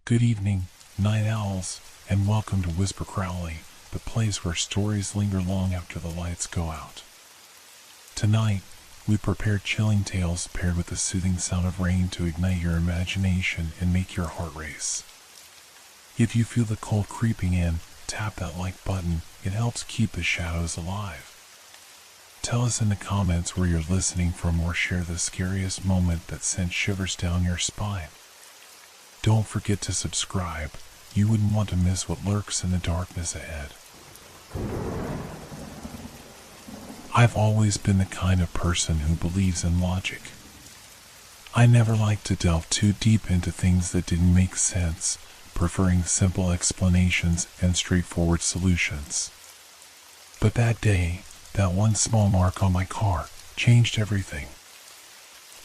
Good evening, night owls, and welcome to Whisper Crowley, the place where stories linger long after the lights go out. Tonight, we prepared chilling tales paired with the soothing sound of rain to ignite your imagination and make your heart race. If you feel the cold creeping in, tap that like button. It helps keep the shadows alive. Tell us in the comments where you're listening from or share the scariest moment that sent shivers down your spine. Don't forget to subscribe. You wouldn't want to miss what lurks in the darkness ahead. I've always been the kind of person who believes in logic. I never liked to delve too deep into things that didn't make sense, preferring simple explanations and straightforward solutions. But that day, that one small mark on my car changed everything.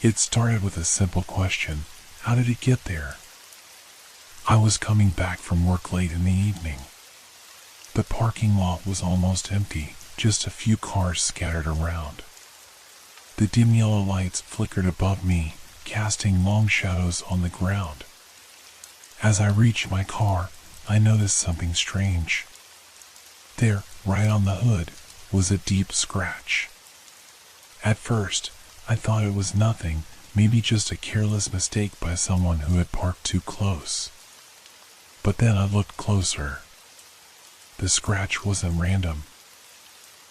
It started with a simple question: how did it get there? I was coming back from work late in the evening. The parking lot was almost empty, just a few cars scattered around. The dim yellow lights flickered above me, casting long shadows on the ground. As I reached my car, I noticed something strange. There, right on the hood, was a deep scratch. At first, I thought it was nothing, maybe just a careless mistake by someone who had parked too close. But then I looked closer. The scratch wasn't random.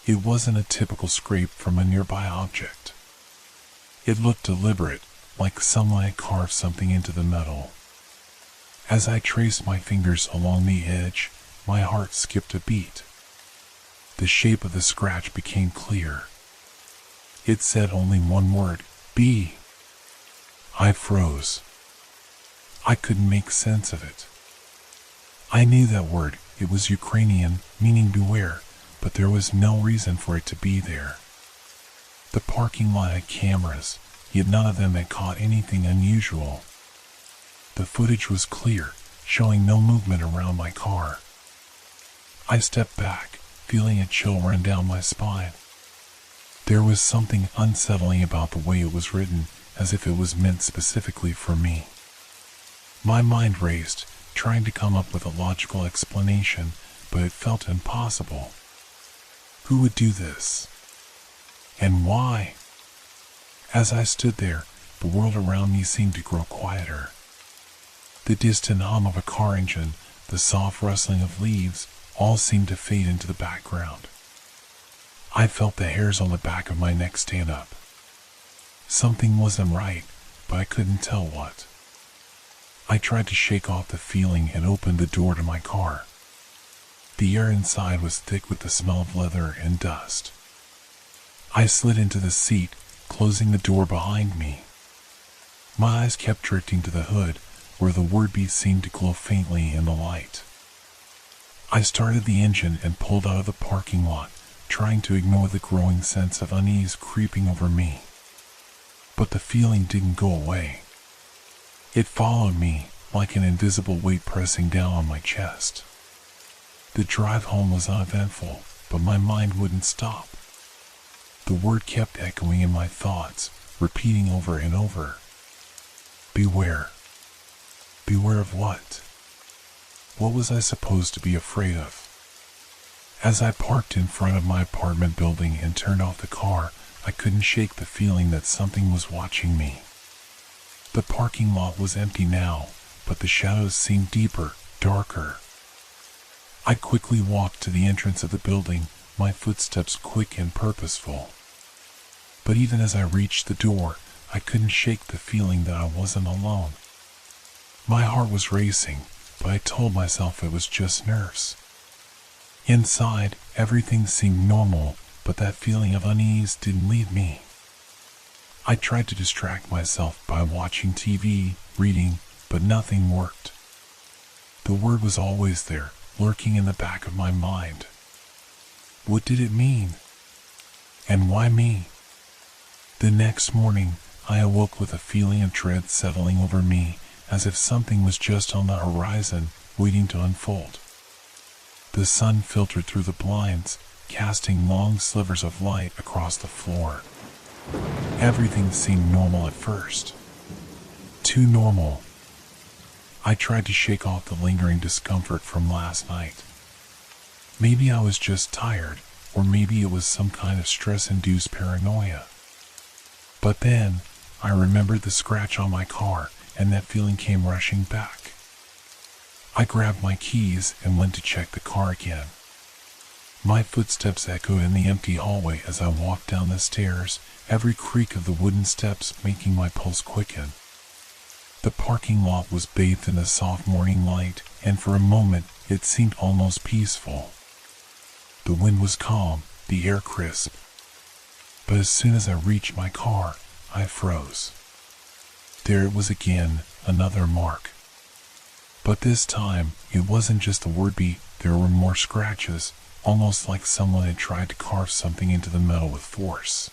It wasn't a typical scrape from a nearby object. It looked deliberate, like someone had carved something into the metal. As I traced my fingers along the edge, my heart skipped a beat. The shape of the scratch became clear. It said only one word: B. I froze. I couldn't make sense of it. I knew that word. It was Ukrainian, meaning beware, but there was no reason for it to be there. The parking lot had cameras, yet none of them had caught anything unusual. The footage was clear, showing no movement around my car. I stepped back, feeling a chill run down my spine. There was something unsettling about the way it was written, as if it was meant specifically for me. My mind raced, trying to come up with a logical explanation, but it felt impossible. Who would do this? And why? As I stood there, the world around me seemed to grow quieter. The distant hum of a car engine, the soft rustling of leaves, all seemed to fade into the background. I felt the hairs on the back of my neck stand up. Something wasn't right, but I couldn't tell what. I tried to shake off the feeling and opened the door to my car. The air inside was thick with the smell of leather and dust. I slid into the seat, closing the door behind me. My eyes kept drifting to the hood, where the word B seemed to glow faintly in the light. I started the engine and pulled out of the parking lot, trying to ignore the growing sense of unease creeping over me. But the feeling didn't go away. It followed me, like an invisible weight pressing down on my chest. The drive home was uneventful, but my mind wouldn't stop. The word kept echoing in my thoughts, repeating over and over. Beware. Beware of what? What was I supposed to be afraid of? As I parked in front of my apartment building and turned off the car, I couldn't shake the feeling that something was watching me. The parking lot was empty now, but the shadows seemed deeper, darker. I quickly walked to the entrance of the building, my footsteps quick and purposeful. But even as I reached the door, I couldn't shake the feeling that I wasn't alone. My heart was racing, but I told myself it was just nerves. Inside, everything seemed normal, but that feeling of unease didn't leave me. I tried to distract myself by watching TV, reading, but nothing worked. The word was always there, lurking in the back of my mind. What did it mean? And why me? The next morning, I awoke with a feeling of dread settling over me, as if something was just on the horizon, waiting to unfold. The sun filtered through the blinds, casting long slivers of light across the floor. Everything seemed normal at first. Too normal. I tried to shake off the lingering discomfort from last night. Maybe I was just tired, or maybe it was some kind of stress-induced paranoia. But then, I remembered the scratch on my car, and that feeling came rushing back. I grabbed my keys and went to check the car again. My footsteps echoed in the empty hallway as I walked down the stairs, every creak of the wooden steps making my pulse quicken. The parking lot was bathed in the soft morning light, and for a moment it seemed almost peaceful. The wind was calm, the air crisp. But as soon as I reached my car, I froze. There it was again, another mark. But this time, it wasn't just a word beat, there were more scratches, almost like someone had tried to carve something into the metal with force.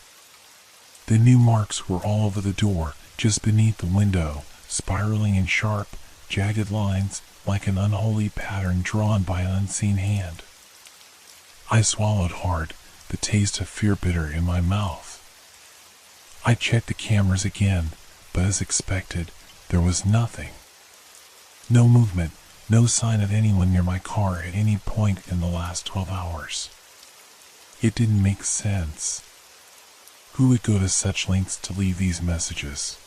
The new marks were all over the door, just beneath the window, spiraling in sharp, jagged lines, like an unholy pattern drawn by an unseen hand. I swallowed hard, the taste of fear bitter in my mouth. I checked the cameras again, but as expected, there was nothing. No movement, no sign of anyone near my car at any point in the last 12 hours. It didn't make sense. Who would go to such lengths to leave these messages?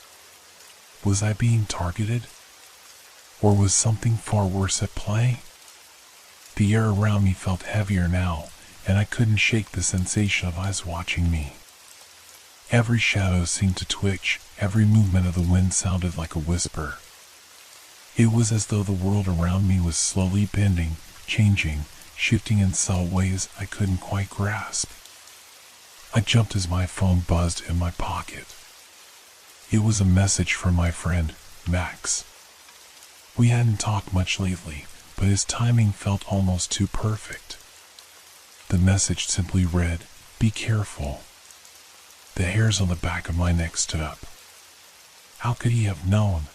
Was I being targeted? Or was something far worse at play? The air around me felt heavier now, and I couldn't shake the sensation of eyes watching me. Every shadow seemed to twitch, every movement of the wind sounded like a whisper. It was as though the world around me was slowly bending, changing, shifting in subtle ways I couldn't quite grasp. I jumped as my phone buzzed in my pocket. It was a message from my friend, Max. We hadn't talked much lately, but his timing felt almost too perfect. The message simply read, "Be careful." The hairs on the back of my neck stood up. How could he have known?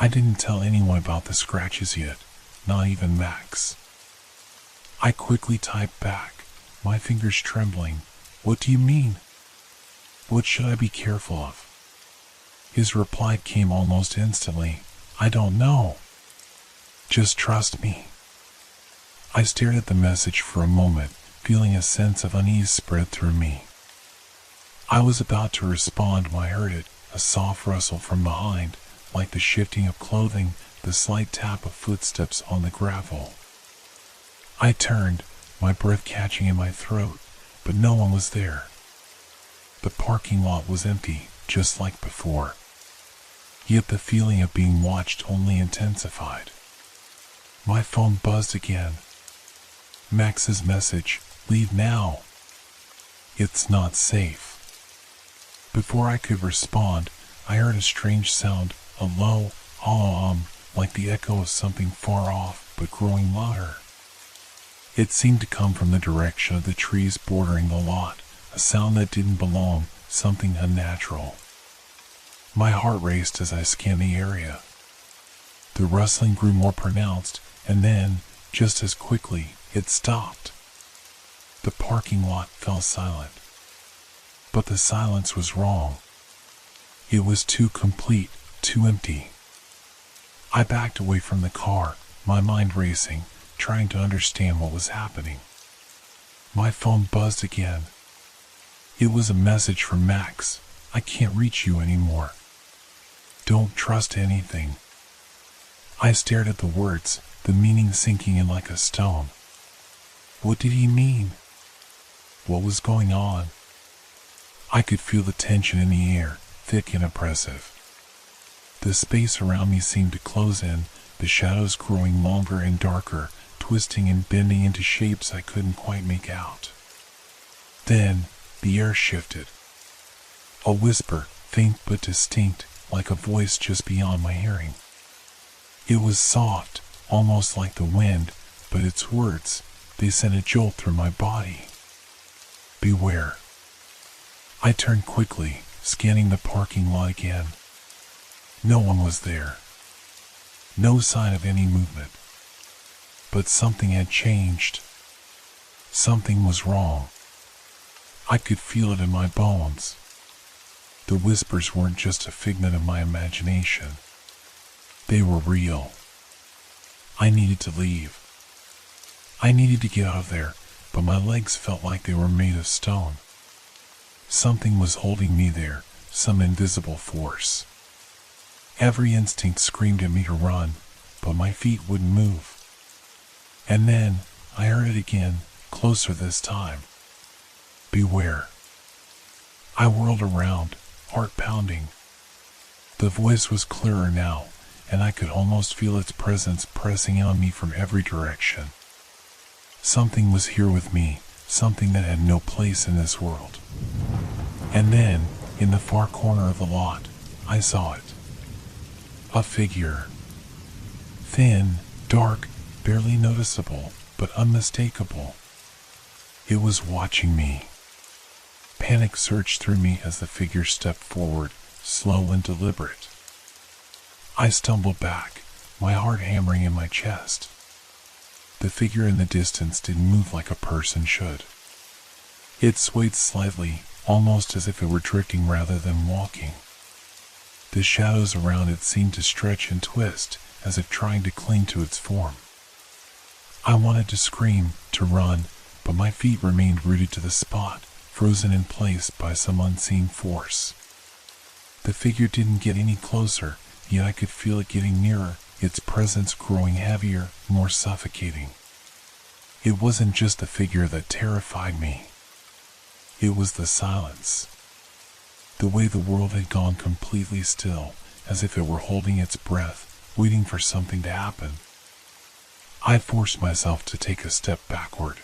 I didn't tell anyone about the scratches yet, not even Max. I quickly typed back, my fingers trembling, "What do you mean? What should I be careful of?" His reply came almost instantly, "I don't know. Just trust me." I stared at the message for a moment, feeling a sense of unease spread through me. I was about to respond when I heard it, a soft rustle from behind, like the shifting of clothing, the slight tap of footsteps on the gravel. I turned, my breath catching in my throat, but no one was there. The parking lot was empty, just like before. Yet the feeling of being watched only intensified. My phone buzzed again. Max's message, "Leave now. It's not safe." Before I could respond, I heard a strange sound, a low, hollow like the echo of something far off but growing louder. It seemed to come from the direction of the trees bordering the lot, a sound that didn't belong, something unnatural. My heart raced as I scanned the area. The rustling grew more pronounced, and then, just as quickly, it stopped. The parking lot fell silent. But the silence was wrong. It was too complete, too empty. I backed away from the car, my mind racing, trying to understand what was happening. My phone buzzed again. It was a message from Max. "I can't reach you anymore. Don't trust anything." I stared at the words, the meaning sinking in like a stone. What did he mean? What was going on? I could feel the tension in the air, thick and oppressive. The space around me seemed to close in, the shadows growing longer and darker, twisting and bending into shapes I couldn't quite make out. Then, the air shifted. A whisper, faint but distinct, like a voice just beyond my hearing. It was soft, almost like the wind, but its words, they sent a jolt through my body. "Beware." I turned quickly, scanning the parking lot again. No one was there. No sign of any movement. But something had changed. Something was wrong. I could feel it in my bones. The whispers weren't just a figment of my imagination. They were real. I needed to leave. I needed to get out of there, but my legs felt like they were made of stone. Something was holding me there, some invisible force. Every instinct screamed at me to run, but my feet wouldn't move. And then, I heard it again, closer this time. Beware. I whirled around, heart pounding. The voice was clearer now, and I could almost feel its presence pressing on me from every direction. Something was here with me, something that had no place in this world. And then, in the far corner of the lot, I saw it. A figure. Thin, dark, barely noticeable, but unmistakable. It was watching me. Panic surged through me as the figure stepped forward, slow and deliberate. I stumbled back, my heart hammering in my chest. The figure in the distance didn't move like a person should. It swayed slightly, almost as if it were drifting rather than walking. The shadows around it seemed to stretch and twist, as if trying to cling to its form. I wanted to scream, to run, but my feet remained rooted to the spot, frozen in place by some unseen force. The figure didn't get any closer, yet I could feel it getting nearer, its presence growing heavier, more suffocating. It wasn't just the figure that terrified me. It was the silence. The way the world had gone completely still, as if it were holding its breath, waiting for something to happen. I forced myself to take a step backward.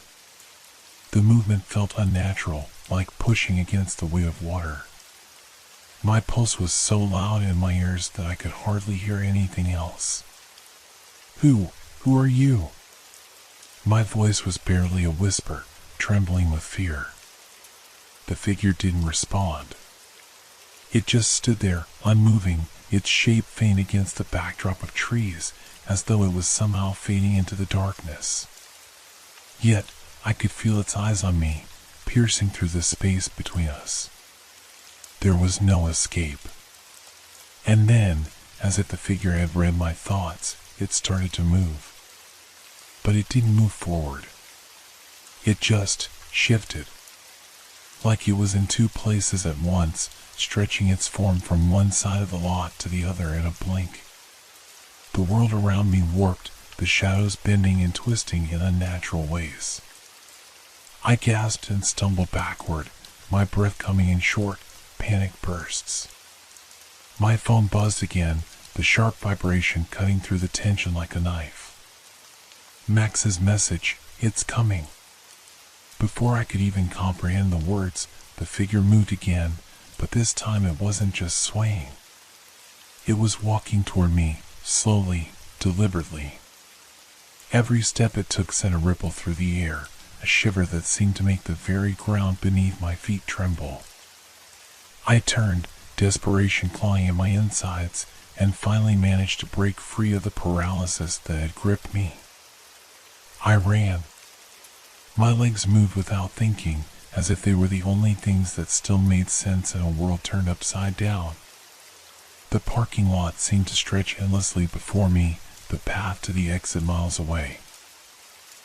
The movement felt unnatural, like pushing against the weight of water. My pulse was so loud in my ears that I could hardly hear anything else. Who are you? My voice was barely a whisper, trembling with fear. The figure didn't respond. It just stood there, unmoving, its shape faint against the backdrop of trees, as though it was somehow fading into the darkness. Yet, I could feel its eyes on me, piercing through the space between us. There was no escape. And then, as if the figure had read my thoughts, it started to move. But it didn't move forward. It just shifted. Like it was in two places at once, stretching its form from one side of the lot to the other in a blink. The world around me warped, the shadows bending and twisting in unnatural ways. I gasped and stumbled backward, my breath coming in short, panic bursts. My phone buzzed again, the sharp vibration cutting through the tension like a knife. Max's message, "It's coming." Before I could even comprehend the words, the figure moved again, but this time it wasn't just swaying. It was walking toward me, slowly, deliberately. Every step it took sent a ripple through the air, a shiver that seemed to make the very ground beneath my feet tremble. I turned, desperation clawing at my insides, and finally managed to break free of the paralysis that had gripped me. I ran. My legs moved without thinking, as if they were the only things that still made sense in a world turned upside down. The parking lot seemed to stretch endlessly before me, the path to the exit miles away.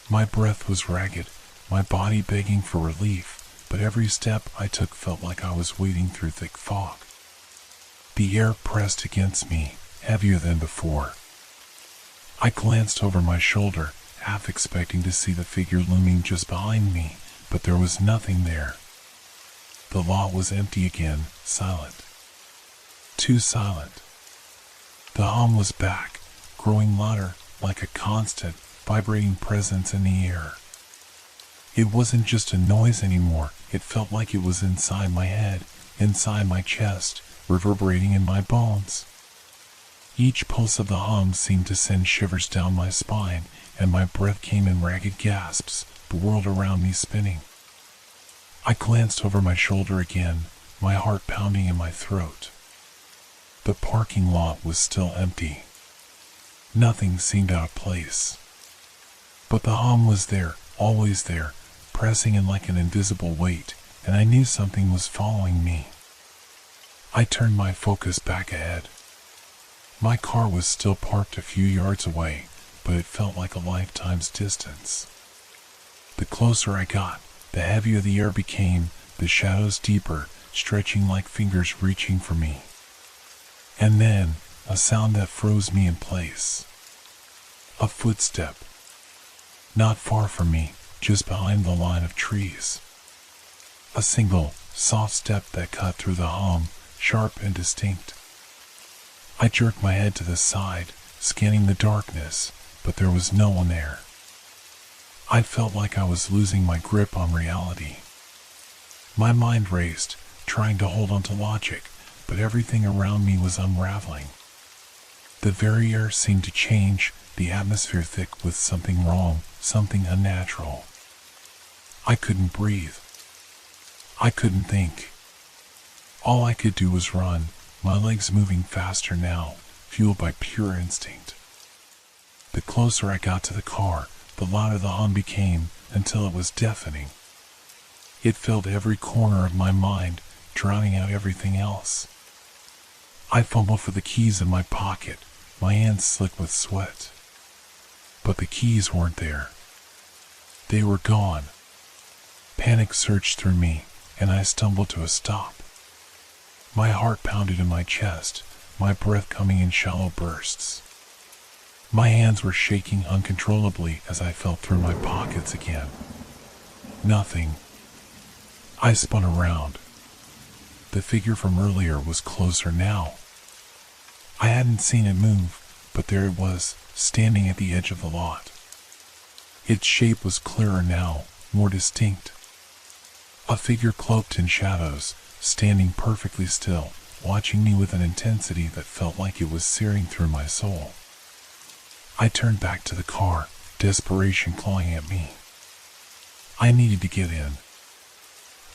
My breath was ragged, my body begging for relief, but every step I took felt like I was wading through thick fog. The air pressed against me, heavier than before. I glanced over my shoulder, half expecting to see the figure looming just behind me, but there was nothing there. The lot was empty again, silent. Too silent. The hum was back, growing louder, like a constant, vibrating presence in the air. It wasn't just a noise anymore, it felt like it was inside my head, inside my chest, reverberating in my bones. Each pulse of the hum seemed to send shivers down my spine, and my breath came in ragged gasps, the world around me spinning. I glanced over my shoulder again, my heart pounding in my throat. The parking lot was still empty. Nothing seemed out of place. But the hum was there, always there, pressing in like an invisible weight, and I knew something was following me. I turned my focus back ahead. My car was still parked a few yards away, but it felt like a lifetime's distance. The closer I got, the heavier the air became, the shadows deeper, stretching like fingers reaching for me. And then, a sound that froze me in place. A footstep. Not far from me, just behind the line of trees. A single, soft step that cut through the hum, sharp and distinct. I jerked my head to the side, scanning the darkness, but there was no one there. I felt like I was losing my grip on reality. My mind raced, trying to hold on to logic, but everything around me was unraveling. The very air seemed to change, the atmosphere thick with something wrong, something unnatural. I couldn't breathe. I couldn't think. All I could do was run, my legs moving faster now, fueled by pure instinct. The closer I got to the car, the louder the hum became, until it was deafening. It filled every corner of my mind, drowning out everything else. I fumbled for the keys in my pocket, my hands slick with sweat. But the keys weren't there. They were gone. Panic surged through me, and I stumbled to a stop. My heart pounded in my chest, my breath coming in shallow bursts. My hands were shaking uncontrollably as I felt through my pockets again. Nothing. I spun around. The figure from earlier was closer now. I hadn't seen it move, but there it was, standing at the edge of the lot. Its shape was clearer now, more distinct. A figure cloaked in shadows, standing perfectly still, watching me with an intensity that felt like it was searing through my soul. I turned back to the car, desperation clawing at me. I needed to get in.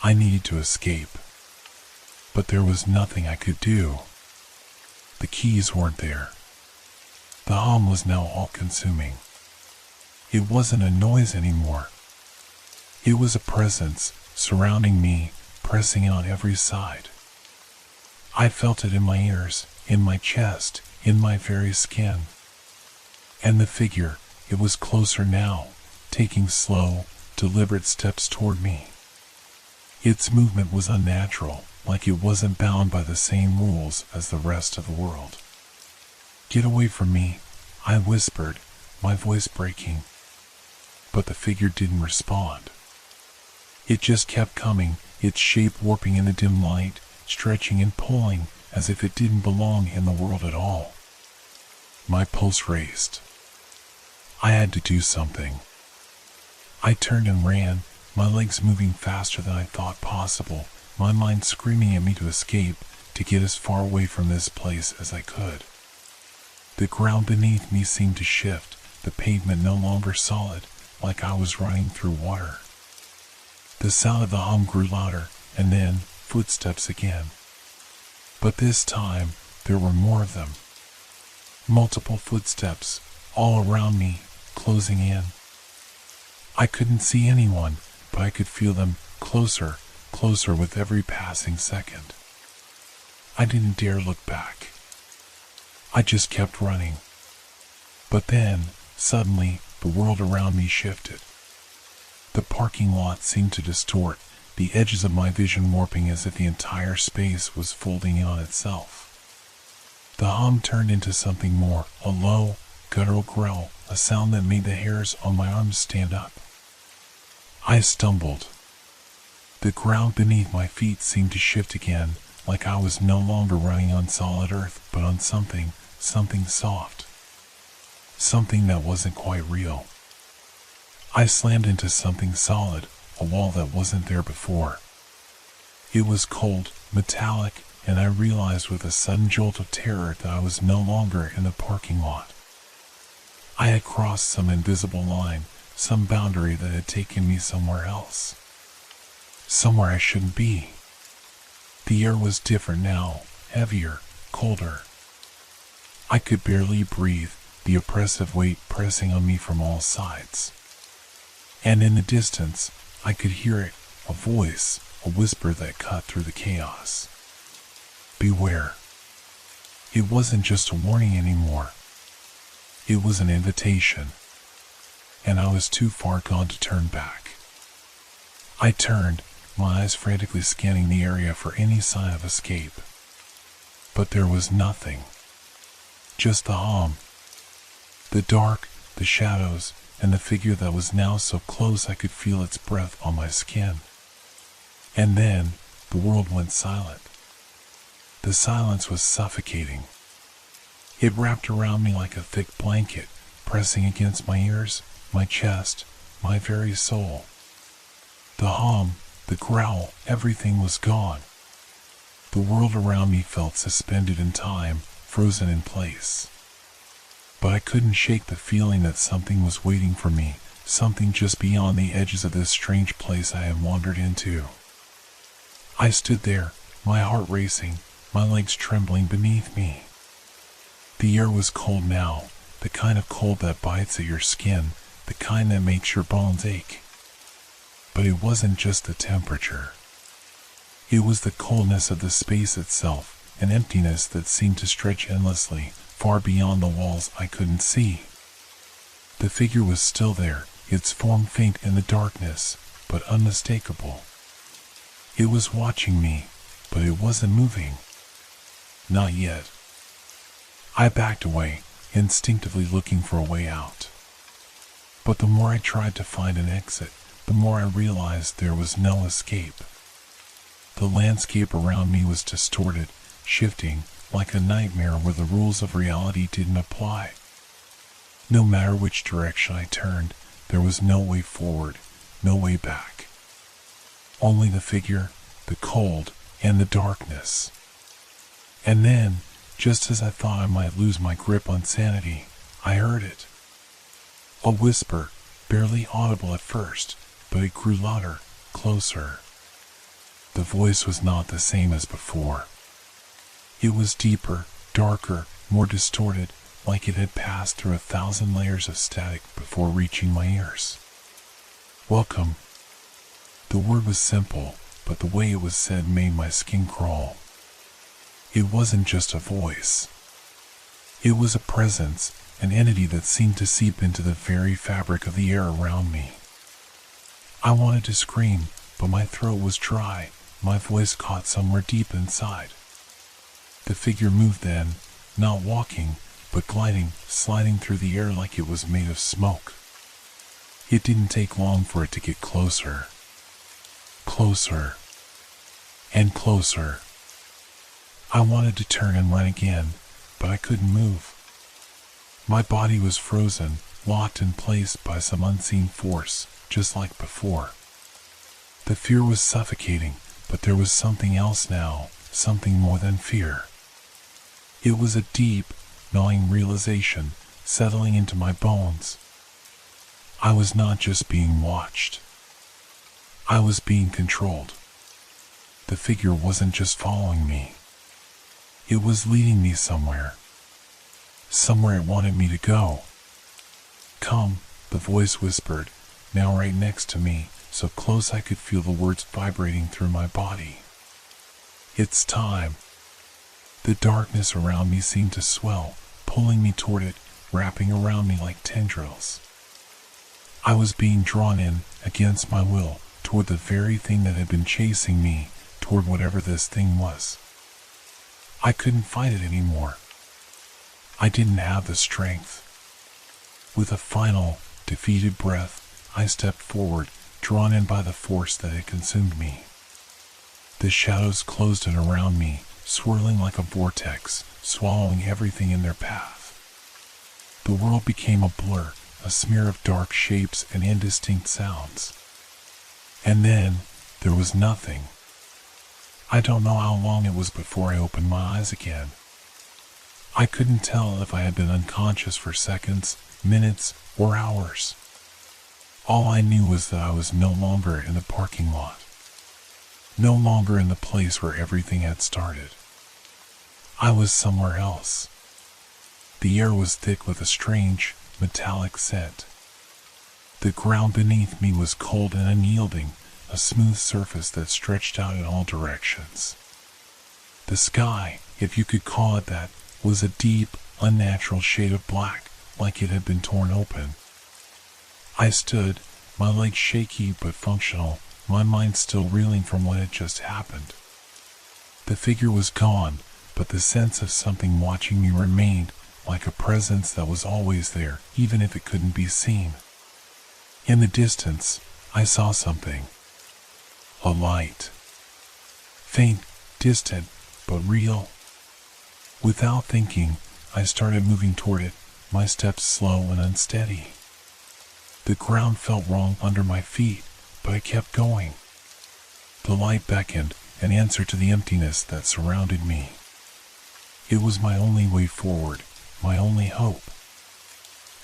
I needed to escape. But there was nothing I could do. The keys weren't there. The hum was now all-consuming. It wasn't a noise anymore. It was a presence, surrounding me, pressing on every side. I felt it in my ears, in my chest, in my very skin. And the figure, it was closer now, taking slow, deliberate steps toward me. Its movement was unnatural, like it wasn't bound by the same rules as the rest of the world. "Get away from me," I whispered, my voice breaking. But the figure didn't respond. It just kept coming, its shape warping in the dim light, stretching and pulling as if it didn't belong in the world at all. My pulse raced. I had to do something. I turned and ran, my legs moving faster than I thought possible, my mind screaming at me to escape, to get as far away from this place as I could. The ground beneath me seemed to shift, the pavement no longer solid, like I was running through water. The sound of the hum grew louder, and then footsteps again. But this time, there were more of them. Multiple footsteps, all around me, closing in. I couldn't see anyone, but I could feel them closer, closer with every passing second. I didn't dare look back. I just kept running. But then, suddenly, the world around me shifted. The parking lot seemed to distort, the edges of my vision warping as if the entire space was folding in on itself. The hum turned into something more, a low, guttural growl, a sound that made the hairs on my arms stand up. I stumbled. The ground beneath my feet seemed to shift again, like I was no longer running on solid earth, but on something soft. Something that wasn't quite real. I slammed into something solid, a wall that wasn't there before. It was cold, metallic, and I realized with a sudden jolt of terror that I was no longer in the parking lot. I had crossed some invisible line, some boundary that had taken me somewhere else. Somewhere I shouldn't be. The air was different now, heavier, colder. I could barely breathe, the oppressive weight pressing on me from all sides. And in the distance, I could hear it, a voice, a whisper that cut through the chaos. "Beware. It wasn't just a warning anymore. It was an invitation, and I was too far gone to turn back. I turned, my eyes frantically scanning the area for any sign of escape. But there was nothing. Just the hum. The dark, the shadows, and the figure that was now so close I could feel its breath on my skin. And then, the world went silent. The silence was suffocating. It wrapped around me like a thick blanket, pressing against my ears, my chest, my very soul. The hum, the growl, everything was gone. The world around me felt suspended in time, frozen in place. But I couldn't shake the feeling that something was waiting for me, something just beyond the edges of this strange place I had wandered into. I stood there, my heart racing, my legs trembling beneath me. The air was cold now, the kind of cold that bites at your skin, the kind that makes your bones ache. But it wasn't just the temperature. It was the coldness of the space itself, an emptiness that seemed to stretch endlessly, far beyond the walls I couldn't see. The figure was still there, its form faint in the darkness, but unmistakable. It was watching me, but it wasn't moving. Not yet. I backed away, instinctively looking for a way out. But the more I tried to find an exit, the more I realized there was no escape. The landscape around me was distorted, shifting, like a nightmare where the rules of reality didn't apply. No matter which direction I turned, there was no way forward, no way back. Only the figure, the cold, and the darkness. And then, just as I thought I might lose my grip on sanity, I heard it. A whisper, barely audible at first, but it grew louder, closer. The voice was not the same as before. It was deeper, darker, more distorted, like it had passed through 1,000 layers of static before reaching my ears. Welcome. The word was simple, but the way it was said made my skin crawl. It wasn't just a voice. It was a presence, an entity that seemed to seep into the very fabric of the air around me. I wanted to scream, but my throat was dry, my voice caught somewhere deep inside. The figure moved then, not walking, but gliding, sliding through the air like it was made of smoke. It didn't take long for it to get closer. Closer. And closer. I wanted to turn and run again, but I couldn't move. My body was frozen, locked in place by some unseen force, just like before. The fear was suffocating, but there was something else now, something more than fear. It was a deep, gnawing realization, settling into my bones. I was not just being watched. I was being controlled. The figure wasn't just following me. It was leading me somewhere. Somewhere it wanted me to go. Come, the voice whispered, now right next to me, so close I could feel the words vibrating through my body. It's time. The darkness around me seemed to swell, pulling me toward it, wrapping around me like tendrils. I was being drawn in, against my will, toward the very thing that had been chasing me, toward whatever this thing was. I couldn't fight it anymore. I didn't have the strength. With a final, defeated breath, I stepped forward, drawn in by the force that had consumed me. The shadows closed in around me, swirling like a vortex, swallowing everything in their path. The world became a blur, a smear of dark shapes and indistinct sounds. And then, there was nothing. I don't know how long it was before I opened my eyes again. I couldn't tell if I had been unconscious for seconds, minutes, or hours. All I knew was that I was no longer in the parking lot. No longer in the place where everything had started. I was somewhere else. The air was thick with a strange, metallic scent. The ground beneath me was cold and unyielding, a smooth surface that stretched out in all directions. The sky, if you could call it that, was a deep, unnatural shade of black, like it had been torn open. I stood, my legs shaky but functional, my mind still reeling from what had just happened. The figure was gone, but the sense of something watching me remained, like a presence that was always there, even if it couldn't be seen. In the distance, I saw something. A light. Faint, distant, but real. Without thinking, I started moving toward it, my steps slow and unsteady. The ground felt wrong under my feet, but I kept going. The light beckoned, an answer to the emptiness that surrounded me. It was my only way forward, my only hope.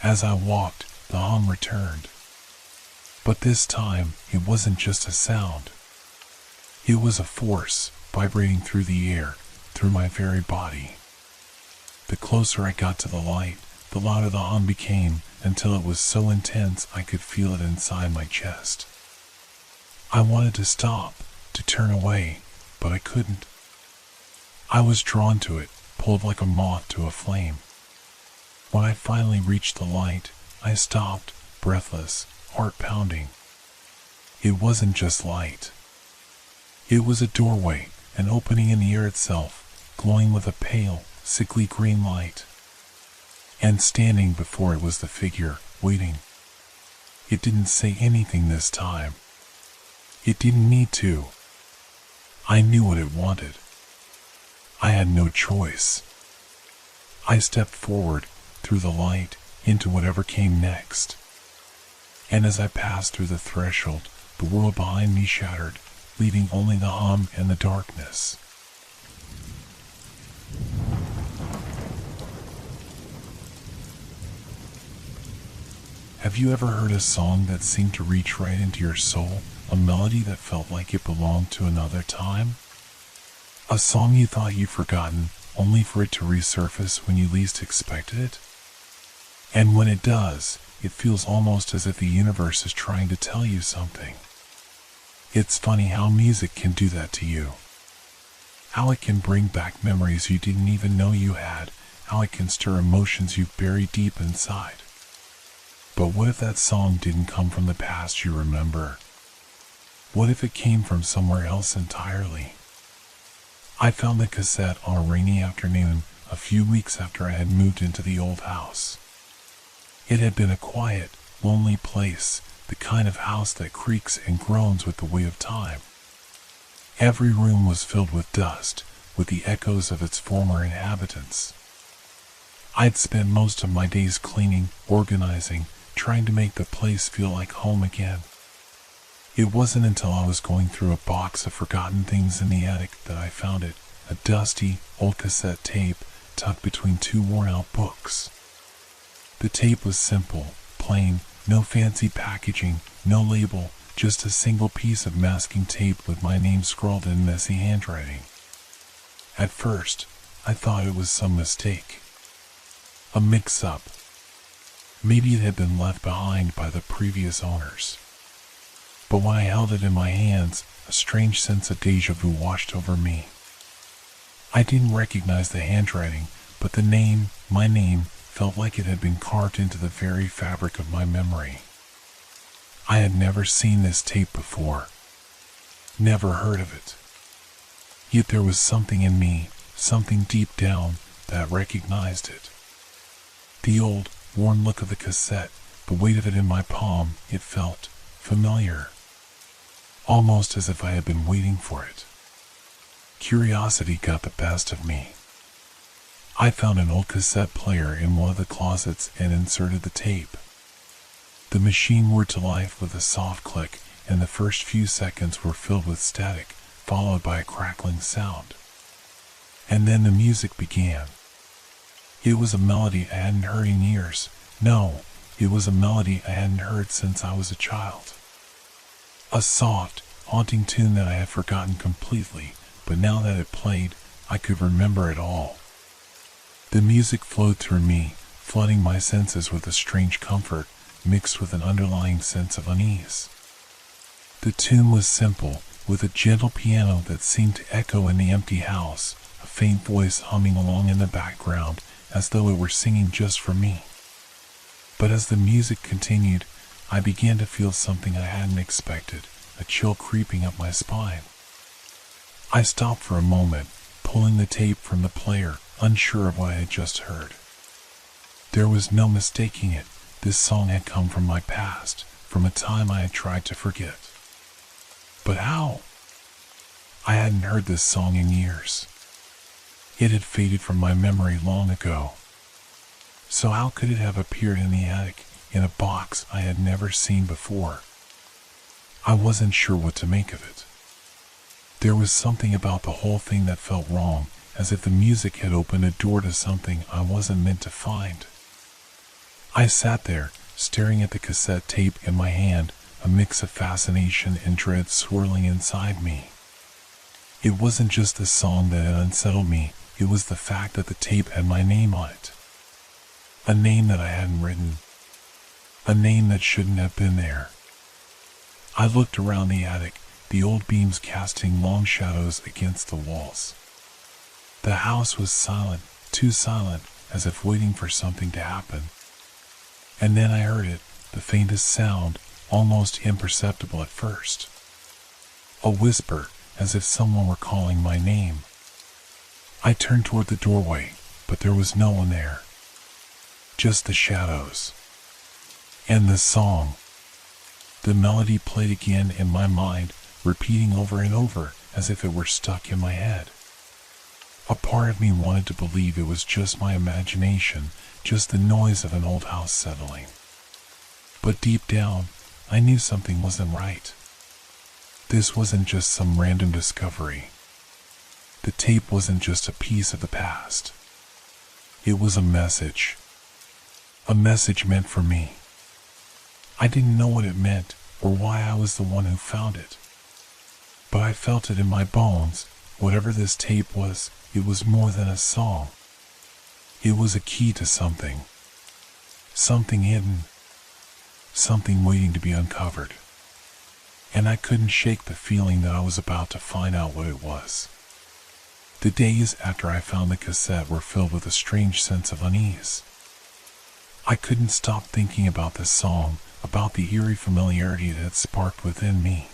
As I walked, the hum returned. But this time, it wasn't just a sound. It was a force, vibrating through the air, through my very body. The closer I got to the light, the louder the hum became, until it was so intense I could feel it inside my chest. I wanted to stop, to turn away, but I couldn't. I was drawn to it, pulled like a moth to a flame. When I finally reached the light, I stopped, breathless, heart pounding. It wasn't just light. It was a doorway, an opening in the air itself, glowing with a pale, sickly green light. And standing before it was the figure, waiting. It didn't say anything this time. It didn't need to. I knew what it wanted. I had no choice. I stepped forward, through the light, into whatever came next. And as I passed through the threshold, the world behind me shattered, leaving only the hum and the darkness. Have you ever heard a song that seemed to reach right into your soul, a melody that felt like it belonged to another time? A song you thought you'd forgotten, only for it to resurface when you least expected it? And when it does, it feels almost as if the universe is trying to tell you something. It's funny how music can do that to you. How it can bring back memories you didn't even know you had, how it can stir emotions you've buried deep inside. But what if that song didn't come from the past you remember? What if it came from somewhere else entirely? I found the cassette on a rainy afternoon a few weeks after I had moved into the old house. It had been a quiet, lonely place, the kind of house that creaks and groans with the weight of time. Every room was filled with dust, with the echoes of its former inhabitants. I'd spent most of my days cleaning, organizing, trying to make the place feel like home again. It wasn't until I was going through a box of forgotten things in the attic that I found it, a dusty, old cassette tape tucked between two worn-out books. The tape was simple, plain, no fancy packaging, no label, just a single piece of masking tape with my name scrawled in messy handwriting. At first, I thought it was some mistake. A mix-up. Maybe it had been left behind by the previous owners. But when I held it in my hands, a strange sense of déjà vu washed over me. I didn't recognize the handwriting, but the name, my name, felt like it had been carved into the very fabric of my memory. I had never seen this tape before. Never heard of it. Yet there was something in me, something deep down, that recognized it. The old, worn look of the cassette, the weight of it in my palm, it felt familiar. Almost as if I had been waiting for it. Curiosity got the best of me. I found an old cassette player in one of the closets and inserted the tape. The machine whirred to life with a soft click, and the first few seconds were filled with static, followed by a crackling sound. And then the music began. It was a melody I hadn't heard in years. No, it was a melody I hadn't heard since I was a child. A soft, haunting tune that I had forgotten completely, but now that it played, I could remember it all. The music flowed through me, flooding my senses with a strange comfort, mixed with an underlying sense of unease. The tune was simple, with a gentle piano that seemed to echo in the empty house, a faint voice humming along in the background as though it were singing just for me. But as the music continued, I began to feel something I hadn't expected, a chill creeping up my spine. I stopped for a moment, pulling the tape from the player, unsure of what I had just heard. There was no mistaking it. This song had come from my past, from a time I had tried to forget. But how? I hadn't heard this song in years. It had faded from my memory long ago. So how could it have appeared in the attic, in a box I had never seen before? I wasn't sure what to make of it. There was something about the whole thing that felt wrong, as if the music had opened a door to something I wasn't meant to find. I sat there, staring at the cassette tape in my hand, a mix of fascination and dread swirling inside me. It wasn't just the song that had unsettled me, it was the fact that the tape had my name on it. A name that I hadn't written. A name that shouldn't have been there. I looked around the attic, the old beams casting long shadows against the walls. The house was silent, too silent, as if waiting for something to happen. And then I heard it, the faintest sound, almost imperceptible at first. A whisper, as if someone were calling my name. I turned toward the doorway, but there was no one there. Just the shadows. And the song. The melody played again in my mind, repeating over and over, as if it were stuck in my head. A part of me wanted to believe it was just my imagination, just the noise of an old house settling. But deep down, I knew something wasn't right. This wasn't just some random discovery. The tape wasn't just a piece of the past. It was a message. A message meant for me. I didn't know what it meant or why I was the one who found it. But I felt it in my bones. Whatever this tape was, it was more than a song. It was a key to something. Something hidden. Something waiting to be uncovered. And I couldn't shake the feeling that I was about to find out what it was. The days after I found the cassette were filled with a strange sense of unease. I couldn't stop thinking about this song, about the eerie familiarity that had sparked within me.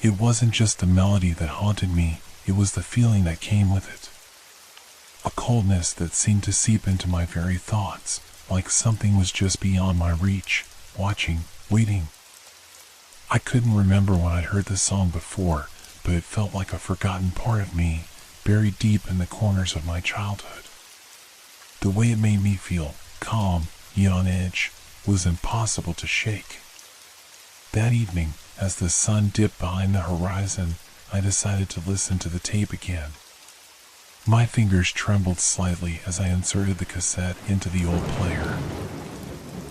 It wasn't just the melody that haunted me, it was the feeling that came with it. A coldness that seemed to seep into my very thoughts, like something was just beyond my reach, watching, waiting. I couldn't remember when I'd heard the song before, but it felt like a forgotten part of me, buried deep in the corners of my childhood. The way it made me feel, calm, yet on edge, was impossible to shake. That evening, as the sun dipped behind the horizon, I decided to listen to the tape again. My fingers trembled slightly as I inserted the cassette into the old player.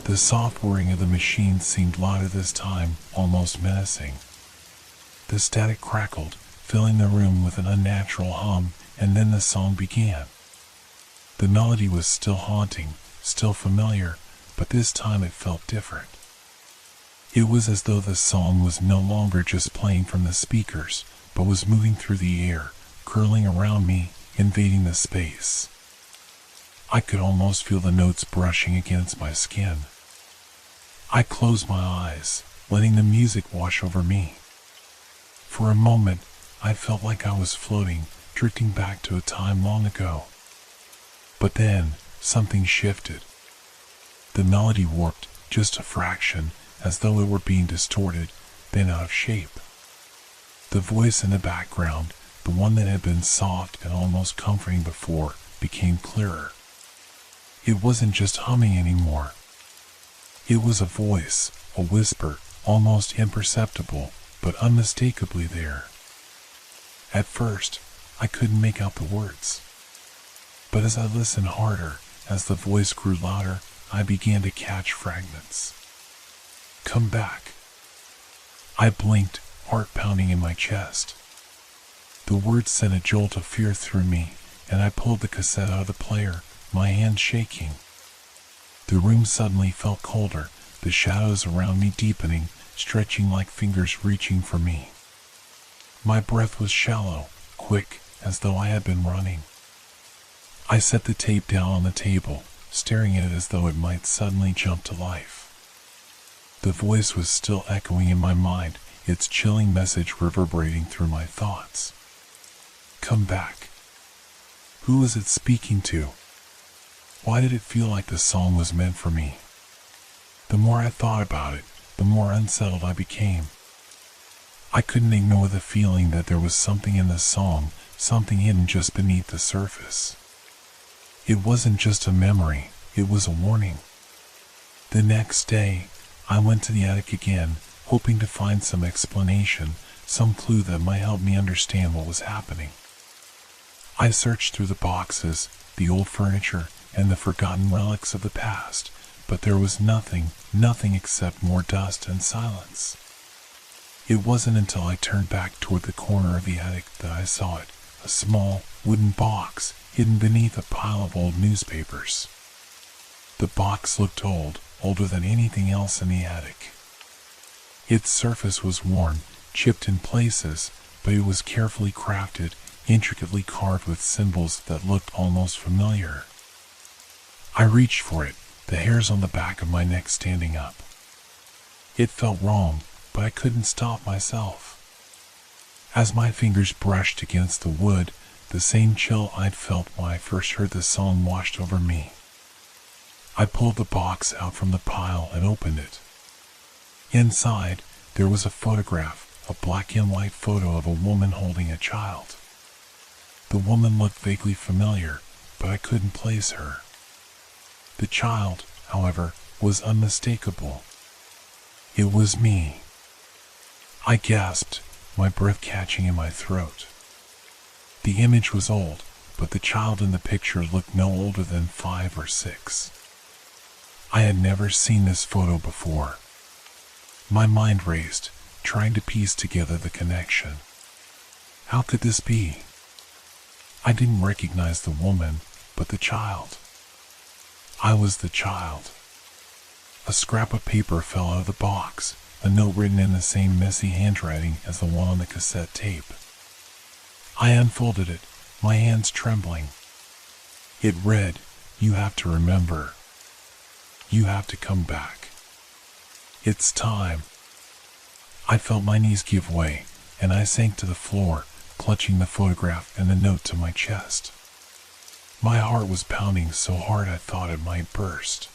The soft whirring of the machine seemed louder this time, almost menacing. The static crackled, filling the room with an unnatural hum, and then the song began. The melody was still haunting, still familiar, but this time it felt different. It was as though the song was no longer just playing from the speakers, but was moving through the air, curling around me, invading the space. I could almost feel the notes brushing against my skin. I closed my eyes, letting the music wash over me. For a moment, I felt like I was floating, drifting back to a time long ago. But then, something shifted. The melody warped, just a fraction, as though it were being distorted, then out of shape. The voice in the background, the one that had been soft and almost comforting before, became clearer. It wasn't just humming anymore. It was a voice, a whisper, almost imperceptible, but unmistakably there. At first, I couldn't make out the words. But as I listened harder, as the voice grew louder, I began to catch fragments. Come back. I blinked, heart pounding in my chest. The words sent a jolt of fear through me, and I pulled the cassette out of the player, my hands shaking. The room suddenly felt colder, the shadows around me deepening, stretching like fingers reaching for me. My breath was shallow, quick, as though I had been running. I set the tape down on the table, staring at it as though it might suddenly jump to life. The voice was still echoing in my mind, its chilling message reverberating through my thoughts. Come back. Who was it speaking to? Why did it feel like the song was meant for me? The more I thought about it, the more unsettled I became. I couldn't ignore the feeling that there was something in the song, something hidden just beneath the surface. It wasn't just a memory, it was a warning. The next day, I went to the attic again, hoping to find some explanation, some clue that might help me understand what was happening. I searched through the boxes, the old furniture, and the forgotten relics of the past, but there was nothing except more dust and silence. It wasn't until I turned back toward the corner of the attic that I saw it, a small, wooden box hidden beneath a pile of old newspapers. The box looked old, older than anything else in the attic. Its surface was worn, chipped in places, but it was carefully crafted, intricately carved with symbols that looked almost familiar. I reached for it, the hairs on the back of my neck standing up. It felt wrong, but I couldn't stop myself. As my fingers brushed against the wood, the same chill I'd felt when I first heard the song washed over me. I pulled the box out from the pile and opened it. Inside, there was a photograph, a black and white photo of a woman holding a child. The woman looked vaguely familiar, but I couldn't place her. The child, however, was unmistakable. It was me. I gasped, my breath catching in my throat. The image was old, but the child in the picture looked no older than 5 or 6. I had never seen this photo before. My mind raced, trying to piece together the connection. How could this be? I didn't recognize the woman, but the child. I was the child. A scrap of paper fell out of the box, a note written in the same messy handwriting as the one on the cassette tape. I unfolded it, my hands trembling. It read, "You have to remember. You have to come back. It's time." I felt my knees give way, and I sank to the floor, clutching the photograph and the note to my chest. My heart was pounding so hard I thought it might burst.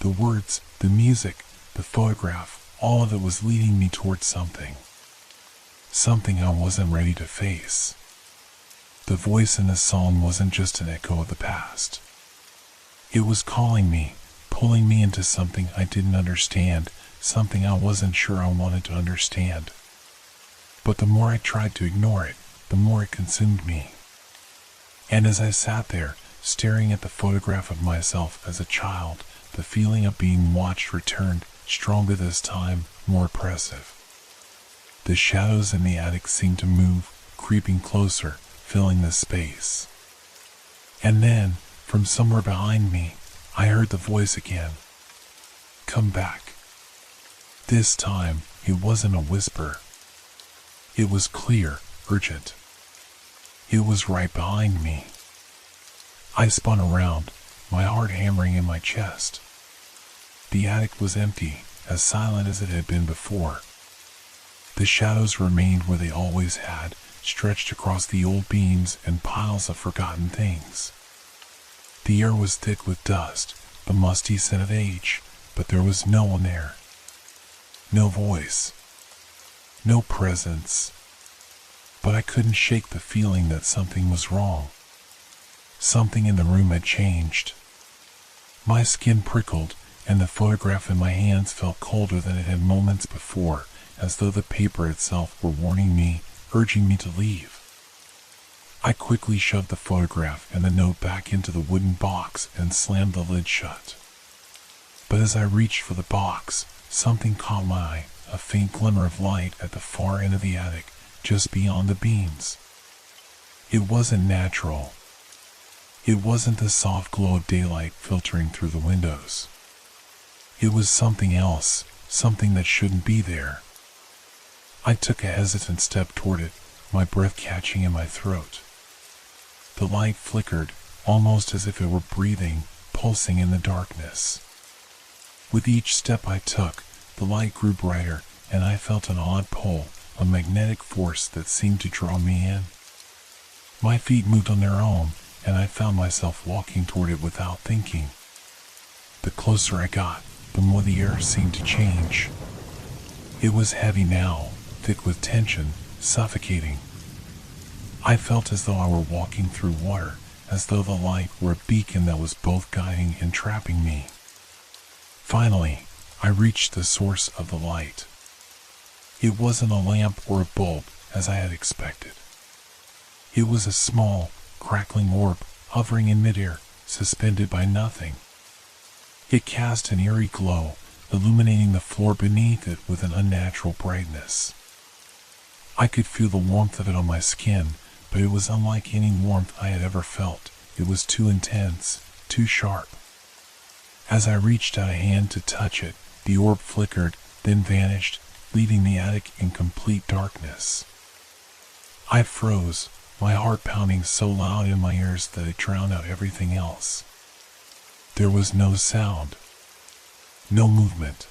The words, the music, the photograph, all of it was leading me towards something. Something I wasn't ready to face. The voice in the song wasn't just an echo of the past. It was calling me, pulling me into something I didn't understand, something I wasn't sure I wanted to understand. But the more I tried to ignore it, the more it consumed me. And as I sat there, staring at the photograph of myself as a child, the feeling of being watched returned, stronger this time, more oppressive. The shadows in the attic seemed to move, creeping closer, filling the space. And then, from somewhere behind me, I heard the voice again. "Come back." This time, it wasn't a whisper. It was clear, urgent. It was right behind me. I spun around, my heart hammering in my chest. The attic was empty, as silent as it had been before. The shadows remained where they always had, stretched across the old beams and piles of forgotten things. The air was thick with dust, the musty scent of age, but there was no one there. No voice. No presence. But I couldn't shake the feeling that something was wrong. Something in the room had changed. My skin prickled, and the photograph in my hands felt colder than it had moments before, as though the paper itself were warning me, urging me to leave. I quickly shoved the photograph and the note back into the wooden box and slammed the lid shut. But as I reached for the box, something caught my eye, a faint glimmer of light at the far end of the attic, just beyond the beams. It wasn't natural. It wasn't the soft glow of daylight filtering through the windows. It was something else, something that shouldn't be there. I took a hesitant step toward it, my breath catching in my throat. The light flickered, almost as if it were breathing, pulsing in the darkness. With each step I took, the light grew brighter, and I felt an odd pull, a magnetic force that seemed to draw me in. My feet moved on their own, and I found myself walking toward it without thinking. The closer I got, the more the air seemed to change. It was heavy now, thick with tension, suffocating. I felt as though I were walking through water, as though the light were a beacon that was both guiding and trapping me. Finally, I reached the source of the light. It wasn't a lamp or a bulb, as I had expected. It was a small, crackling orb, hovering in midair, suspended by nothing. It cast an eerie glow, illuminating the floor beneath it with an unnatural brightness. I could feel the warmth of it on my skin, but it was unlike any warmth I had ever felt. It was too intense, too sharp. As I reached out a hand to touch it, the orb flickered, then vanished, leaving the attic in complete darkness. I froze, my heart pounding so loud in my ears that it drowned out everything else. There was no sound, no movement,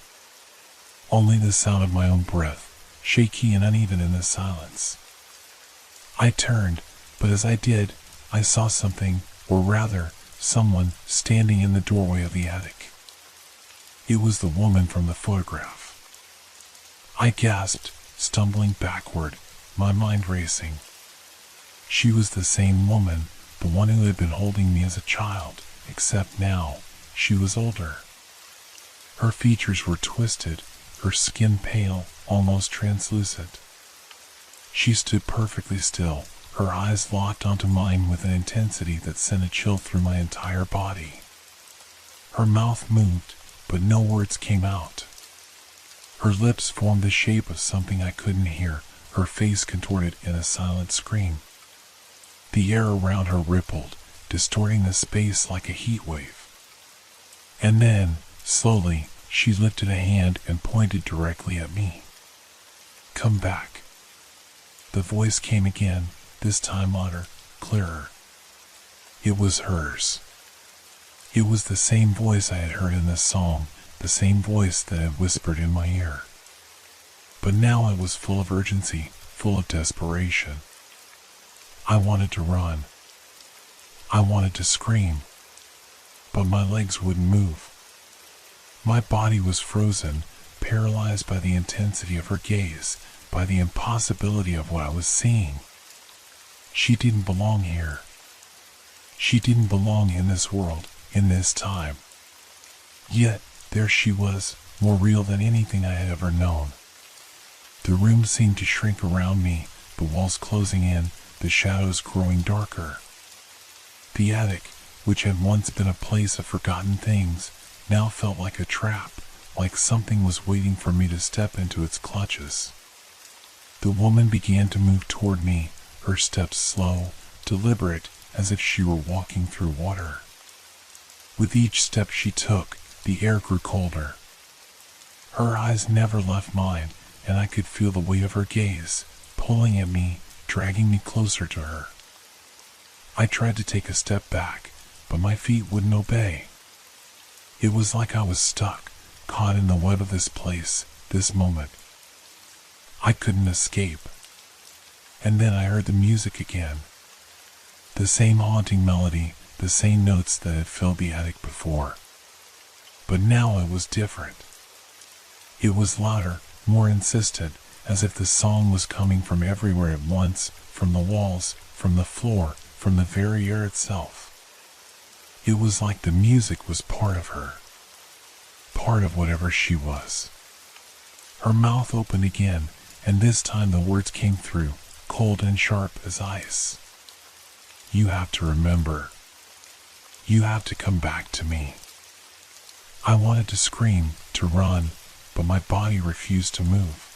only the sound of my own breath, shaky and uneven in the silence. I turned, but as I did, I saw something, or rather, someone, standing in the doorway of the attic. It was the woman from the photograph. I gasped, stumbling backward, my mind racing. She was the same woman, the one who had been holding me as a child, except now, she was older. Her features were twisted, her skin pale, almost translucent. She stood perfectly still, her eyes locked onto mine with an intensity that sent a chill through my entire body. Her mouth moved, but no words came out. Her lips formed the shape of something I couldn't hear, her face contorted in a silent scream. The air around her rippled, distorting the space like a heat wave. And then, slowly, she lifted a hand and pointed directly at me. "Come back." The voice came again, this time louder, clearer. It was hers. It was the same voice I had heard in the song, the same voice that had whispered in my ear. But now it was full of urgency, full of desperation. I wanted to run. I wanted to scream. But my legs wouldn't move. My body was frozen, paralyzed by the intensity of her gaze, by the impossibility of what I was seeing. She didn't belong here. She didn't belong in this world, in this time. Yet, there she was, more real than anything I had ever known. The room seemed to shrink around me, the walls closing in, the shadows growing darker. The attic, which had once been a place of forgotten things, now felt like a trap, like something was waiting for me to step into its clutches. The woman began to move toward me, her steps slow, deliberate, as if she were walking through water. With each step she took, the air grew colder. Her eyes never left mine, and I could feel the weight of her gaze, pulling at me, dragging me closer to her. I tried to take a step back, but my feet wouldn't obey. It was like I was stuck, caught in the web of this place, this moment. I couldn't escape. And then I heard the music again. The same haunting melody, the same notes that had filled the attic before. But now it was different. It was louder, more insistent, as if the song was coming from everywhere at once, from the walls, from the floor, from the very air itself. It was like the music was part of her, part of whatever she was. Her mouth opened again, and this time the words came through, cold and sharp as ice. "You have to remember. You have to come back to me." I wanted to scream, to run, but my body refused to move.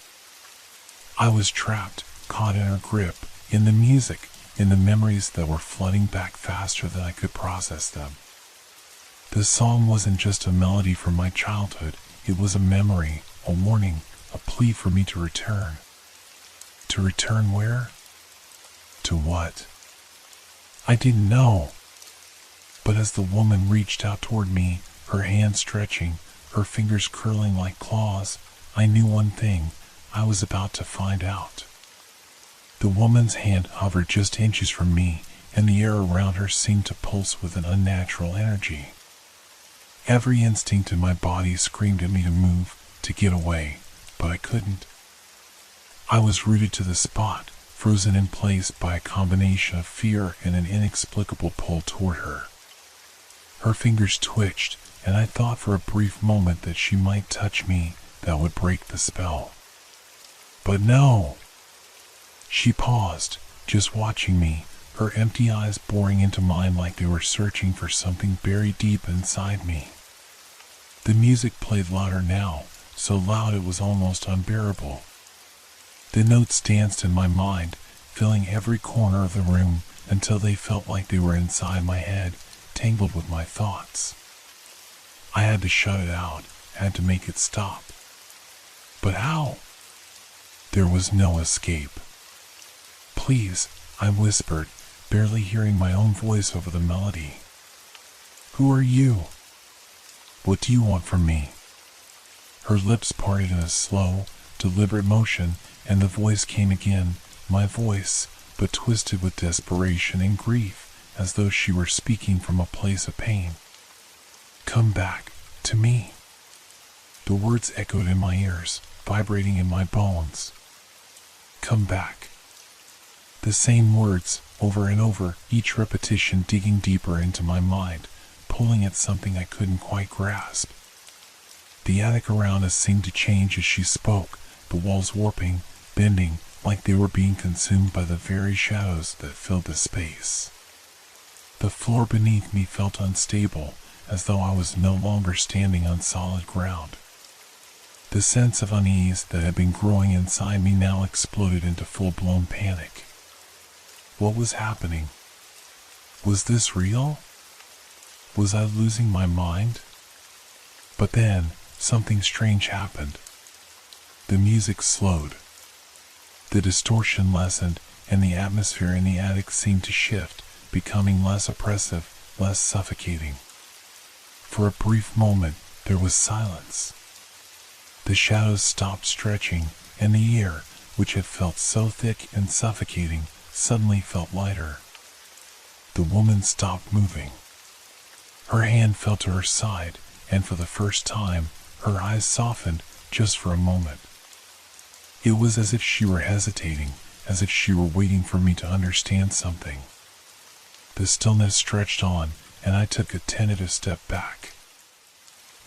I was trapped, caught in her grip, in the music, in the memories that were flooding back faster than I could process them. The song wasn't just a melody from my childhood, it was a memory, a warning, a plea for me to return. To return where? To what? I didn't know. But as the woman reached out toward me, her hand stretching, her fingers curling like claws, I knew one thing: I was about to find out. The woman's hand hovered just inches from me, and the air around her seemed to pulse with an unnatural energy. Every instinct in my body screamed at me to move, to get away, but I couldn't. I was rooted to the spot, frozen in place by a combination of fear and an inexplicable pull toward her. Her fingers twitched, and I thought for a brief moment that she might touch me that would break the spell. But no! She paused, just watching me, her empty eyes boring into mine like they were searching for something buried deep inside me. The music played louder now, so loud it was almost unbearable. The notes danced in my mind, filling every corner of the room until they felt like they were inside my head, tangled with my thoughts. I had to shut it out, had to make it stop. But how? There was no escape. "Please," I whispered, barely hearing my own voice over the melody. "Who are you? What do you want from me?" Her lips parted in a slow, deliberate motion, and the voice came again, my voice, but twisted with desperation and grief, as though she were speaking from a place of pain. "Come back, to me." The words echoed in my ears, vibrating in my bones. "Come back." The same words, over and over, each repetition digging deeper into my mind, pulling at something I couldn't quite grasp. The attic around us seemed to change as she spoke, the walls warping, bending, like they were being consumed by the very shadows that filled the space. The floor beneath me felt unstable, as though I was no longer standing on solid ground. The sense of unease that had been growing inside me now exploded into full-blown panic. What was happening? Was this real? Was I losing my mind? But then, something strange happened. The music slowed. The distortion lessened, and the atmosphere in the attic seemed to shift, becoming less oppressive, less suffocating. For a brief moment, there was silence. The shadows stopped stretching, and the air, which had felt so thick and suffocating, suddenly felt lighter. The woman stopped moving. Her hand fell to her side, and for the first time, her eyes softened, just for a moment. It was as if she were hesitating, as if she were waiting for me to understand something. The stillness stretched on, and I took a tentative step back.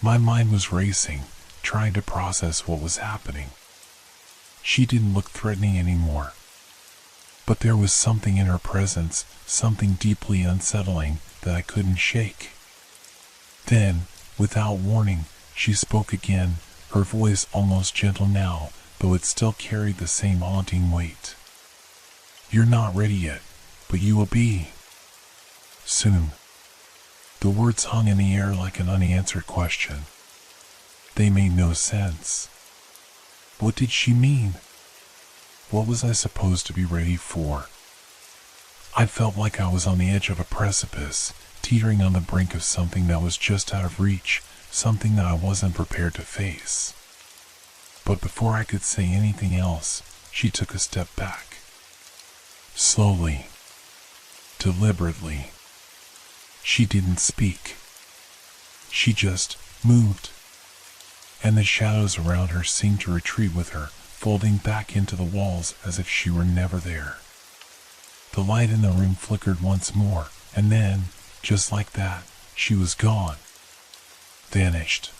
My mind was racing, trying to process what was happening. She didn't look threatening anymore. But there was something in her presence, something deeply unsettling, that I couldn't shake. Then, without warning, she spoke again, her voice almost gentle now, though it still carried the same haunting weight. "You're not ready yet, but you will be. Soon." The words hung in the air like an unanswered question. They made no sense. What did she mean? What was I supposed to be ready for? I felt like I was on the edge of a precipice, teetering on the brink of something that was just out of reach, something that I wasn't prepared to face. But before I could say anything else, she took a step back. Slowly, deliberately. She didn't speak. She just moved. And the shadows around her seemed to retreat with her, folding back into the walls as if she were never there. The light in the room flickered once more, and then, just like that, she was gone. Vanished.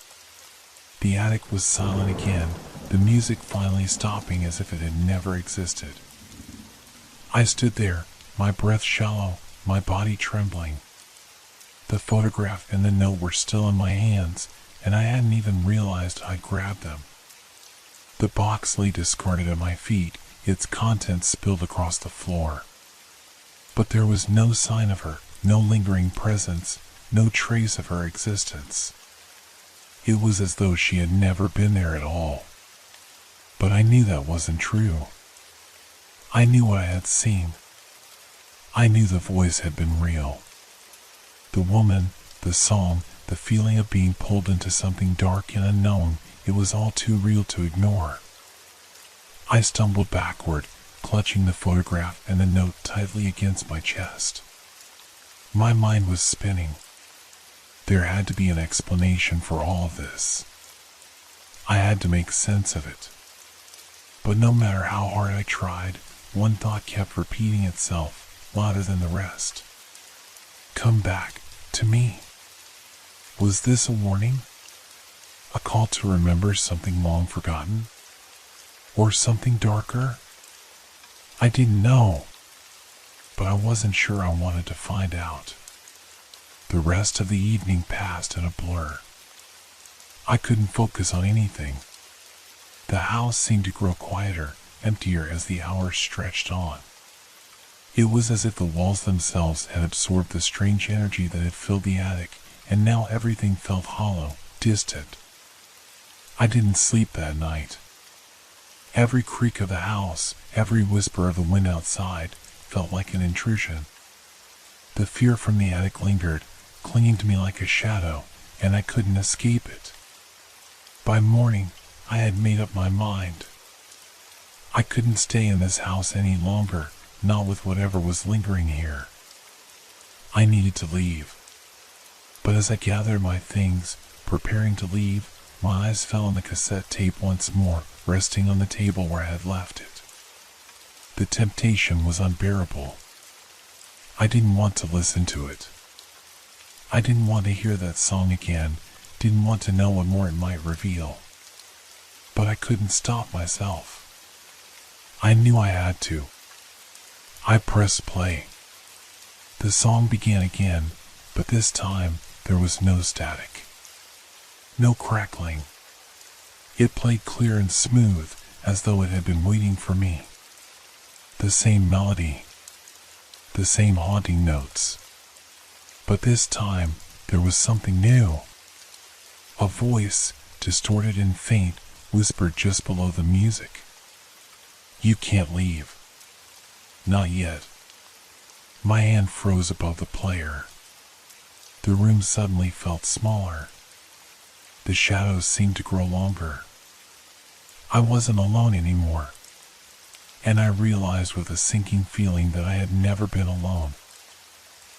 The attic was silent again, the music finally stopping as if it had never existed. I stood there, my breath shallow, my body trembling. The photograph and the note were still in my hands, and I hadn't even realized I'd grabbed them. The box lay discarded at my feet, its contents spilled across the floor. But there was no sign of her, no lingering presence, no trace of her existence. It was as though she had never been there at all. But I knew that wasn't true. I knew what I had seen. I knew the voice had been real. The woman, the song, the feeling of being pulled into something dark and unknown, it was all too real to ignore. I stumbled backward, clutching the photograph and the note tightly against my chest. My mind was spinning. There had to be an explanation for all of this. I had to make sense of it. But no matter how hard I tried, one thought kept repeating itself, louder than the rest. Come back to me. Was this a warning? A call to remember something long forgotten? Or something darker? I didn't know, but I wasn't sure I wanted to find out. The rest of the evening passed in a blur. I couldn't focus on anything. The house seemed to grow quieter, emptier as the hours stretched on. It was as if the walls themselves had absorbed the strange energy that had filled the attic, and now everything felt hollow, distant. I didn't sleep that night. Every creak of the house, every whisper of the wind outside, felt like an intrusion. The fear from the attic lingered, clinging to me like a shadow, and I couldn't escape it. By morning, I had made up my mind. I couldn't stay in this house any longer, not with whatever was lingering here. I needed to leave. But as I gathered my things, preparing to leave, my eyes fell on the cassette tape once more, resting on the table where I had left it. The temptation was unbearable. I didn't want to listen to it. I didn't want to hear that song again, didn't want to know what more it might reveal. But I couldn't stop myself. I knew I had to. I pressed play. The song began again, but this time there was no static. No crackling. It played clear and smooth, as though it had been waiting for me. The same melody. The same haunting notes. But this time, there was something new. A voice, distorted and faint, whispered just below the music. You can't leave. Not yet. My hand froze above the player. The room suddenly felt smaller. The shadows seemed to grow longer. I wasn't alone anymore. And I realized with a sinking feeling that I had never been alone.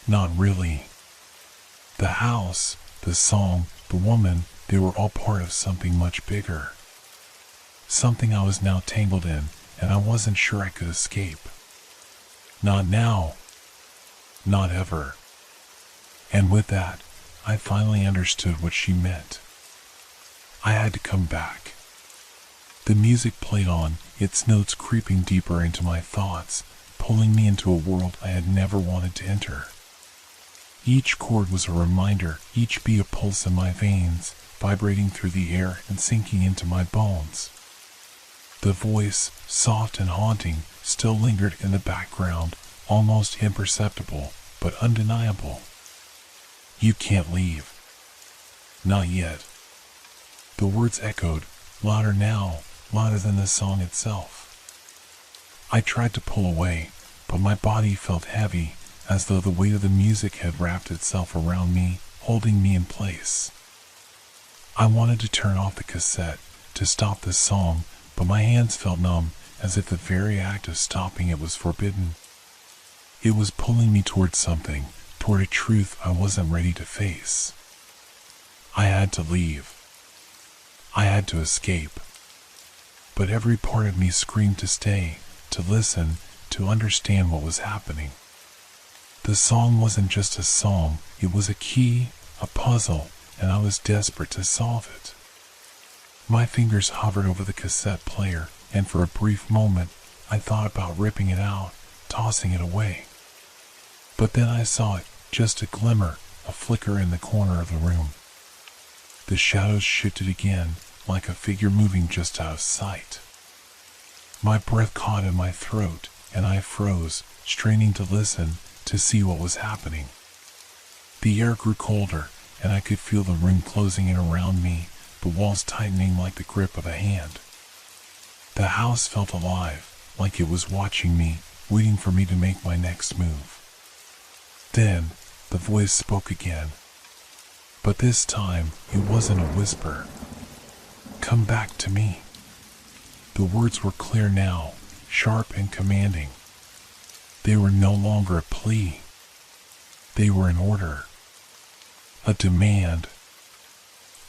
Not really. The house, the song, the woman, they were all part of something much bigger. Something I was now tangled in, and I wasn't sure I could escape. Not now. Not ever. And with that, I finally understood what she meant. I had to come back. The music played on, its notes creeping deeper into my thoughts, pulling me into a world I had never wanted to enter. Each chord was a reminder, each beat a pulse in my veins, vibrating through the air and sinking into my bones. The voice, soft and haunting, still lingered in the background, almost imperceptible, but undeniable. You can't leave. Not yet. The words echoed, louder now, louder than the song itself. I tried to pull away, but my body felt heavy, as though the weight of the music had wrapped itself around me, holding me in place. I wanted to turn off the cassette, to stop the song, but my hands felt numb, as if the very act of stopping it was forbidden. It was pulling me toward something, toward a truth I wasn't ready to face. I had to leave. I had to escape. But every part of me screamed to stay, to listen, to understand what was happening. The song wasn't just a song, it was a key, a puzzle, and I was desperate to solve it. My fingers hovered over the cassette player, and for a brief moment, I thought about ripping it out, tossing it away. But then I saw it, just a glimmer, a flicker in the corner of the room. The shadows shifted again, like a figure moving just out of sight. My breath caught in my throat, and I froze, straining to listen, to see what was happening. The air grew colder, and I could feel the room closing in around me, the walls tightening like the grip of a hand. The house felt alive, like it was watching me, waiting for me to make my next move. Then, the voice spoke again. But this time, it wasn't a whisper. "Come back to me." The words were clear now, sharp and commanding. They were no longer a plea. They were an order. A demand.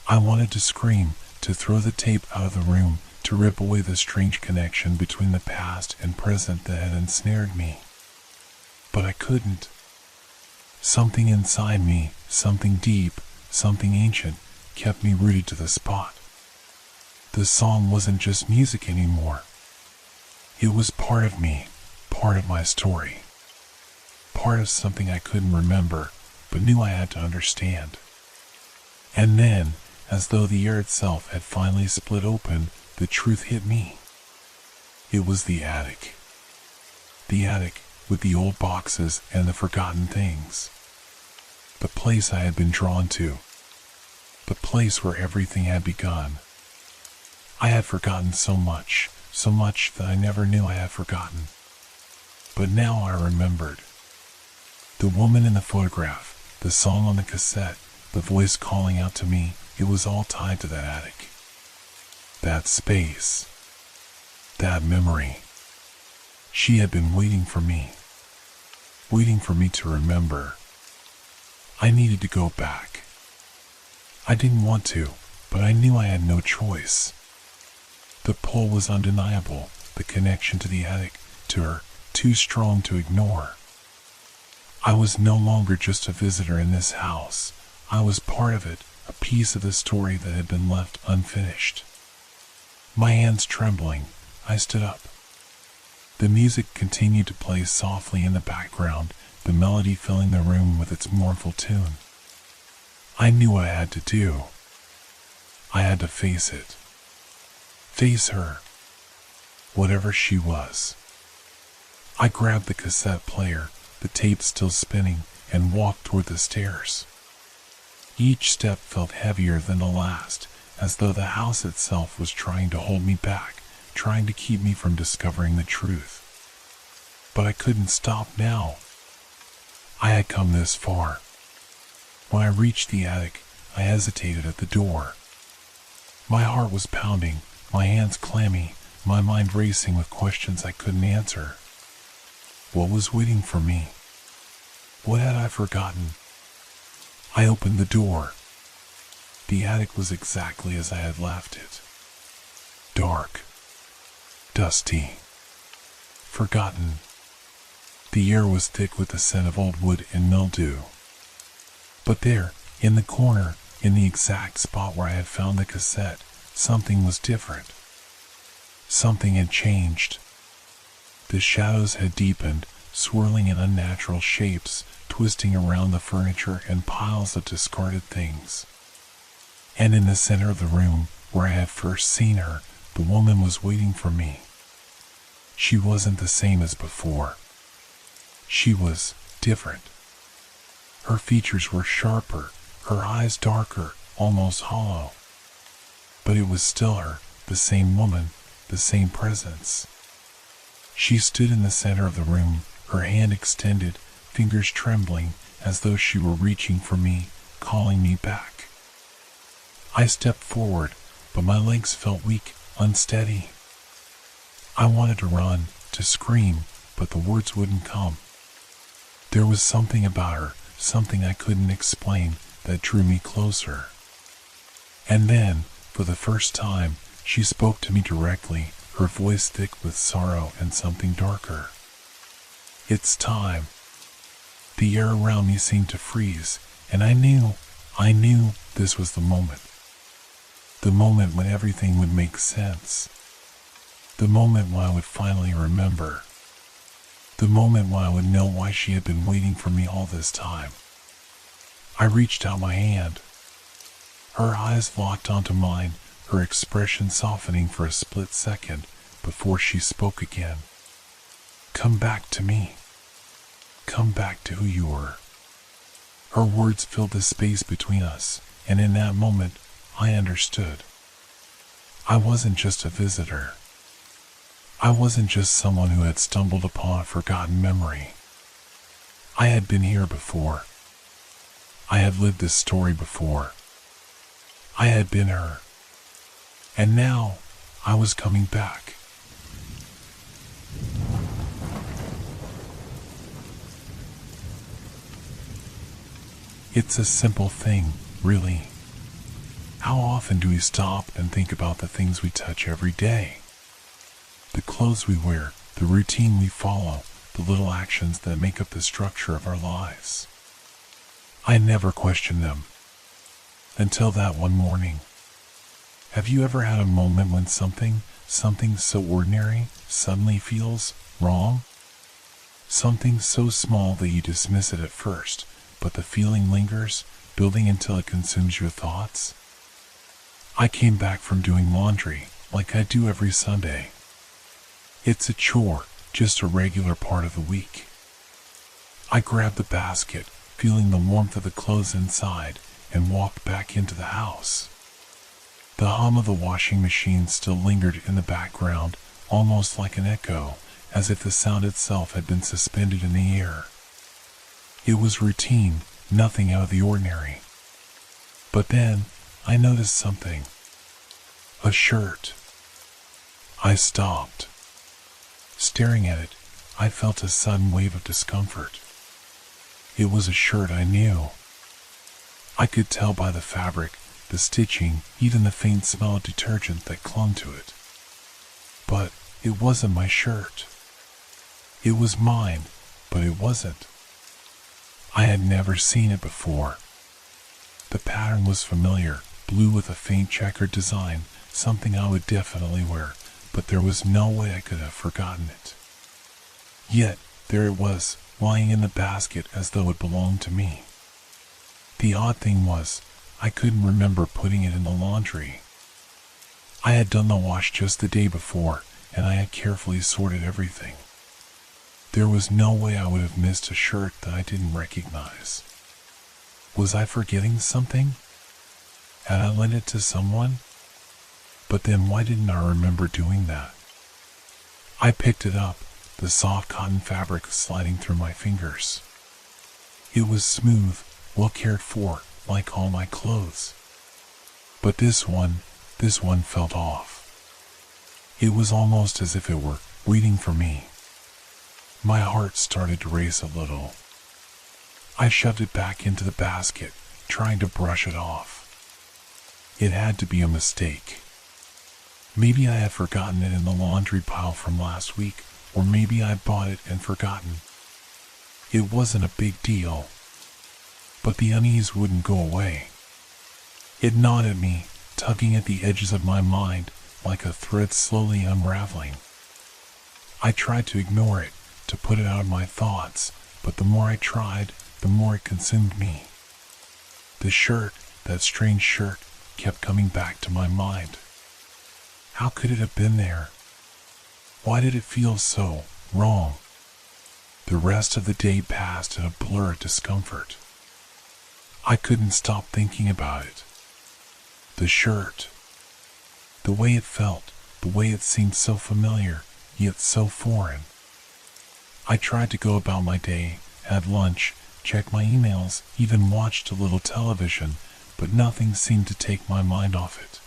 I wanted to scream, to throw the tape out of the room, to rip away the strange connection between the past and present that had ensnared me. But I couldn't. Something inside me, something deep, something ancient, kept me rooted to the spot. The song wasn't just music anymore. It was part of me, part of my story. Part of something I couldn't remember, but knew I had to understand. And then, as though the air itself had finally split open, the truth hit me. It was the attic. The attic, with the old boxes and the forgotten things. The place I had been drawn to. The place where everything had begun. I had forgotten so much that I never knew I had forgotten. But now I remembered. The woman in the photograph, the song on the cassette, the voice calling out to me, it was all tied to that attic. That space. That memory. She had been waiting for me. Waiting for me to remember. I needed to go back. I didn't want to, but I knew I had no choice. The pull was undeniable, the connection to the attic, to her, too strong to ignore. I was no longer just a visitor in this house. I was part of it, a piece of the story that had been left unfinished. My hands trembling, I stood up. The music continued to play softly in the background, the melody filling the room with its mournful tune. I knew what I had to do. I had to face it. Face her. Whatever she was. I grabbed the cassette player, the tape still spinning, and walked toward the stairs. Each step felt heavier than the last, as though the house itself was trying to hold me back, trying to keep me from discovering the truth. But I couldn't stop now. I had come this far. When I reached the attic, I hesitated at the door. My heart was pounding, my hands clammy, my mind racing with questions I couldn't answer. What was waiting for me? What had I forgotten? I opened the door. The attic was exactly as I had left it. Dark. Dusty. Forgotten. The air was thick with the scent of old wood and mildew. But there, in the corner, in the exact spot where I had found the cassette, something was different. Something had changed. The shadows had deepened, swirling in unnatural shapes, twisting around the furniture and piles of discarded things. And in the center of the room, where I had first seen her, the woman was waiting for me. She wasn't the same as before. She was different. Her features were sharper, her eyes darker, almost hollow. But it was still her, the same woman, the same presence. She stood in the center of the room, her hand extended, fingers trembling, as though she were reaching for me, calling me back. I stepped forward, but my legs felt weak, unsteady. I wanted to run, to scream, but the words wouldn't come. There was something about her, something I couldn't explain, that drew me closer. And then, for the first time, she spoke to me directly, her voice thick with sorrow and something darker. It's time. The air around me seemed to freeze, and I knew this was the moment. The moment when everything would make sense. The moment when I would finally remember. The moment when I would know why she had been waiting for me all this time. I reached out my hand. Her eyes locked onto mine, her expression softening for a split second before she spoke again. Come back to me. Come back to who you were. Her words filled the space between us, and in that moment, I understood. I wasn't just a visitor. I wasn't just someone who had stumbled upon a forgotten memory. I had been here before. I had lived this story before. I had been her. And now I was coming back. It's a simple thing, really. How often do we stop and think about the things we touch every day? The clothes we wear, the routine we follow, the little actions that make up the structure of our lives. I never questioned them. Until that one morning. Have you ever had a moment when something so ordinary, suddenly feels wrong? Something so small that you dismiss it at first, but the feeling lingers, building until it consumes your thoughts? I came back from doing laundry, like I do every Sunday. It's a chore, just a regular part of the week. I grabbed the basket, feeling the warmth of the clothes inside, and walked back into the house. The hum of the washing machine still lingered in the background, almost like an echo, as if the sound itself had been suspended in the air. It was routine, nothing out of the ordinary. But then, I noticed something. A shirt. I stopped. Staring at it, I felt a sudden wave of discomfort. It was a shirt I knew. I could tell by the fabric, the stitching, even the faint smell of detergent that clung to it. But it wasn't my shirt. It was mine, but it wasn't. I had never seen it before. The pattern was familiar, blue with a faint checkered design, something I would definitely wear, but there was no way I could have forgotten it. Yet, there it was, lying in the basket as though it belonged to me. The odd thing was, I couldn't remember putting it in the laundry. I had done the wash just the day before, and I had carefully sorted everything. There was no way I would have missed a shirt that I didn't recognize. Was I forgetting something? Had I lent it to someone? But then why didn't I remember doing that? I picked it up, the soft cotton fabric sliding through my fingers. It was smooth, well cared for, like all my clothes. But this one felt off. It was almost as if it were waiting for me. My heart started to race a little. I shoved it back into the basket, trying to brush it off. It had to be a mistake. Maybe I had forgotten it in the laundry pile from last week, or maybe I bought it and forgotten. It wasn't a big deal. But the unease wouldn't go away. It gnawed at me, tugging at the edges of my mind like a thread slowly unraveling. I tried to ignore it, to put it out of my thoughts, but the more I tried, the more it consumed me. The shirt, that strange shirt, kept coming back to my mind. How could it have been there? Why did it feel so wrong? The rest of the day passed in a blur of discomfort. I couldn't stop thinking about it. The shirt. The way it felt, the way it seemed so familiar, yet so foreign. I tried to go about my day, had lunch, checked my emails, even watched a little television, but nothing seemed to take my mind off it.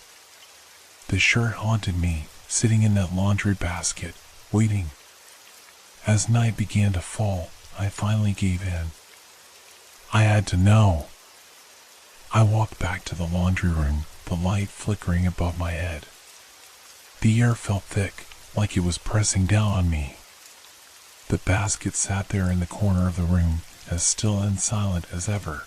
The shirt haunted me, sitting in that laundry basket, waiting. As night began to fall, I finally gave in. I had to know. I walked back to the laundry room, the light flickering above my head. The air felt thick, like it was pressing down on me. The basket sat there in the corner of the room, as still and silent as ever.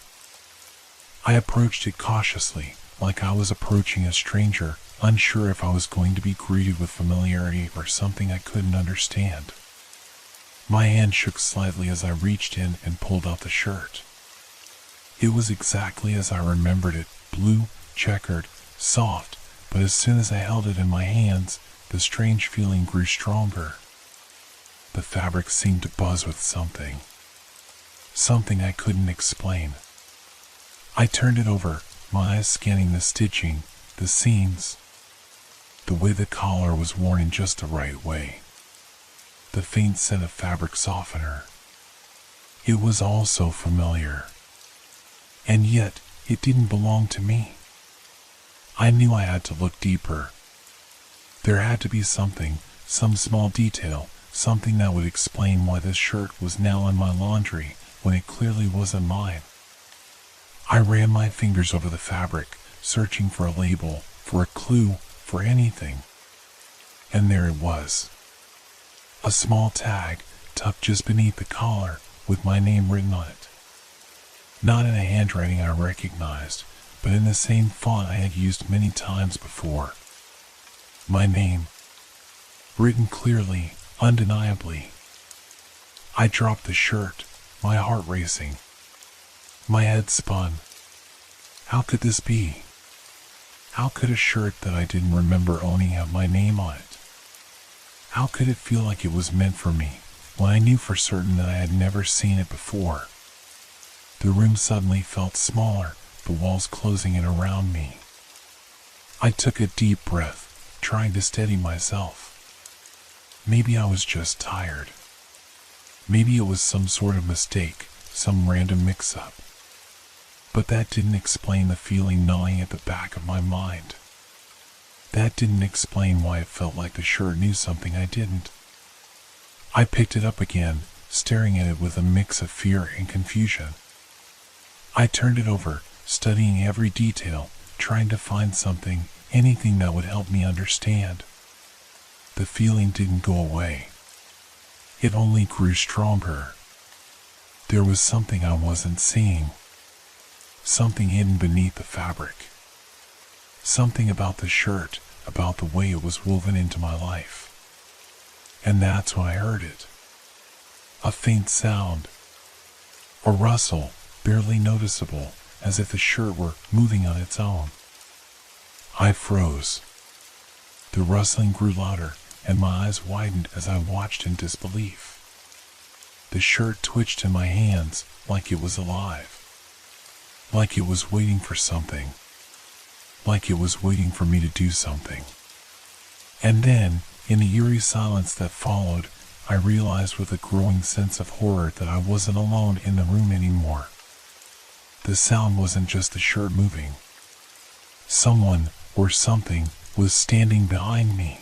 I approached it cautiously, like I was approaching a stranger, unsure if I was going to be greeted with familiarity or something I couldn't understand. My hand shook slightly as I reached in and pulled out the shirt. It was exactly as I remembered it, blue, checkered, soft, but as soon as I held it in my hands, the strange feeling grew stronger. The fabric seemed to buzz with something. Something I couldn't explain. I turned it over, my eyes scanning the stitching, the seams. The way the collar was worn in just the right way. The faint scent of fabric softener. It was all so familiar. And yet, it didn't belong to me. I knew I had to look deeper. There had to be something, some small detail, something that would explain why this shirt was now in my laundry when it clearly wasn't mine. I ran my fingers over the fabric, searching for a label, for a clue, for anything. And there it was. A small tag, tucked just beneath the collar, with my name written on it. Not in a handwriting I recognized, but in the same font I had used many times before. My name, written clearly, undeniably. I dropped the shirt, my heart racing. My head spun. How could this be? How could a shirt that I didn't remember owning have my name on it? How could it feel like it was meant for me, when I knew for certain that I had never seen it before? The room suddenly felt smaller, the walls closing in around me. I took a deep breath, trying to steady myself. Maybe I was just tired. Maybe it was some sort of mistake, some random mix-up. But that didn't explain the feeling gnawing at the back of my mind. That didn't explain why it felt like the shirt knew something I didn't. I picked it up again, staring at it with a mix of fear and confusion. I turned it over, studying every detail, trying to find something, anything that would help me understand. The feeling didn't go away. It only grew stronger. There was something I wasn't seeing. Something hidden beneath the fabric. Something about the shirt, about the way it was woven into my life. And that's when I heard it. A faint sound. A rustle, barely noticeable, as if the shirt were moving on its own. I froze. The rustling grew louder, and my eyes widened as I watched in disbelief. The shirt twitched in my hands like it was alive. Like it was waiting for something. Like it was waiting for me to do something. And then, in the eerie silence that followed, I realized with a growing sense of horror that I wasn't alone in the room anymore. The sound wasn't just the shirt moving. Someone, or something, was standing behind me.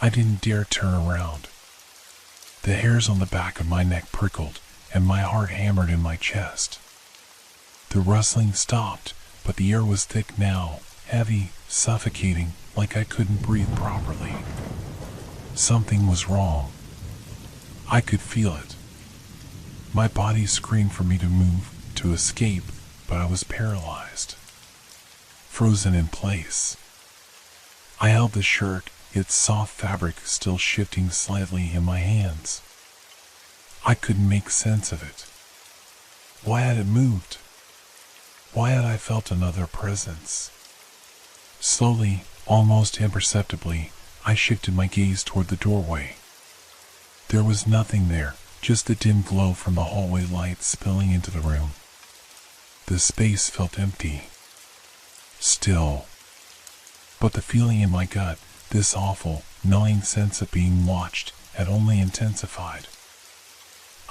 I didn't dare turn around. The hairs on the back of my neck prickled, and my heart hammered in my chest. The rustling stopped, but the air was thick now, heavy, suffocating, like I couldn't breathe properly. Something was wrong. I could feel it. My body screamed for me to move, to escape, but I was paralyzed. Frozen in place. I held the shirt, its soft fabric still shifting slightly in my hands. I couldn't make sense of it. Why had it moved? Why had I felt another presence? Slowly, almost imperceptibly, I shifted my gaze toward the doorway. There was nothing there, just the dim glow from the hallway light spilling into the room. The space felt empty. Still. But the feeling in my gut, this awful, gnawing sense of being watched, had only intensified.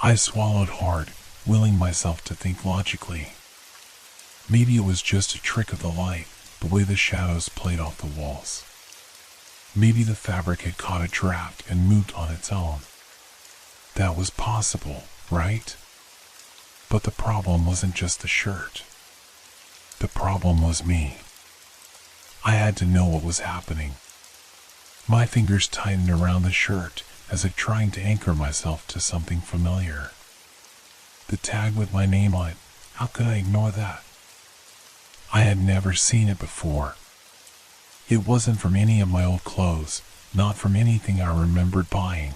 I swallowed hard, willing myself to think logically. Maybe it was just a trick of the light, the way the shadows played off the walls. Maybe the fabric had caught a draft and moved on its own. That was possible, right? But the problem wasn't just the shirt. The problem was me. I had to know what was happening. My fingers tightened around the shirt, as if trying to anchor myself to something familiar. The tag with my name on it, how could I ignore that? I had never seen it before. It wasn't from any of my old clothes, not from anything I remembered buying.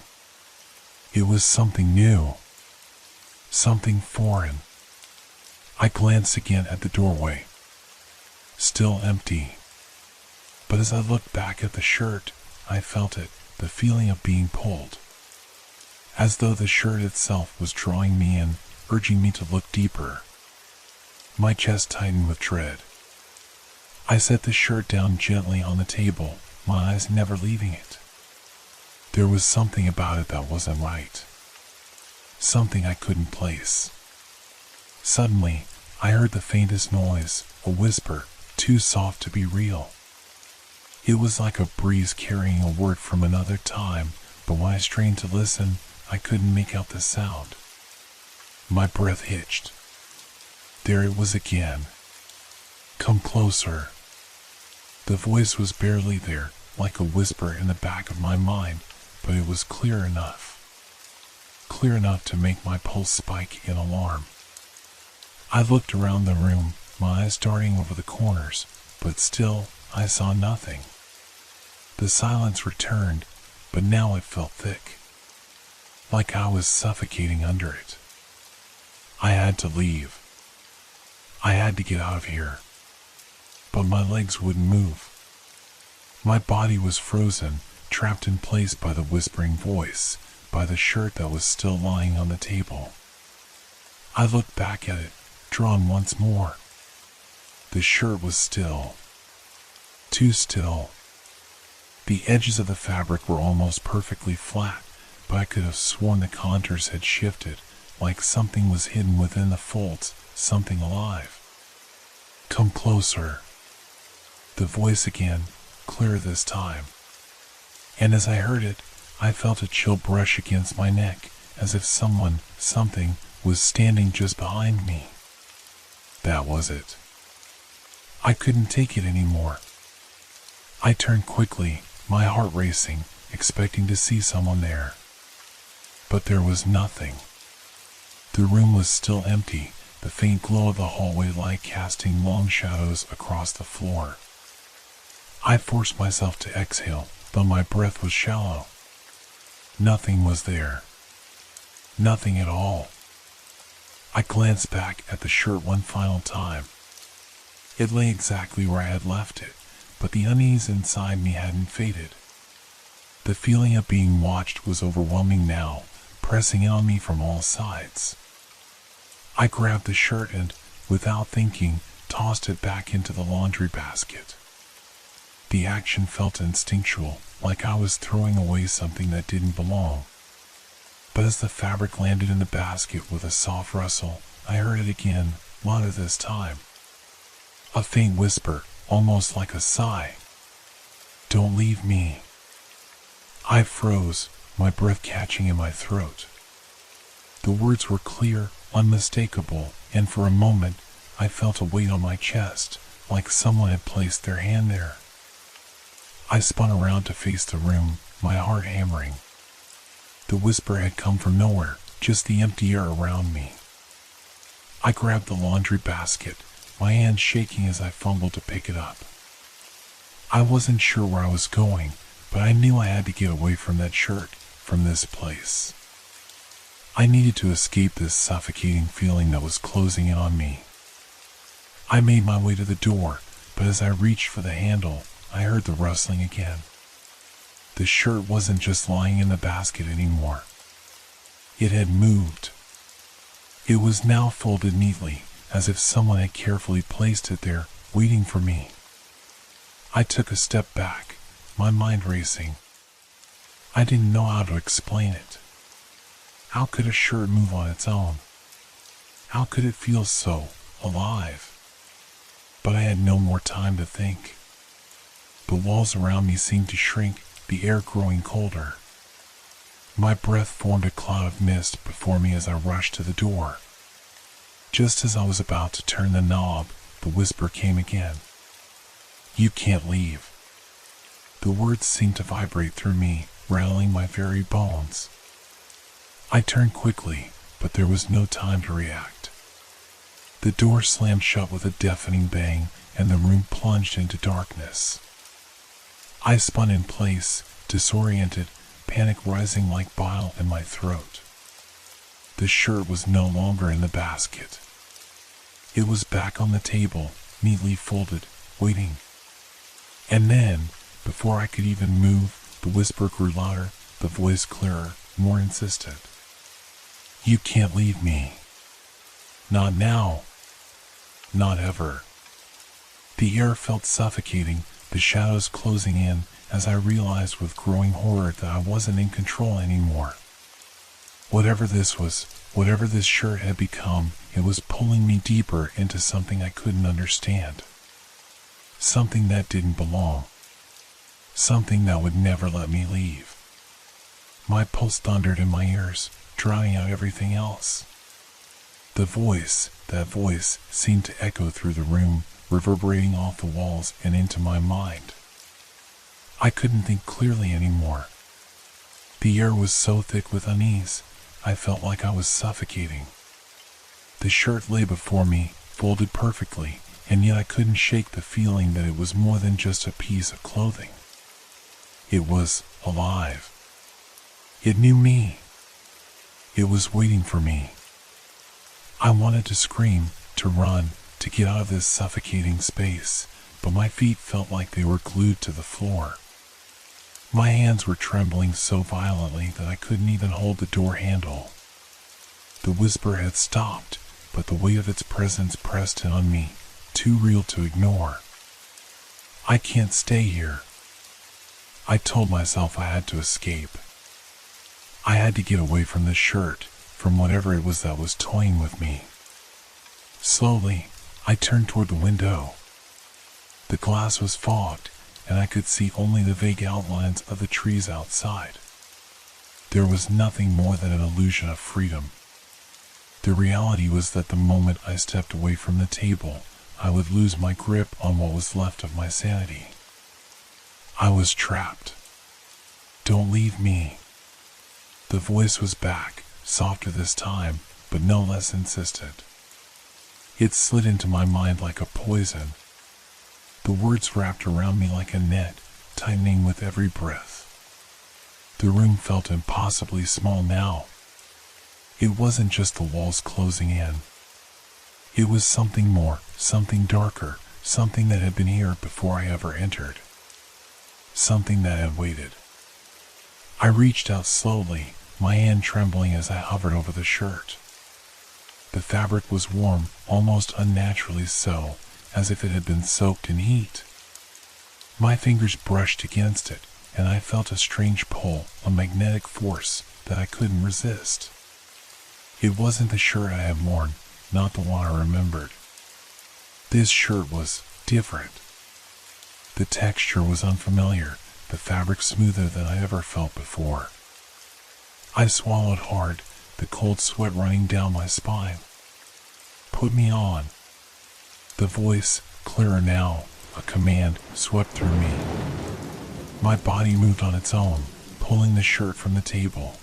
It was something new. Something foreign. I glanced again at the doorway. Still empty. But as I looked back at the shirt, I felt it, the feeling of being pulled. As though the shirt itself was drawing me in, urging me to look deeper. My chest tightened with dread. I set the shirt down gently on the table, my eyes never leaving it. There was something about it that wasn't right. something I couldn't place. Suddenly, I heard the faintest noise, a whisper, too soft to be real. It was like a breeze carrying a word from another time, but when I strained to listen, I couldn't make out the sound. My breath hitched. There it was again. Come closer. The voice was barely there, like a whisper in the back of my mind, but it was clear enough. Clear enough to make my pulse spike in alarm. I looked around the room, my eyes darting over the corners, but still I saw nothing. The silence returned, but now it felt thick, like I was suffocating under it. I had to leave. I had to get out of here. But my legs wouldn't move. My body was frozen, trapped in place by the whispering voice, by the shirt that was still lying on the table. I looked back at it, drawn once more. The shirt was still. Too still. The edges of the fabric were almost perfectly flat, but I could have sworn the contours had shifted, like something was hidden within the folds, something alive. Come closer. The voice again, clearer this time. And as I heard it, I felt a chill brush against my neck, as if someone, something, was standing just behind me. That was it. I couldn't take it anymore. I turned quickly, my heart racing, expecting to see someone there. But there was nothing. The room was still empty, the faint glow of the hallway light casting long shadows across the floor. I forced myself to exhale, though my breath was shallow. Nothing was there. Nothing at all. I glanced back at the shirt one final time. It lay exactly where I had left it, but the unease inside me hadn't faded. The feeling of being watched was overwhelming now, pressing in on me from all sides. I grabbed the shirt and, without thinking, tossed it back into the laundry basket. The action felt instinctual, like I was throwing away something that didn't belong. But as the fabric landed in the basket with a soft rustle, I heard it again, louder this time. A faint whisper, almost like a sigh. Don't leave me. I froze, my breath catching in my throat. The words were clear, unmistakable, and for a moment, I felt a weight on my chest, like someone had placed their hand there. I spun around to face the room, my heart hammering. The whisper had come from nowhere, just the empty air around me. I grabbed the laundry basket, my hand shaking as I fumbled to pick it up. I wasn't sure where I was going, but I knew I had to get away from that shirt, from this place. I needed to escape this suffocating feeling that was closing in on me. I made my way to the door, but as I reached for the handle, I heard the rustling again. The shirt wasn't just lying in the basket anymore. It had moved. It was now folded neatly, as if someone had carefully placed it there, waiting for me. I took a step back, my mind racing. I didn't know how to explain it. How could a shirt move on its own? How could it feel so alive? But I had no more time to think. The walls around me seemed to shrink, the air growing colder. My breath formed a cloud of mist before me as I rushed to the door. Just as I was about to turn the knob, the whisper came again. You can't leave. The words seemed to vibrate through me, rattling my very bones. I turned quickly, but there was no time to react. The door slammed shut with a deafening bang, and the room plunged into darkness. I spun in place, disoriented, panic rising like bile in my throat. The shirt was no longer in the basket. It was back on the table, neatly folded, waiting. And then, before I could even move, the whisper grew louder, the voice clearer, more insistent. You can't leave me. Not now. Not ever. The air felt suffocating, the shadows closing in, as I realized with growing horror that I wasn't in control anymore. Whatever this was, whatever this shirt had become, it was pulling me deeper into something I couldn't understand. Something that didn't belong. Something that would never let me leave. My pulse thundered in my ears, drowning out everything else. The voice, that voice, seemed to echo through the room, reverberating off the walls and into my mind. I couldn't think clearly anymore. The air was so thick with unease, I felt like I was suffocating. The shirt lay before me, folded perfectly, and yet I couldn't shake the feeling that it was more than just a piece of clothing. It was alive. It knew me. It was waiting for me. I wanted to scream, to run, to get out of this suffocating space, but my feet felt like they were glued to the floor. My hands were trembling so violently that I couldn't even hold the door handle. The whisper had stopped, but the weight of its presence pressed in on me, too real to ignore. I can't stay here. I told myself I had to escape. I had to get away from this shirt, from whatever it was that was toying with me. Slowly, I turned toward the window. The glass was fogged, and I could see only the vague outlines of the trees outside. There was nothing more than an illusion of freedom. The reality was that the moment I stepped away from the table, I would lose my grip on what was left of my sanity. I was trapped. Don't leave me. The voice was back, softer this time, but no less insistent. It slid into my mind like a poison. The words wrapped around me like a net, tightening with every breath. The room felt impossibly small now. It wasn't just the walls closing in. It was something more, something darker, something that had been here before I ever entered. Something that had waited. I reached out slowly, my hand trembling as I hovered over the shirt. The fabric was warm, almost unnaturally so, as if it had been soaked in heat. My fingers brushed against it, and I felt a strange pull, a magnetic force that I couldn't resist. It wasn't the shirt I had worn, not the one I remembered. This shirt was different. The texture was unfamiliar, the fabric smoother than I ever felt before. I swallowed hard, the cold sweat running down my spine. Put me on. The voice, clearer now, a command, swept through me. My body moved on its own, pulling the shirt from the table.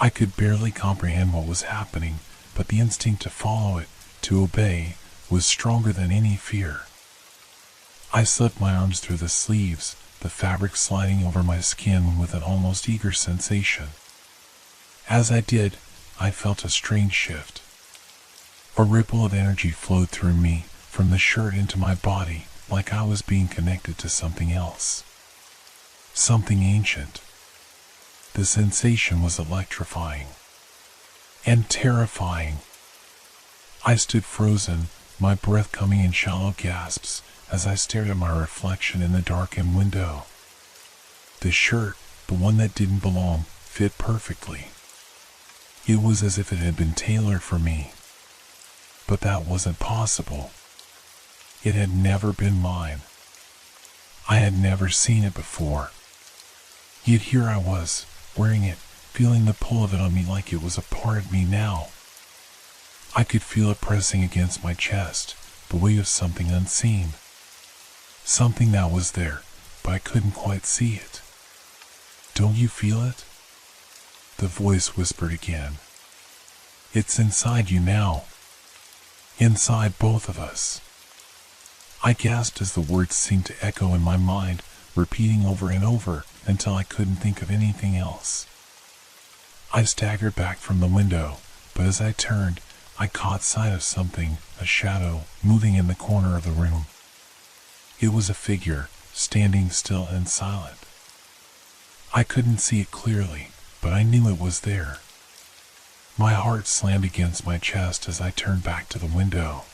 I could barely comprehend what was happening, but the instinct to follow it, to obey, was stronger than any fear. I slipped my arms through the sleeves, the fabric sliding over my skin with an almost eager sensation. As I did, I felt a strange shift. A ripple of energy flowed through me, from the shirt into my body, like I was being connected to something else. Something ancient. The sensation was electrifying. And terrifying. I stood frozen, my breath coming in shallow gasps, as I stared at my reflection in the darkened window. The shirt, the one that didn't belong, fit perfectly. It was as if it had been tailored for me. But that wasn't possible. It had never been mine. I had never seen it before. Yet here I was, wearing it, feeling the pull of it on me like it was a part of me now. I could feel it pressing against my chest, the weight of something unseen. Something that was there, but I couldn't quite see it. Don't you feel it? The voice whispered again. It's inside you now. Inside both of us. I gasped as the words seemed to echo in my mind, repeating over and over until I couldn't think of anything else. I staggered back from the window, but as I turned, I caught sight of something, a shadow, moving in the corner of the room. It was a figure, standing still and silent. I couldn't see it clearly, but I knew it was there. My heart slammed against my chest as I turned back to the window.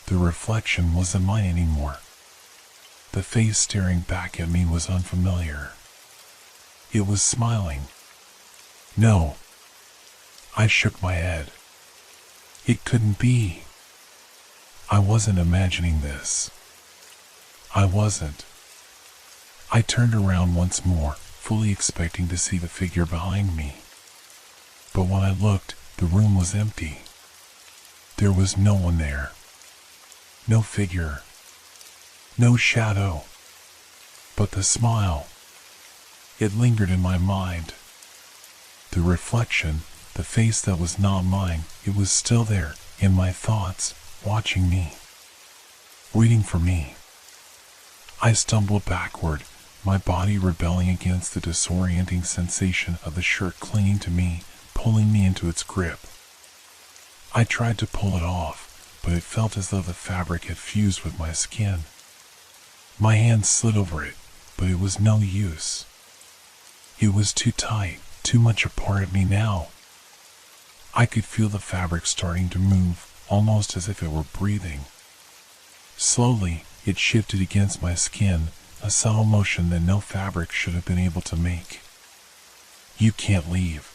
The reflection wasn't mine anymore. The face staring back at me was unfamiliar. It was smiling. No. I shook my head. It couldn't be. I wasn't imagining this. I wasn't. I turned around once more, fully expecting to see the figure behind me. But when I looked, the room was empty. There was no one there. No figure. No shadow. But the smile. It lingered in my mind. The reflection, the face that was not mine, it was still there, in my thoughts, watching me. Waiting for me. I stumbled backward, my body rebelling against the disorienting sensation of the shirt clinging to me, pulling me into its grip. I tried to pull it off, but it felt as though the fabric had fused with my skin. My hand slid over it, but it was no use. It was too tight, too much a part of me now. I could feel the fabric starting to move, almost as if it were breathing. Slowly, it shifted against my skin, a subtle motion that no fabric should have been able to make. You can't leave.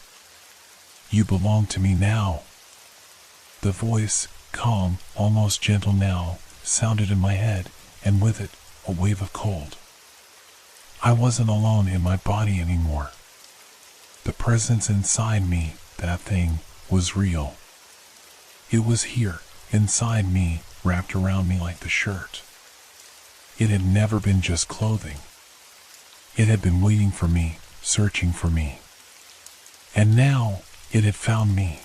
You belong to me now. The voice, calm, almost gentle now, sounded in my head, and with it, a wave of cold. I wasn't alone in my body anymore. The presence inside me, that thing, was real. It was here, inside me, wrapped around me like the shirt. It had never been just clothing. It had been waiting for me, searching for me. And now, it had found me.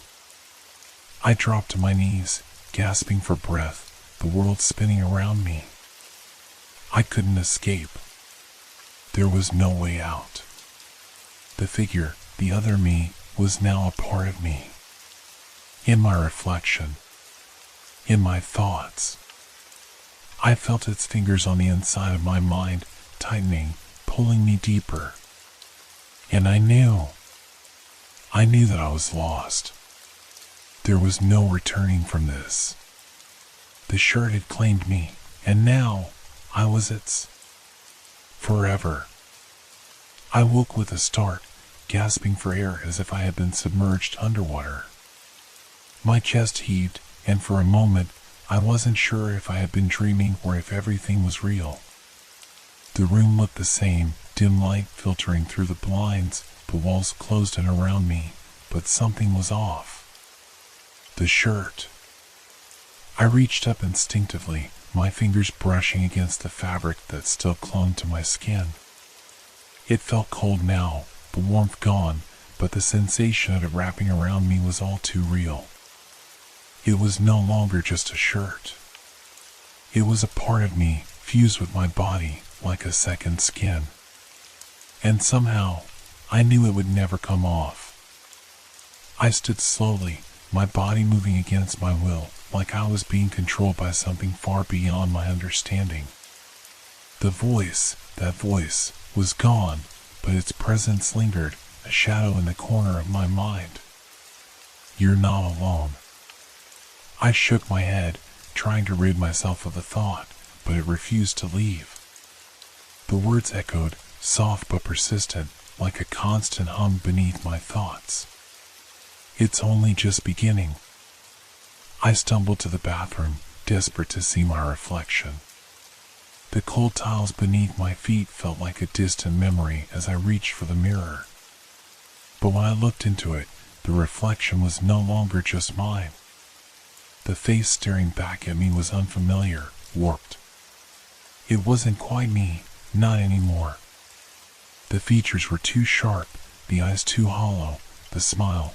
I dropped to my knees, gasping for breath, the world spinning around me. I couldn't escape. There was no way out. The figure, the other me, was now a part of me. In my reflection. In my thoughts. I felt its fingers on the inside of my mind, tightening, pulling me deeper. And I knew that I was lost. There was no returning from this. The shirt had claimed me, and now I was its. Forever. I woke with a start, gasping for air as if I had been submerged underwater. My chest heaved, and for a moment, I wasn't sure if I had been dreaming or if everything was real. The room looked the same, dim light filtering through the blinds, the walls closed in around me, but something was off. The shirt. I reached up instinctively, my fingers brushing against the fabric that still clung to my skin. It felt cold now, the warmth gone, but the sensation of it wrapping around me was all too real. It was no longer just a shirt. It was a part of me, fused with my body, like a second skin. And somehow, I knew it would never come off. I stood slowly, my body moving against my will, like I was being controlled by something far beyond my understanding. The voice, that voice, was gone, but its presence lingered, a shadow in the corner of my mind. You're not alone. I shook my head, trying to rid myself of the thought, but it refused to leave. The words echoed, soft but persistent, like a constant hum beneath my thoughts. It's only just beginning. I stumbled to the bathroom, desperate to see my reflection. The cold tiles beneath my feet felt like a distant memory as I reached for the mirror. But when I looked into it, the reflection was no longer just mine. The face staring back at me was unfamiliar, warped. It wasn't quite me, not anymore. The features were too sharp, the eyes too hollow, the smile,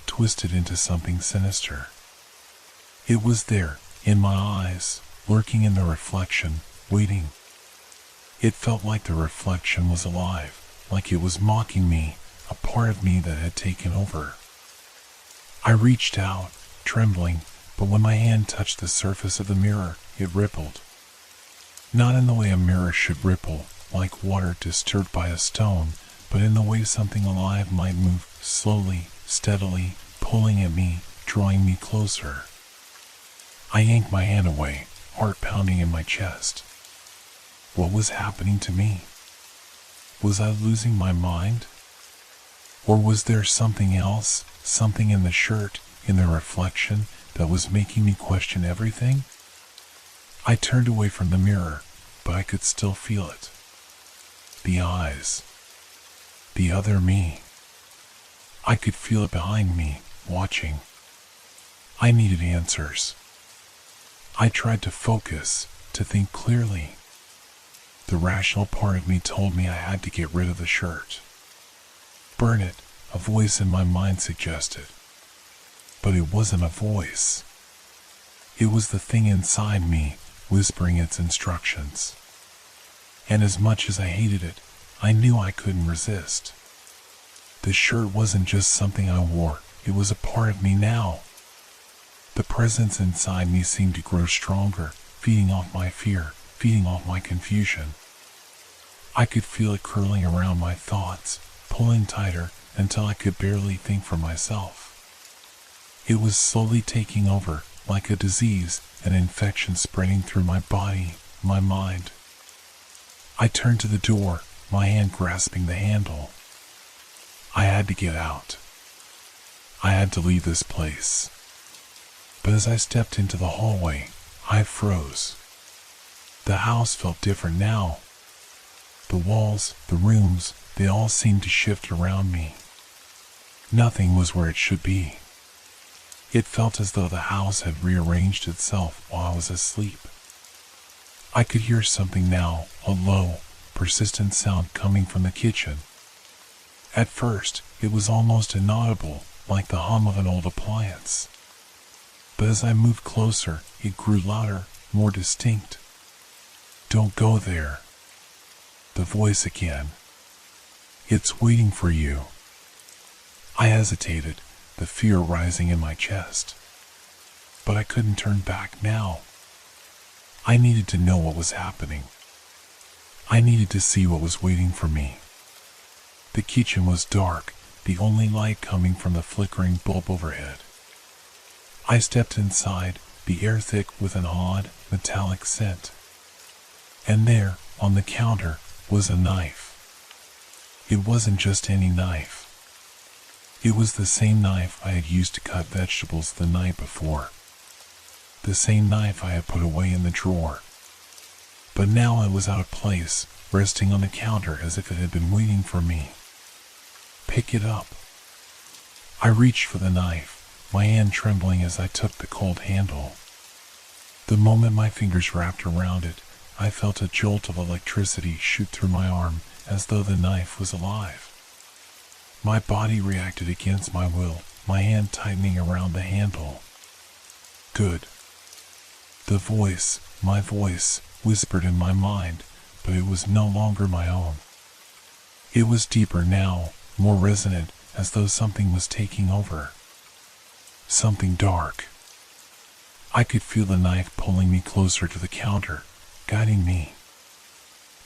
twisted into something sinister. It was there, in my eyes, lurking in the reflection, waiting. It felt like the reflection was alive, like it was mocking me, a part of me that had taken over. I reached out, trembling, but when my hand touched the surface of the mirror, it rippled. Not in the way a mirror should ripple, like water disturbed by a stone, but in the way something alive might move, slowly, steadily, pulling at me, drawing me closer. I yanked my hand away, heart pounding in my chest. What was happening to me? Was I losing my mind? Or was there something else, something in the shirt, in the reflection, that was making me question everything? I turned away from the mirror, but I could still feel it. The eyes. The other me. I could feel it behind me, watching. I needed answers. I tried to focus, to think clearly. The rational part of me told me I had to get rid of the shirt. Burn it, a voice in my mind suggested. But it wasn't a voice. It was the thing inside me, whispering its instructions. And as much as I hated it, I knew I couldn't resist. The shirt wasn't just something I wore, it was a part of me now. The presence inside me seemed to grow stronger, feeding off my fear, feeding off my confusion. I could feel it curling around my thoughts, pulling tighter until I could barely think for myself. It was slowly taking over, like a disease, an infection spreading through my body, my mind. I turned to the door, my hand grasping the handle. I had to get out. I had to leave this place. But as I stepped into the hallway, I froze. The house felt different now. The walls, the rooms, they all seemed to shift around me. Nothing was where it should be. It felt as though the house had rearranged itself while I was asleep. I could hear something now, a low, persistent sound coming from the kitchen. At first, it was almost inaudible, like the hum of an old appliance. But as I moved closer, it grew louder, more distinct. "Don't go there." The voice again. "It's waiting for you." I hesitated, the fear rising in my chest. But I couldn't turn back now. I needed to know what was happening. I needed to see what was waiting for me. The kitchen was dark, the only light coming from the flickering bulb overhead. I stepped inside, the air thick with an odd, metallic scent. And there, on the counter, was a knife. It wasn't just any knife. It was the same knife I had used to cut vegetables the night before. The same knife I had put away in the drawer. But now it was out of place, resting on the counter as if it had been waiting for me. "Pick it up." I reached for the knife, my hand trembling as I took the cold handle. The moment my fingers wrapped around it, I felt a jolt of electricity shoot through my arm as though the knife was alive. My body reacted against my will, my hand tightening around the handle. "Good." The voice, my voice, whispered in my mind, but it was no longer my own. It was deeper now, more resonant, as though something was taking over. Something dark. I could feel the knife pulling me closer to the counter, guiding me.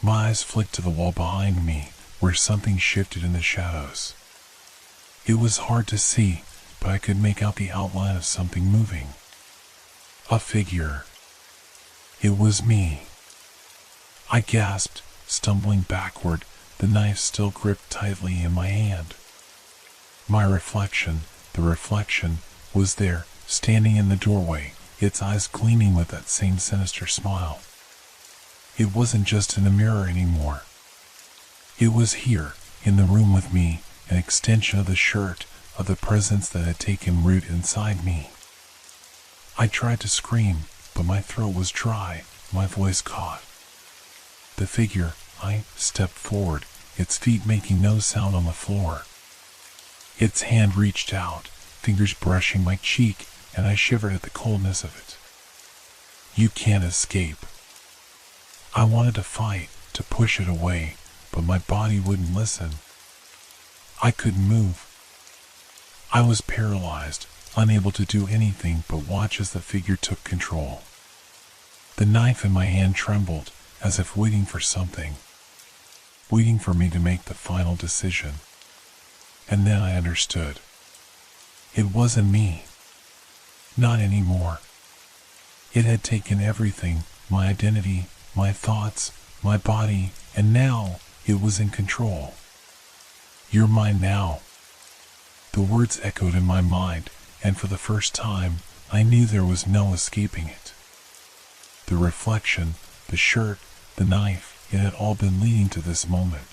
My eyes flicked to the wall behind me, where something shifted in the shadows. It was hard to see, but I could make out the outline of something moving. A figure. It was me. I gasped, stumbling backward, the knife still gripped tightly in my hand. My reflection, the reflection, was there, standing in the doorway, its eyes gleaming with that same sinister smile. It wasn't just in the mirror anymore. It was here, in the room with me, an extension of the shirt, of the presence that had taken root inside me. I tried to scream, but my throat was dry, my voice caught. The figure, I stepped forward, its feet making no sound on the floor. Its hand reached out, fingers brushing my cheek, and I shivered at the coldness of it. "You can't escape." I wanted to fight, to push it away, but my body wouldn't listen. I couldn't move. I was paralyzed, unable to do anything but watch as the figure took control. The knife in my hand trembled, as if waiting for something. Waiting for me to make the final decision. And then I understood. It wasn't me. Not anymore. It had taken everything, my identity, my thoughts, my body, and now it was in control. "You're mine now." The words echoed in my mind, and for the first time, I knew there was no escaping it. The reflection, the shirt, the knife, it had all been leading to this moment.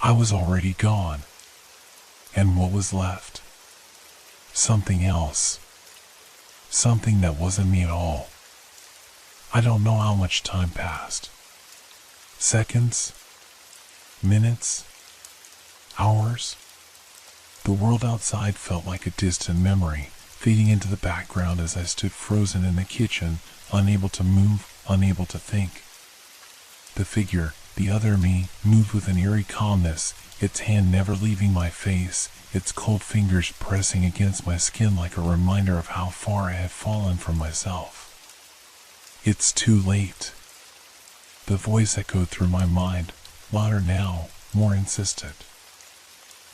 I was already gone. And what was left? Something else. Something that wasn't me at all. I don't know how much time passed. Seconds? Minutes? Hours? The world outside felt like a distant memory, fading into the background as I stood frozen in the kitchen, unable to move, unable to think. The figure, the other me, moved with an eerie calmness, its hand never leaving my face, its cold fingers pressing against my skin like a reminder of how far I had fallen from myself. It's too late. The voice echoed through my mind, louder now, more insistent.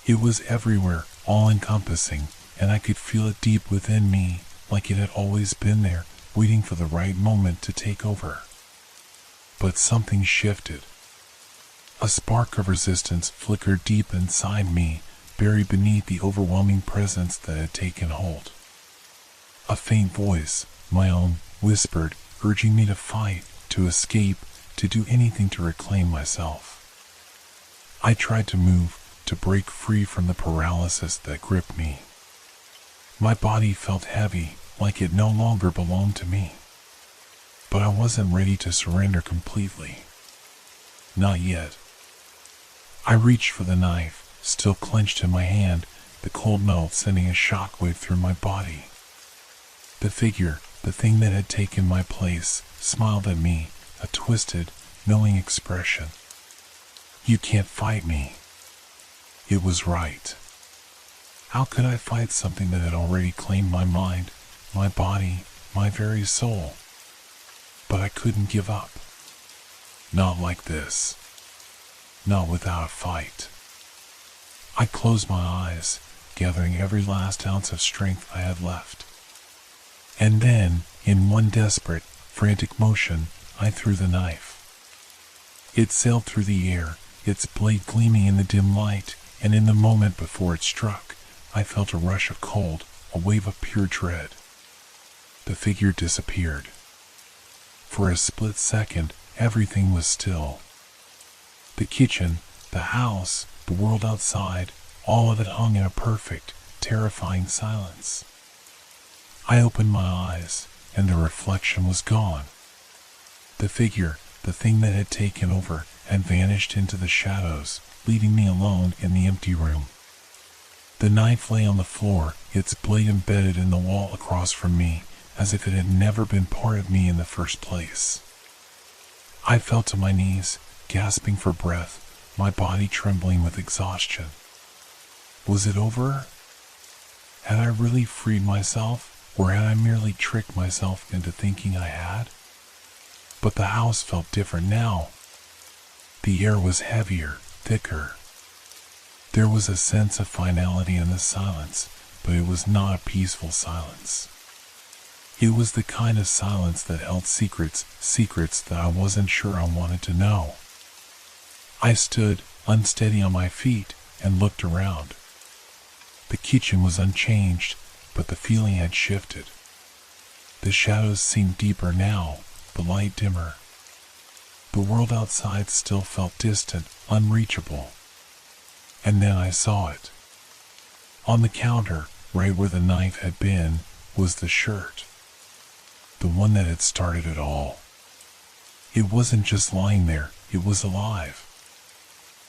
It was everywhere, all-encompassing, and I could feel it deep within me, like it had always been there, waiting for the right moment to take over. But something shifted. A spark of resistance flickered deep inside me, buried beneath the overwhelming presence that had taken hold. A faint voice, my own, whispered, urging me to fight, to escape, to do anything to reclaim myself. I tried to move, to break free from the paralysis that gripped me. My body felt heavy, like it no longer belonged to me. But I wasn't ready to surrender completely. Not yet. I reached for the knife, still clenched in my hand, the cold metal sending a shockwave through my body. The figure, the thing that had taken my place, smiled at me, a twisted, knowing expression. You can't fight me. It was right. How could I fight something that had already claimed my mind, my body, my very soul? But I couldn't give up. Not like this. Not without a fight. I closed my eyes, gathering every last ounce of strength I had left. And then, in one desperate, frantic motion, I threw the knife. It sailed through the air, its blade gleaming in the dim light, and in the moment before it struck, I felt a rush of cold, a wave of pure dread. The figure disappeared. For a split second, everything was still. The kitchen, the house, the world outside, all of it hung in a perfect, terrifying silence. I opened my eyes, and the reflection was gone. The figure, the thing that had taken over, had vanished into the shadows, leaving me alone in the empty room. The knife lay on the floor, its blade embedded in the wall across from me, as if it had never been part of me in the first place. I fell to my knees, gasping for breath, my body trembling with exhaustion. Was it over? Had I really freed myself, or had I merely tricked myself into thinking I had? But the house felt different now. The air was heavier, thicker. There was a sense of finality in the silence, but it was not a peaceful silence. It was the kind of silence that held secrets that I wasn't sure I wanted to know. I stood, unsteady on my feet, and looked around. The kitchen was unchanged, but the feeling had shifted. The shadows seemed deeper now, the light dimmer. The world outside still felt distant, unreachable. And then I saw it. On the counter, right where the knife had been, was the shirt. The one that had started it all. It wasn't just lying there, it was alive.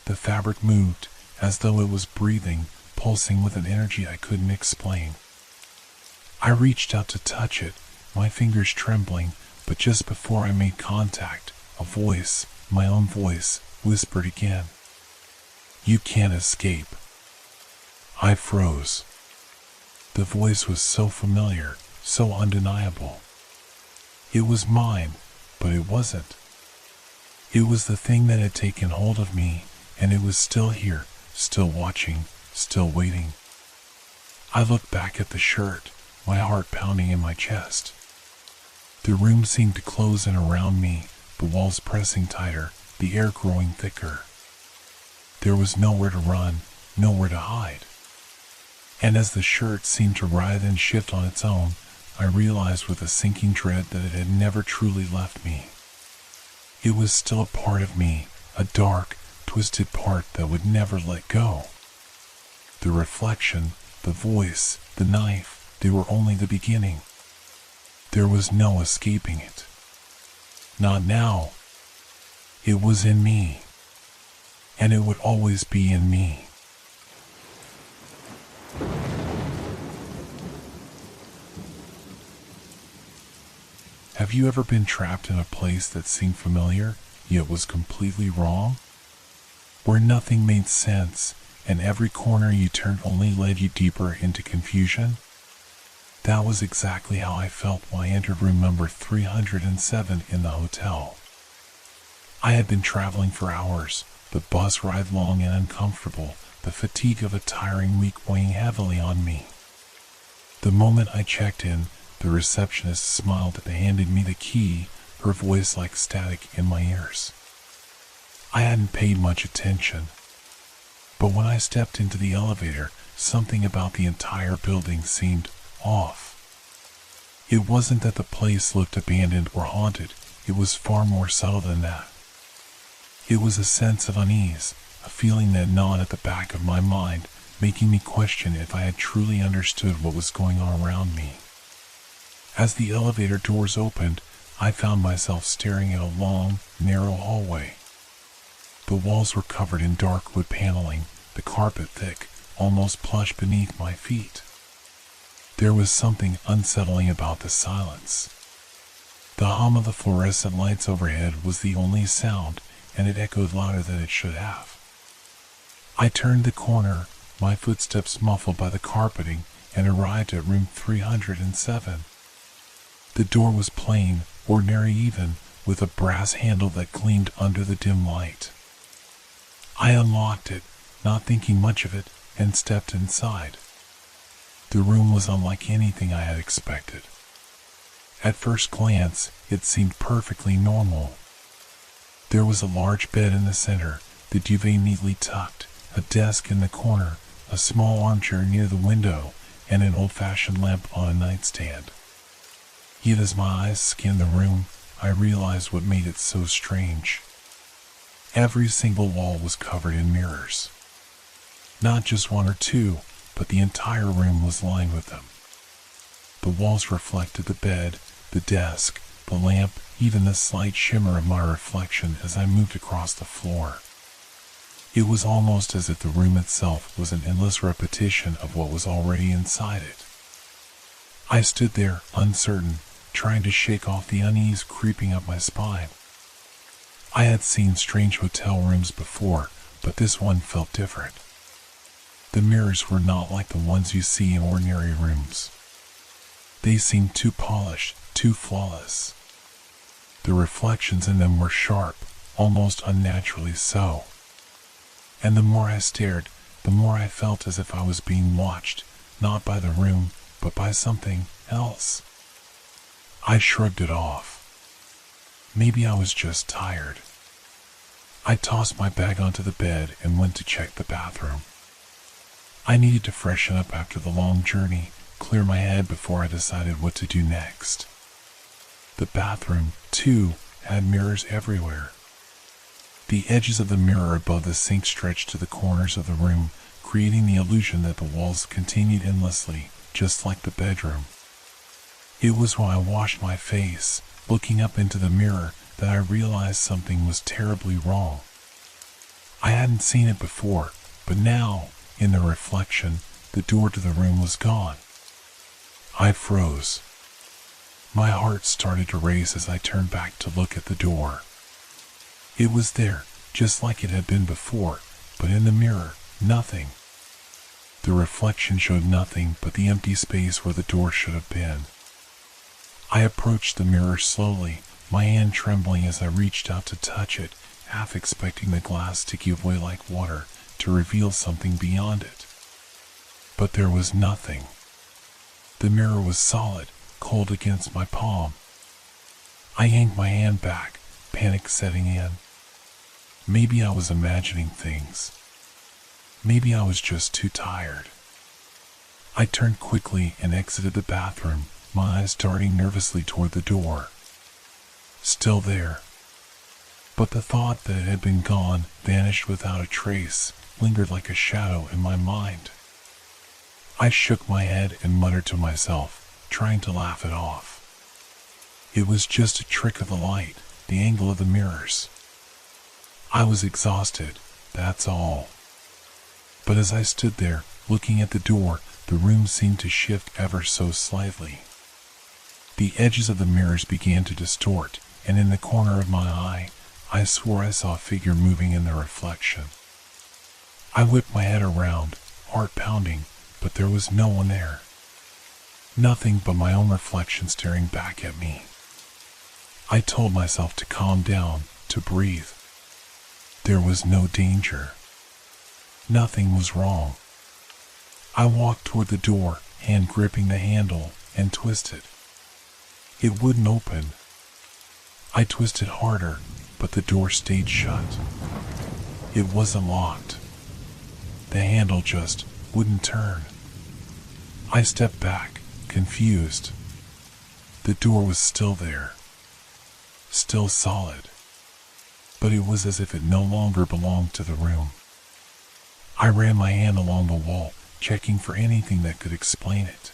The fabric moved, as though it was breathing, pulsing with an energy I couldn't explain. I reached out to touch it, my fingers trembling, but just before I made contact, a voice, my own voice, whispered again. You can't escape. I froze. The voice was so familiar, so undeniable. It was mine, but it wasn't. It was the thing that had taken hold of me, and it was still here, still watching, still waiting. I looked back at the shirt, my heart pounding in my chest. The room seemed to close in around me, the walls pressing tighter, the air growing thicker. There was nowhere to run, nowhere to hide. And as the shirt seemed to writhe and shift on its own, I realized with a sinking dread that it had never truly left me. It was still a part of me, a dark, twisted part that would never let go. The reflection, the voice, the knife, they were only the beginning. There was no escaping it. Not now. It was in me. And it would always be in me. Have you ever been trapped in a place that seemed familiar, yet was completely wrong? Where nothing made sense, and every corner you turned only led you deeper into confusion? That was exactly how I felt when I entered room number 307 in the hotel. I had been traveling for hours, the bus ride long and uncomfortable, the fatigue of a tiring week weighing heavily on me. The moment I checked in, the receptionist smiled and handed me the key, her voice like static in my ears. I hadn't paid much attention. But when I stepped into the elevator, something about the entire building seemed off. It wasn't that the place looked abandoned or haunted, it was far more subtle than that. It was a sense of unease, a feeling that gnawed at the back of my mind, making me question if I had truly understood what was going on around me. As the elevator doors opened, I found myself staring at a long, narrow hallway. The walls were covered in dark wood paneling, the carpet thick, almost plush beneath my feet. There was something unsettling about the silence. The hum of the fluorescent lights overhead was the only sound, and it echoed louder than it should have. I turned the corner, my footsteps muffled by the carpeting, and arrived at room 307. The door was plain, ordinary even, with a brass handle that gleamed under the dim light. I unlocked it, not thinking much of it, and stepped inside. The room was unlike anything I had expected. At first glance, it seemed perfectly normal. There was a large bed in the center, the duvet neatly tucked, a desk in the corner, a small armchair near the window, and an old-fashioned lamp on a nightstand. Yet as my eyes scanned the room, I realized what made it so strange. Every single wall was covered in mirrors. Not just one or two, but the entire room was lined with them. The walls reflected the bed, the desk, the lamp, even the slight shimmer of my reflection as I moved across the floor. It was almost as if the room itself was an endless repetition of what was already inside it. I stood there, uncertain, trying to shake off the unease creeping up my spine. I had seen strange hotel rooms before, but this one felt different. The mirrors were not like the ones you see in ordinary rooms. They seemed too polished, too flawless. The reflections in them were sharp, almost unnaturally so. And the more I stared, the more I felt as if I was being watched, not by the room, but by something else. I shrugged it off. Maybe I was just tired. I tossed my bag onto the bed and went to check the bathroom. I needed to freshen up after the long journey, clear my head before I decided what to do next. The bathroom, too, had mirrors everywhere. The edges of the mirror above the sink stretched to the corners of the room, creating the illusion that the walls continued endlessly, just like the bedroom. It was when I washed my face, looking up into the mirror, that I realized something was terribly wrong. I hadn't seen it before, but now, in the reflection, the door to the room was gone. I froze. My heart started to race as I turned back to look at the door. It was there, just like it had been before, but in the mirror, nothing. The reflection showed nothing but the empty space where the door should have been. I approached the mirror slowly, my hand trembling as I reached out to touch it, half expecting the glass to give way like water, to reveal something beyond it. But there was nothing. The mirror was solid, cold against my palm. I yanked my hand back, panic setting in. Maybe I was imagining things. Maybe I was just too tired. I turned quickly and exited the bathroom, my eyes darting nervously toward the door. Still there. But the thought that it had been gone, vanished without a trace, lingered like a shadow in my mind. I shook my head and muttered to myself, trying to laugh it off. It was just a trick of the light, the angle of the mirrors. I was exhausted, that's all. But as I stood there, looking at the door, the room seemed to shift ever so slightly. The edges of the mirrors began to distort, and in the corner of my eye, I swore I saw a figure moving in the reflection. I whipped my head around, heart pounding, but there was no one there. Nothing but my own reflection staring back at me. I told myself to calm down, to breathe. There was no danger. Nothing was wrong. I walked toward the door, hand gripping the handle, and twisted. It wouldn't open. I twisted harder, but the door stayed shut. It wasn't locked. The handle just wouldn't turn. I stepped back, confused. The door was still there. Still solid. But it was as if it no longer belonged to the room. I ran my hand along the wall, checking for anything that could explain it.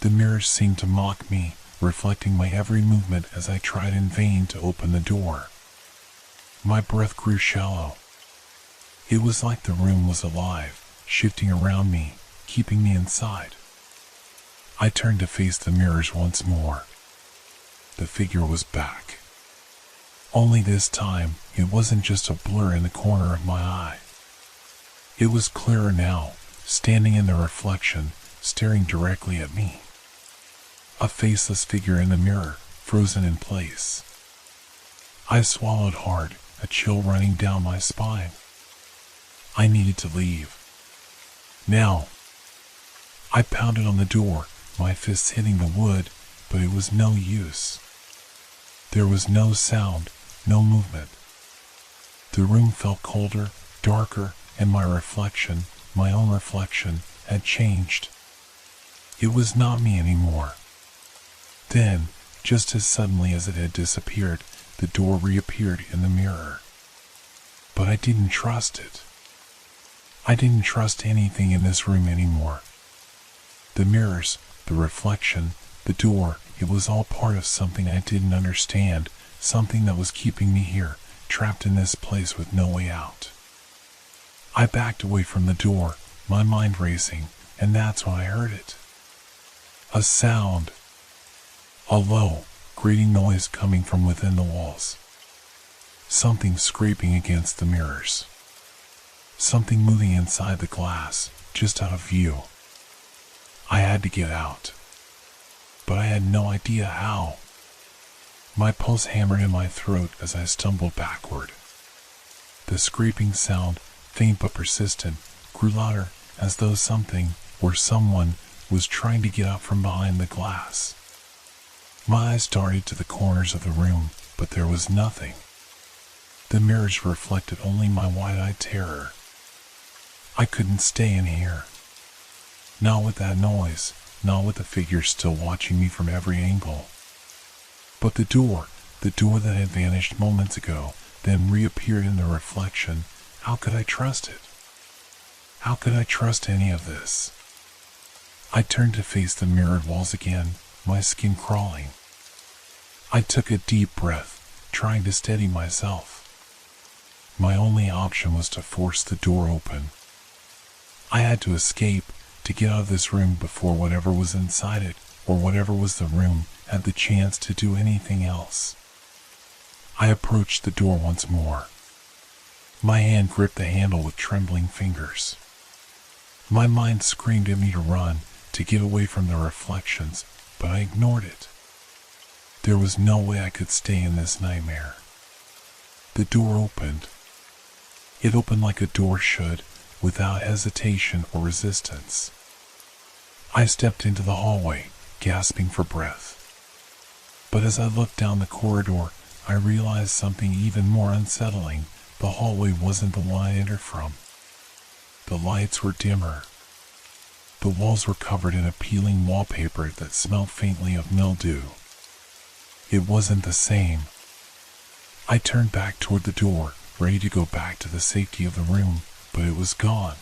The mirrors seemed to mock me, reflecting my every movement as I tried in vain to open the door. My breath grew shallow. It was like the room was alive, shifting around me, keeping me inside. I turned to face the mirrors once more. The figure was back. Only this time, it wasn't just a blur in the corner of my eye. It was clearer now, standing in the reflection, staring directly at me. A faceless figure in the mirror, frozen in place. I swallowed hard, a chill running down my spine. I needed to leave. Now. I pounded on the door, my fists hitting the wood, but it was no use. There was no sound, no movement. The room felt colder, darker, and my reflection, my own reflection, had changed. It was not me anymore. Then, just as suddenly as it had disappeared, the door reappeared in the mirror. But I didn't trust it. I didn't trust anything in this room anymore. The mirrors, the reflection, the door, it was all part of something I didn't understand, something that was keeping me here, trapped in this place with no way out. I backed away from the door, my mind racing, and that's when I heard it. A sound. A low, grating noise coming from within the walls. Something scraping against the mirrors. Something moving inside the glass, just out of view. I had to get out. But I had no idea how. My pulse hammered in my throat as I stumbled backward. The scraping sound, faint but persistent, grew louder as though something, or someone, was trying to get out from behind the glass. My eyes darted to the corners of the room, but there was nothing. The mirrors reflected only my wide-eyed terror. I couldn't stay in here. Not with that noise, not with the figure still watching me from every angle. But the door that had vanished moments ago, then reappeared in the reflection, how could I trust it? How could I trust any of this? I turned to face the mirrored walls again, my skin crawling. I took a deep breath, trying to steady myself. My only option was to force the door open. I had to escape, to get out of this room before whatever was inside it, or whatever was the room, had the chance to do anything else. I approached the door once more. My hand gripped the handle with trembling fingers. My mind screamed at me to run, to get away from the reflections, but I ignored it. There was no way I could stay in this nightmare. The door opened. It opened like a door should, without hesitation or resistance. I stepped into the hallway, gasping for breath. But as I looked down the corridor, I realized something even more unsettling. The hallway wasn't the one I entered from. The lights were dimmer. The walls were covered in a peeling wallpaper that smelled faintly of mildew. It wasn't the same. I turned back toward the door, ready to go back to the safety of the room, but it was gone.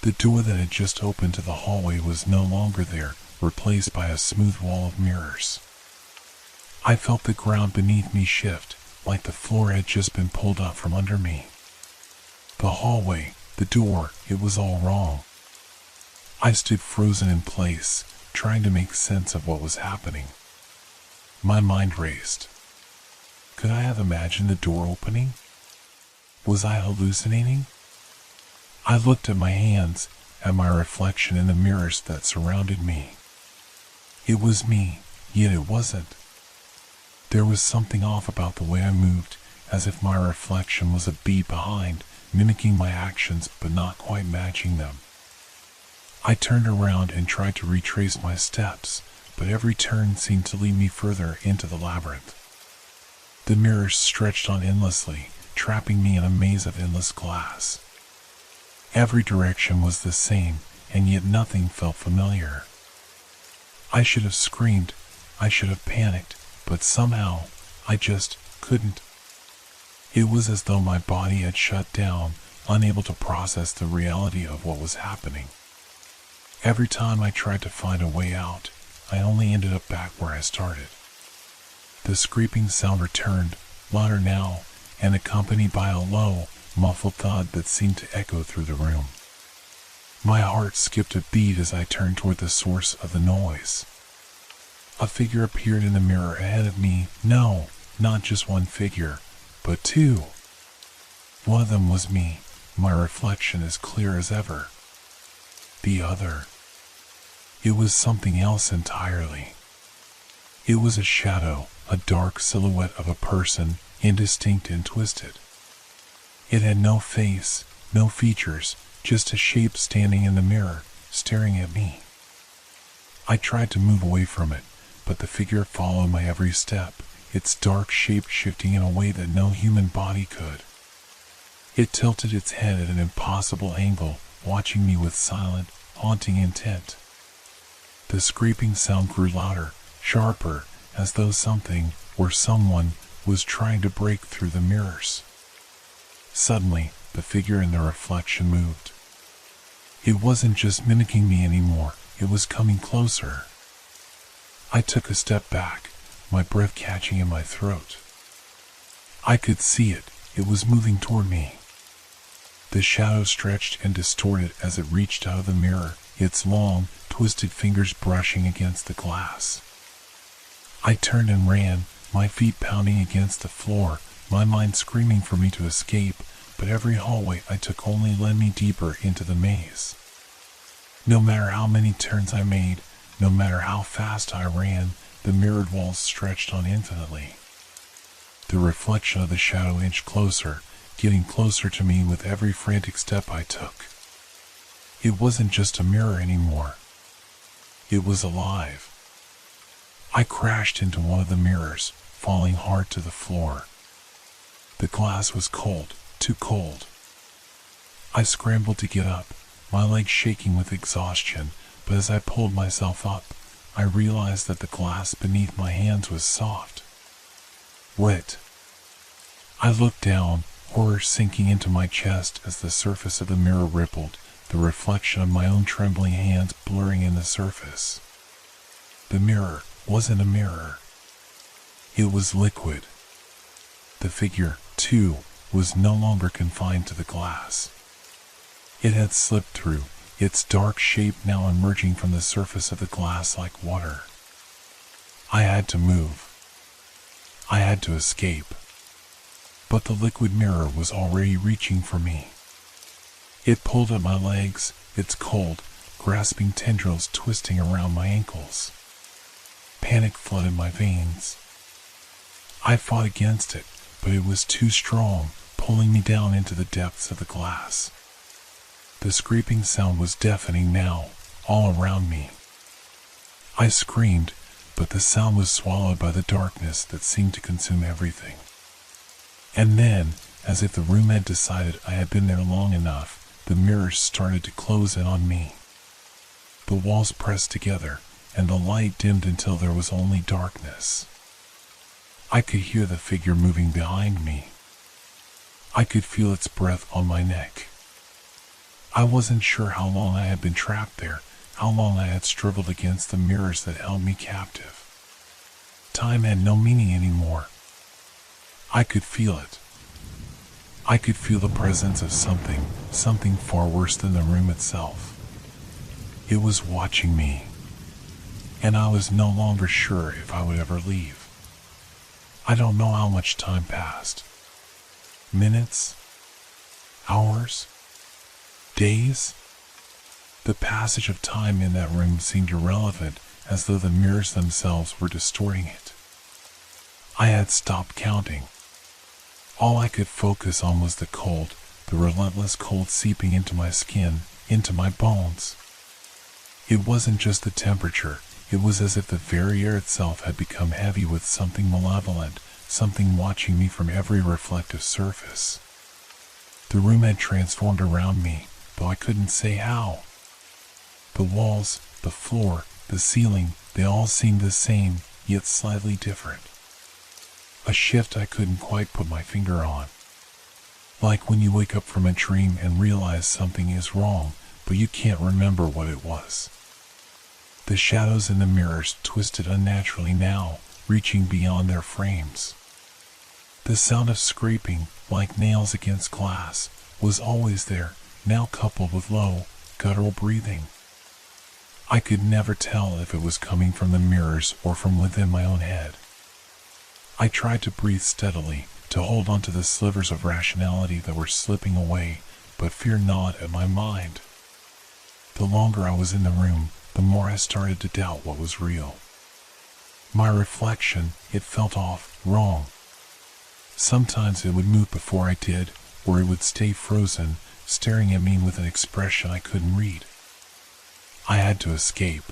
The door that had just opened to the hallway was no longer there, replaced by a smooth wall of mirrors. I felt the ground beneath me shift, like the floor had just been pulled up from under me. The hallway, the door, it was all wrong. I stood frozen in place, trying to make sense of what was happening. My mind raced. Could I have imagined the door opening? Was I hallucinating? I looked at my hands, at my reflection in the mirrors that surrounded me. It was me, yet it wasn't. There was something off about the way I moved, as if my reflection was a beat behind, mimicking my actions but not quite matching them. I turned around and tried to retrace my steps, but every turn seemed to lead me further into the labyrinth. The mirrors stretched on endlessly, trapping me in a maze of endless glass. Every direction was the same, and yet nothing felt familiar. I should have screamed, I should have panicked, but somehow, I just couldn't. It was as though my body had shut down, unable to process the reality of what was happening. Every time I tried to find a way out, I only ended up back where I started. The scraping sound returned, louder now, and accompanied by a low, muffled thud that seemed to echo through the room. My heart skipped a beat as I turned toward the source of the noise. A figure appeared in the mirror ahead of me. No, not just one figure, but two. One of them was me, my reflection as clear as ever. The other, it was something else entirely. It was a shadow, a dark silhouette of a person, indistinct and twisted. It had no face, no features, just a shape standing in the mirror, staring at me. I tried to move away from it, but the figure followed my every step, its dark shape shifting in a way that no human body could. It tilted its head at an impossible angle, watching me with silent, haunting intent. The scraping sound grew louder, sharper, as though something, or someone, was trying to break through the mirrors. Suddenly, the figure in the reflection moved. It wasn't just mimicking me anymore, it was coming closer. I took a step back, my breath catching in my throat. I could see it, it was moving toward me. The shadow stretched and distorted as it reached out of the mirror, its long, twisted fingers brushing against the glass. I turned and ran, my feet pounding against the floor, my mind screaming for me to escape, but every hallway I took only led me deeper into the maze. No matter how many turns I made, no matter how fast I ran, the mirrored walls stretched on infinitely. The reflection of the shadow inched closer, getting closer to me with every frantic step I took. It wasn't just a mirror anymore. It was alive. I crashed into one of the mirrors, falling hard to the floor. The glass was cold, too cold. I scrambled to get up, my legs shaking with exhaustion, but as I pulled myself up, I realized that the glass beneath my hands was soft. Wet. I looked down, horror sinking into my chest as the surface of the mirror rippled, the reflection of my own trembling hands blurring in the surface. The mirror wasn't a mirror. It was liquid. The figure, too, was no longer confined to the glass. It had slipped through, its dark shape now emerging from the surface of the glass like water. I had to move. I had to escape. But the liquid mirror was already reaching for me. It pulled at my legs, its cold, grasping tendrils twisting around my ankles. Panic flooded my veins. I fought against it, but it was too strong, pulling me down into the depths of the glass. The scraping sound was deafening now, all around me. I screamed, but the sound was swallowed by the darkness that seemed to consume everything. And then, as if the room had decided I had been there long enough, the mirrors started to close in on me. The walls pressed together, and the light dimmed until there was only darkness. I could hear the figure moving behind me. I could feel its breath on my neck. I wasn't sure how long I had been trapped there, how long I had struggled against the mirrors that held me captive. Time had no meaning anymore. I could feel it. I could feel the presence of something far worse than the room itself. It was watching me, and I was no longer sure if I would ever leave. I don't know how much time passed. Minutes? Hours? Days? The passage of time in that room seemed irrelevant, as though the mirrors themselves were distorting it. I had stopped counting. All I could focus on was the cold, the relentless cold seeping into my skin, into my bones. It wasn't just the temperature, it was as if the very air itself had become heavy with something malevolent, something watching me from every reflective surface. The room had transformed around me, though I couldn't say how. The walls, the floor, the ceiling, they all seemed the same, yet slightly different. A shift I couldn't quite put my finger on. Like when you wake up from a dream and realize something is wrong, but you can't remember what it was. The shadows in the mirrors twisted unnaturally now, reaching beyond their frames. The sound of scraping, like nails against glass, was always there, now coupled with low, guttural breathing. I could never tell if it was coming from the mirrors or from within my own head. I tried to breathe steadily, to hold on to the slivers of rationality that were slipping away, but fear gnawed at my mind. The longer I was in the room, the more I started to doubt what was real. My reflection, it felt off, wrong. Sometimes it would move before I did, or it would stay frozen, staring at me with an expression I couldn't read. I had to escape.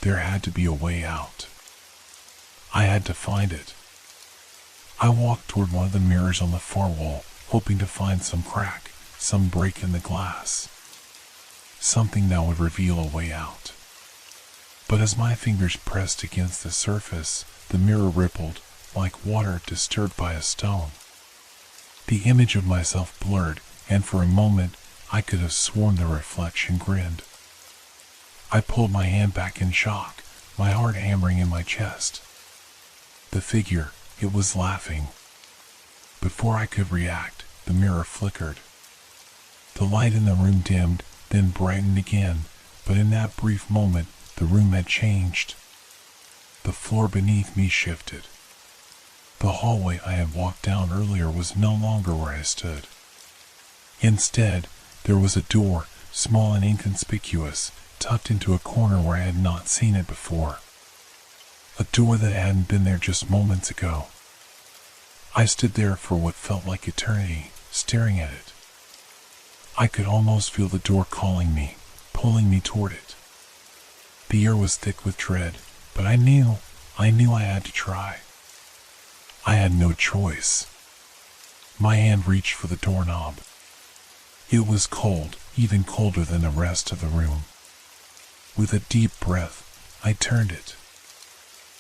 There had to be a way out. I had to find it. I walked toward one of the mirrors on the far wall, hoping to find some crack, some break in the glass. Something that would reveal a way out. But as my fingers pressed against the surface, the mirror rippled, like water disturbed by a stone. The image of myself blurred, and for a moment, I could have sworn the reflection grinned. I pulled my hand back in shock, my heart hammering in my chest. The figure, it was laughing. Before I could react, the mirror flickered. The light in the room dimmed, then brightened again, but in that brief moment, the room had changed. The floor beneath me shifted. The hallway I had walked down earlier was no longer where I stood. Instead, there was a door, small and inconspicuous, tucked into a corner where I had not seen it before. A door that hadn't been there just moments ago. I stood there for what felt like eternity, staring at it. I could almost feel the door calling me, pulling me toward it. The air was thick with dread, but I knew I had to try. I had no choice. My hand reached for the doorknob. It was cold, even colder than the rest of the room. With a deep breath, I turned it.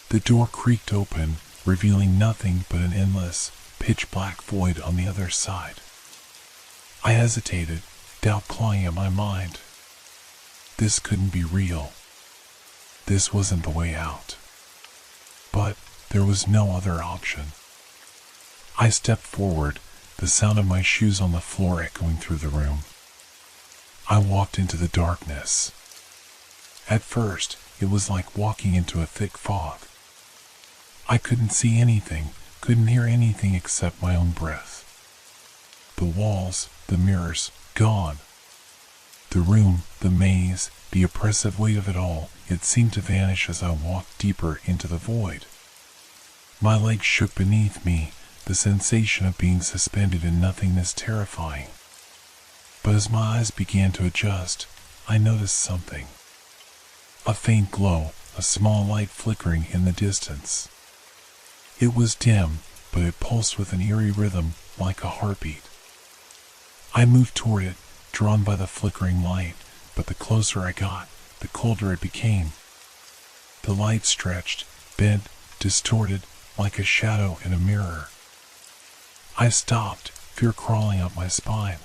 The door creaked open, revealing nothing but an endless, pitch-black void on the other side. I hesitated, doubt clawing at my mind. This couldn't be real. This wasn't the way out. But there was no other option. I stepped forward, the sound of my shoes on the floor echoing through the room. I walked into the darkness. At first, it was like walking into a thick fog. I couldn't see anything, couldn't hear anything except my own breath. The walls, the mirrors, gone. The room, the maze, the oppressive weight of it all, it seemed to vanish as I walked deeper into the void. My legs shook beneath me, the sensation of being suspended in nothingness terrifying. But as my eyes began to adjust, I noticed something. A faint glow, a small light flickering in the distance. It was dim, but it pulsed with an eerie rhythm, like a heartbeat. I moved toward it, drawn by the flickering light, but the closer I got, the colder it became. The light stretched, bent, distorted, like a shadow in a mirror. I stopped, fear crawling up my spine.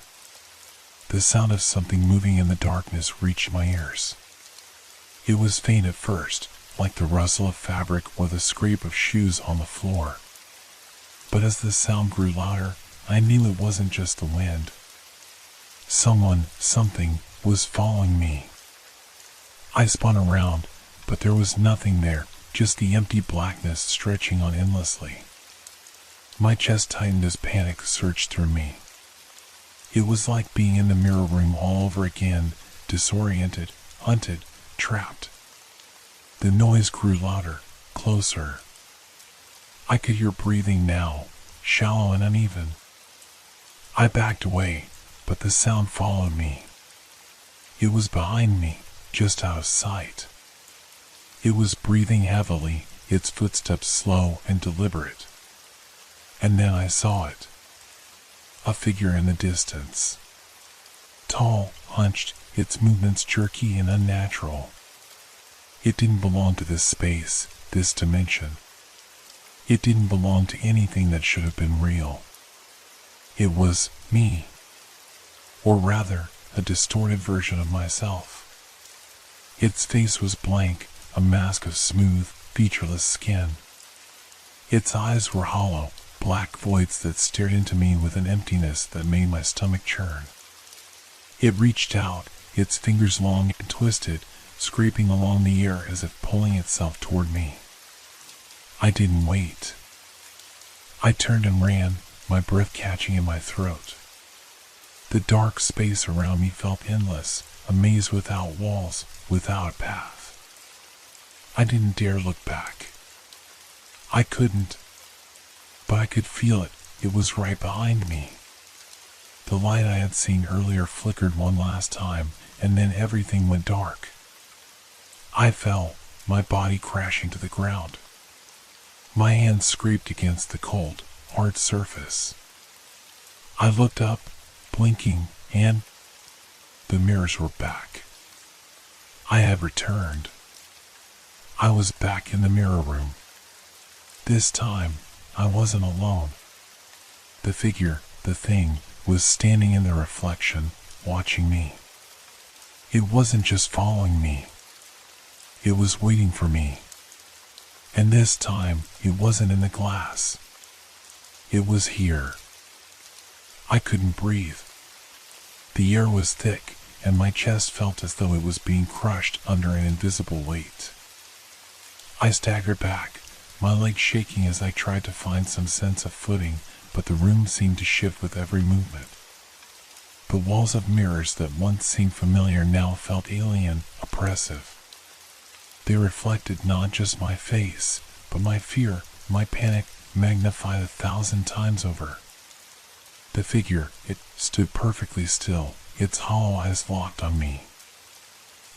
The sound of something moving in the darkness reached my ears. It was faint at first, like the rustle of fabric or the scrape of shoes on the floor. But as the sound grew louder, I knew it wasn't just the wind. Something was following me. I spun around, but there was nothing there, just the empty blackness stretching on endlessly. My chest tightened as panic surged through me. It was like being in the mirror room all over again, disoriented, hunted, trapped. The noise grew louder, closer. I could hear breathing now, shallow and uneven. I backed away, but the sound followed me. It was behind me, just out of sight. It was breathing heavily, its footsteps slow and deliberate. And then I saw it. A figure in the distance. Tall, hunched, its movements jerky and unnatural. It didn't belong to this space, this dimension. It didn't belong to anything that should have been real. It was me. Or rather, a distorted version of myself. Its face was blank, a mask of smooth, featureless skin. Its eyes were hollow, black voids that stared into me with an emptiness that made my stomach churn. It reached out, its fingers long and twisted, scraping along the air as if pulling itself toward me. I didn't wait. I turned and ran, my breath catching in my throat. The dark space around me felt endless, a maze without walls, without a path. I didn't dare look back. I couldn't. But I could feel it. It was right behind me. The light I had seen earlier flickered one last time, and then everything went dark. I fell, my body crashing to the ground. My hands scraped against the cold, hard surface. I looked up, blinking, and the mirrors were back. I had returned. I was back in the mirror room. This time, I wasn't alone. The figure, the thing, was standing in the reflection, watching me. It wasn't just following me. It was waiting for me. And this time, it wasn't in the glass. It was here. I couldn't breathe. The air was thick, and my chest felt as though it was being crushed under an invisible weight. I staggered back, my legs shaking as I tried to find some sense of footing, but the room seemed to shift with every movement. The walls of mirrors that once seemed familiar now felt alien, oppressive. They reflected not just my face, but my fear, my panic, magnified 1,000 times over. The figure, it stood perfectly still, its hollow eyes locked on me.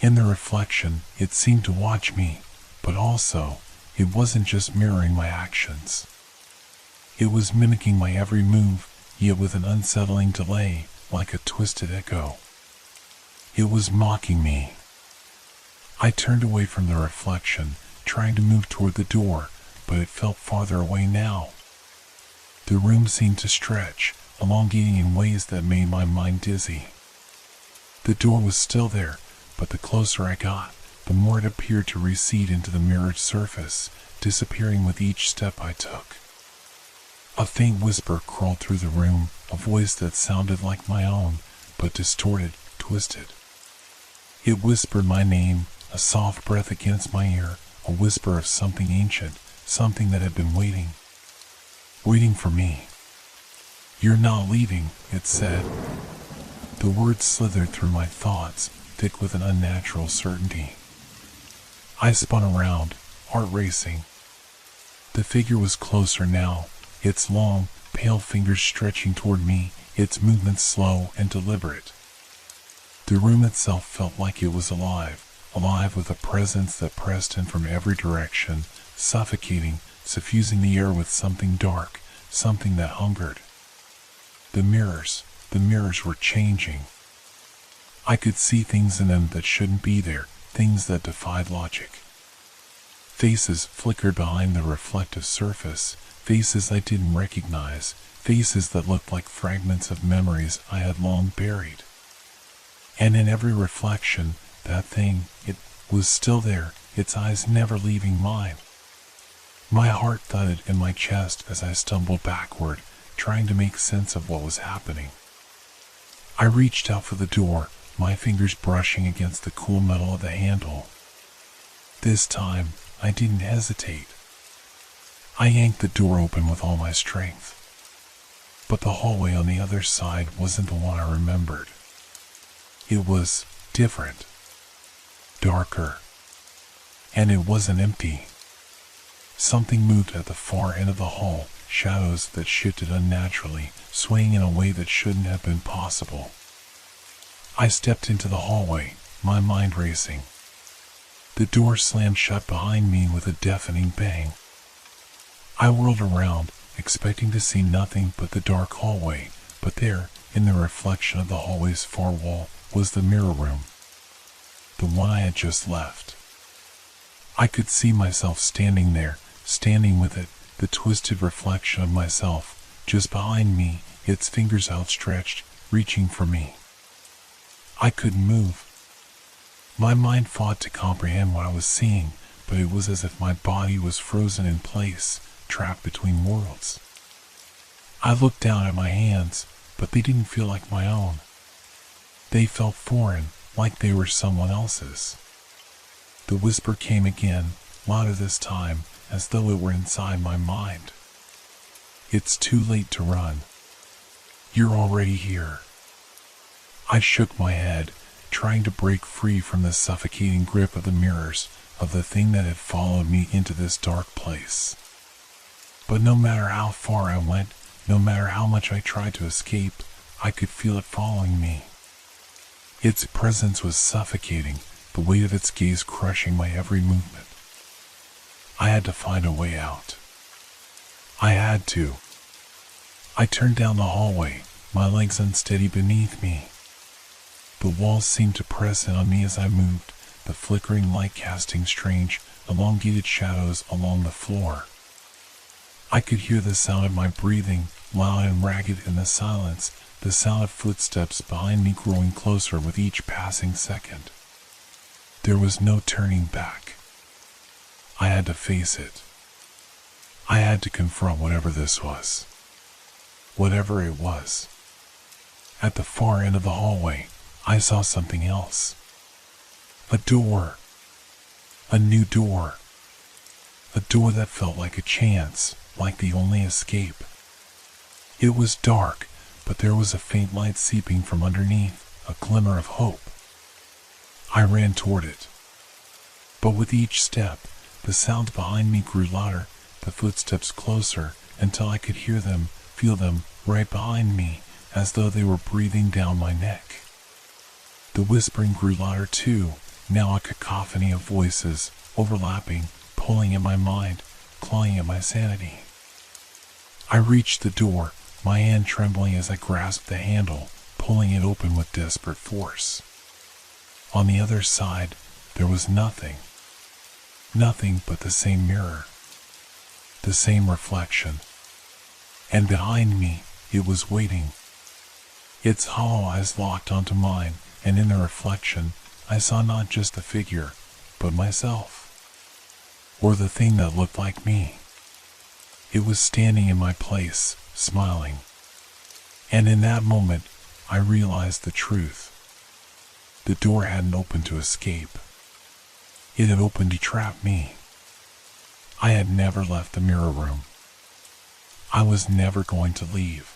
In the reflection, it seemed to watch me, but also, it wasn't just mirroring my actions. It was mimicking my every move, yet with an unsettling delay, like a twisted echo. It was mocking me. I turned away from the reflection, trying to move toward the door, but it felt farther away now. The room seemed to stretch, elongating in ways that made my mind dizzy. The door was still there, but the closer I got, the more it appeared to recede into the mirrored surface, disappearing with each step I took. A faint whisper crawled through the room, a voice that sounded like my own, but distorted, twisted. It whispered my name, a soft breath against my ear, a whisper of something ancient, something that had been waiting for me. "You're not leaving," it said. The words slithered through my thoughts, thick with an unnatural certainty. I spun around, heart racing. The figure was closer now, its long, pale fingers stretching toward me, its movements slow and deliberate. The room itself felt like it was alive with a presence that pressed in from every direction, suffocating, suffusing the air with something dark, something that hungered. The mirrors were changing. I could see things in them that shouldn't be there, things that defied logic. Faces flickered behind the reflective surface, faces I didn't recognize, faces that looked like fragments of memories I had long buried. And in every reflection, that thing, it was still there, its eyes never leaving mine. My heart thudded in my chest as I stumbled backward, trying to make sense of what was happening. I reached out for the door, my fingers brushing against the cool metal of the handle. This time, I didn't hesitate. I yanked the door open with all my strength. But the hallway on the other side wasn't the one I remembered. It was different, darker, and it wasn't empty. Something moved at the far end of the hall, shadows that shifted unnaturally, swaying in a way that shouldn't have been possible. I stepped into the hallway, my mind racing. The door slammed shut behind me with a deafening bang. I whirled around, expecting to see nothing but the dark hallway, but there, in the reflection of the hallway's far wall, was the mirror room. The one I had just left. I could see myself standing there, standing with it, the twisted reflection of myself, just behind me, its fingers outstretched, reaching for me. I couldn't move. My mind fought to comprehend what I was seeing, but it was as if my body was frozen in place, trapped between worlds. I looked down at my hands, but they didn't feel like my own. They felt foreign, like they were someone else's. The whisper came again, louder this time, as though it were inside my mind. It's too late to run. You're already here. I shook my head, trying to break free from the suffocating grip of the mirrors, of the thing that had followed me into this dark place. But no matter how far I went, no matter how much I tried to escape, I could feel it following me. Its presence was suffocating, the weight of its gaze crushing my every movement. I had to find a way out. I had to. I turned down the hallway, my legs unsteady beneath me. The walls seemed to press in on me as I moved, the flickering light casting strange, elongated shadows along the floor. I could hear the sound of my breathing, loud and ragged in the silence, the sound of footsteps behind me growing closer with each passing second. There was no turning back. I had to face it. I had to confront whatever this was. Whatever it was. At the far end of the hallway, I saw something else. A door. A new door. A door that felt like a chance, like the only escape. It was dark, but there was a faint light seeping from underneath, a glimmer of hope. I ran toward it. But with each step, the sounds behind me grew louder, the footsteps closer, until I could hear them, feel them, right behind me, as though they were breathing down my neck. The whispering grew louder too, now a cacophony of voices, overlapping, pulling at my mind, clawing at my sanity. I reached the door, my hand trembling as I grasped the handle, pulling it open with desperate force. On the other side, there was nothing. Nothing but the same mirror. The same reflection. And behind me, it was waiting. Its hollow eyes locked onto mine, and in the reflection, I saw not just the figure, but myself. Or the thing that looked like me. It was standing in my place, smiling. And in that moment, I realized the truth. The door hadn't opened to escape. It had opened to trap me. I had never left the mirror room. I was never going to leave.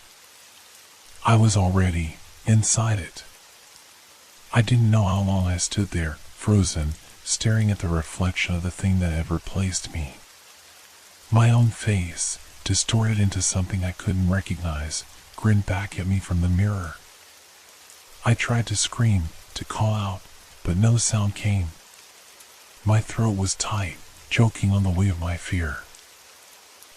I was already inside it. I didn't know how long I stood there, frozen, staring at the reflection of the thing that had replaced me. My own face, distorted into something I couldn't recognize, grinned back at me from the mirror. I tried to scream, to call out, but no sound came. My throat was tight, choking on the weight of my fear.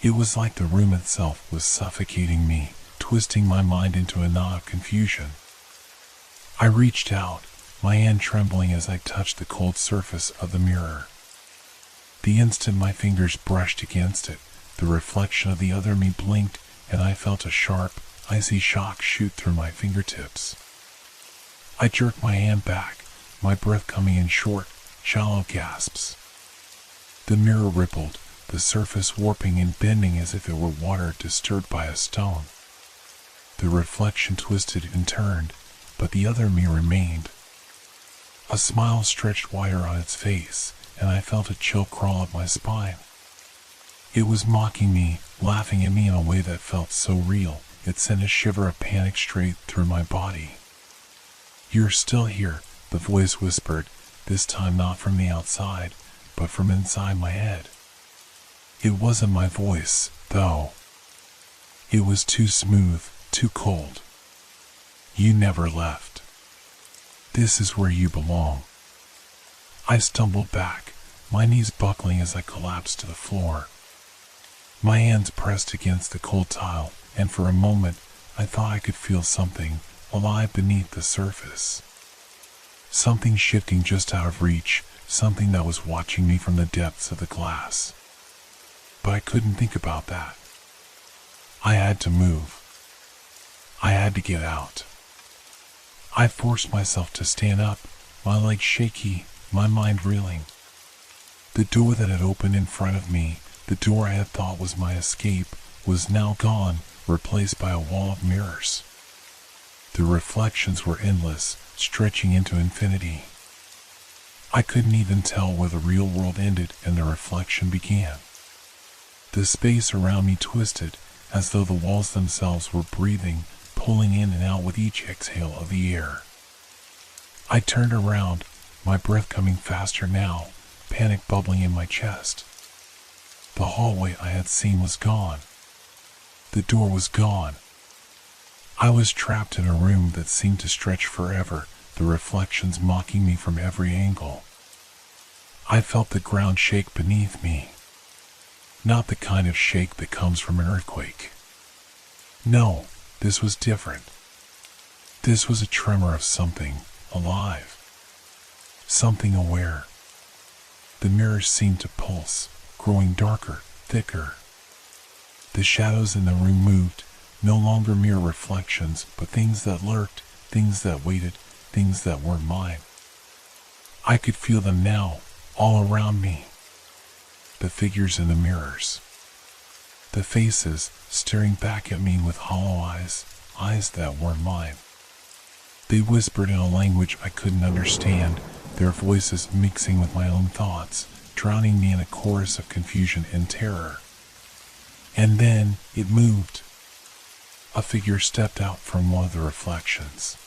It was like the room itself was suffocating me, twisting my mind into a knot of confusion. I reached out, my hand trembling as I touched the cold surface of the mirror. The instant my fingers brushed against it, the reflection of the other me blinked, and I felt a sharp, icy shock shoot through my fingertips. I jerked my hand back, my breath coming in short, shallow gasps. The mirror rippled, the surface warping and bending as if it were water disturbed by a stone. The reflection twisted and turned, but the other me remained. A smile stretched wider on its face, and I felt a chill crawl up my spine. It was mocking me, laughing at me in a way that felt so real, it sent a shiver of panic straight through my body. "You're still here," the voice whispered, this time not from the outside, but from inside my head. It wasn't my voice, though. It was too smooth, too cold. "You never left. This is where you belong." I stumbled back, my knees buckling as I collapsed to the floor. My hands pressed against the cold tile, and for a moment I thought I could feel something alive beneath the surface. Something shifting just out of reach, something that was watching me from the depths of the glass. But I couldn't think about that. I had to move. I had to get out. I forced myself to stand up, my legs shaky, my mind reeling. The door that had opened in front of me, the door I had thought was my escape, was now gone, replaced by a wall of mirrors. The reflections were endless, stretching into infinity. I couldn't even tell where the real world ended and the reflection began. The space around me twisted, as though the walls themselves were breathing, pulling in and out with each exhale of the air. I turned around, my breath coming faster now, panic bubbling in my chest. The hallway I had seen was gone. The door was gone. I was trapped in a room that seemed to stretch forever, the reflections mocking me from every angle. I felt the ground shake beneath me. Not the kind of shake that comes from an earthquake. No, this was different. This was a tremor of something alive. Something aware. The mirrors seemed to pulse, growing darker, thicker. The shadows in the room moved, no longer mere reflections, but things that lurked, things that waited, things that weren't mine. I could feel them now, all around me. The figures in the mirrors. The faces staring back at me with hollow eyes, eyes that weren't mine. They whispered in a language I couldn't understand, their voices mixing with my own thoughts, drowning me in a chorus of confusion and terror. And then it moved. A figure stepped out from one of the reflections.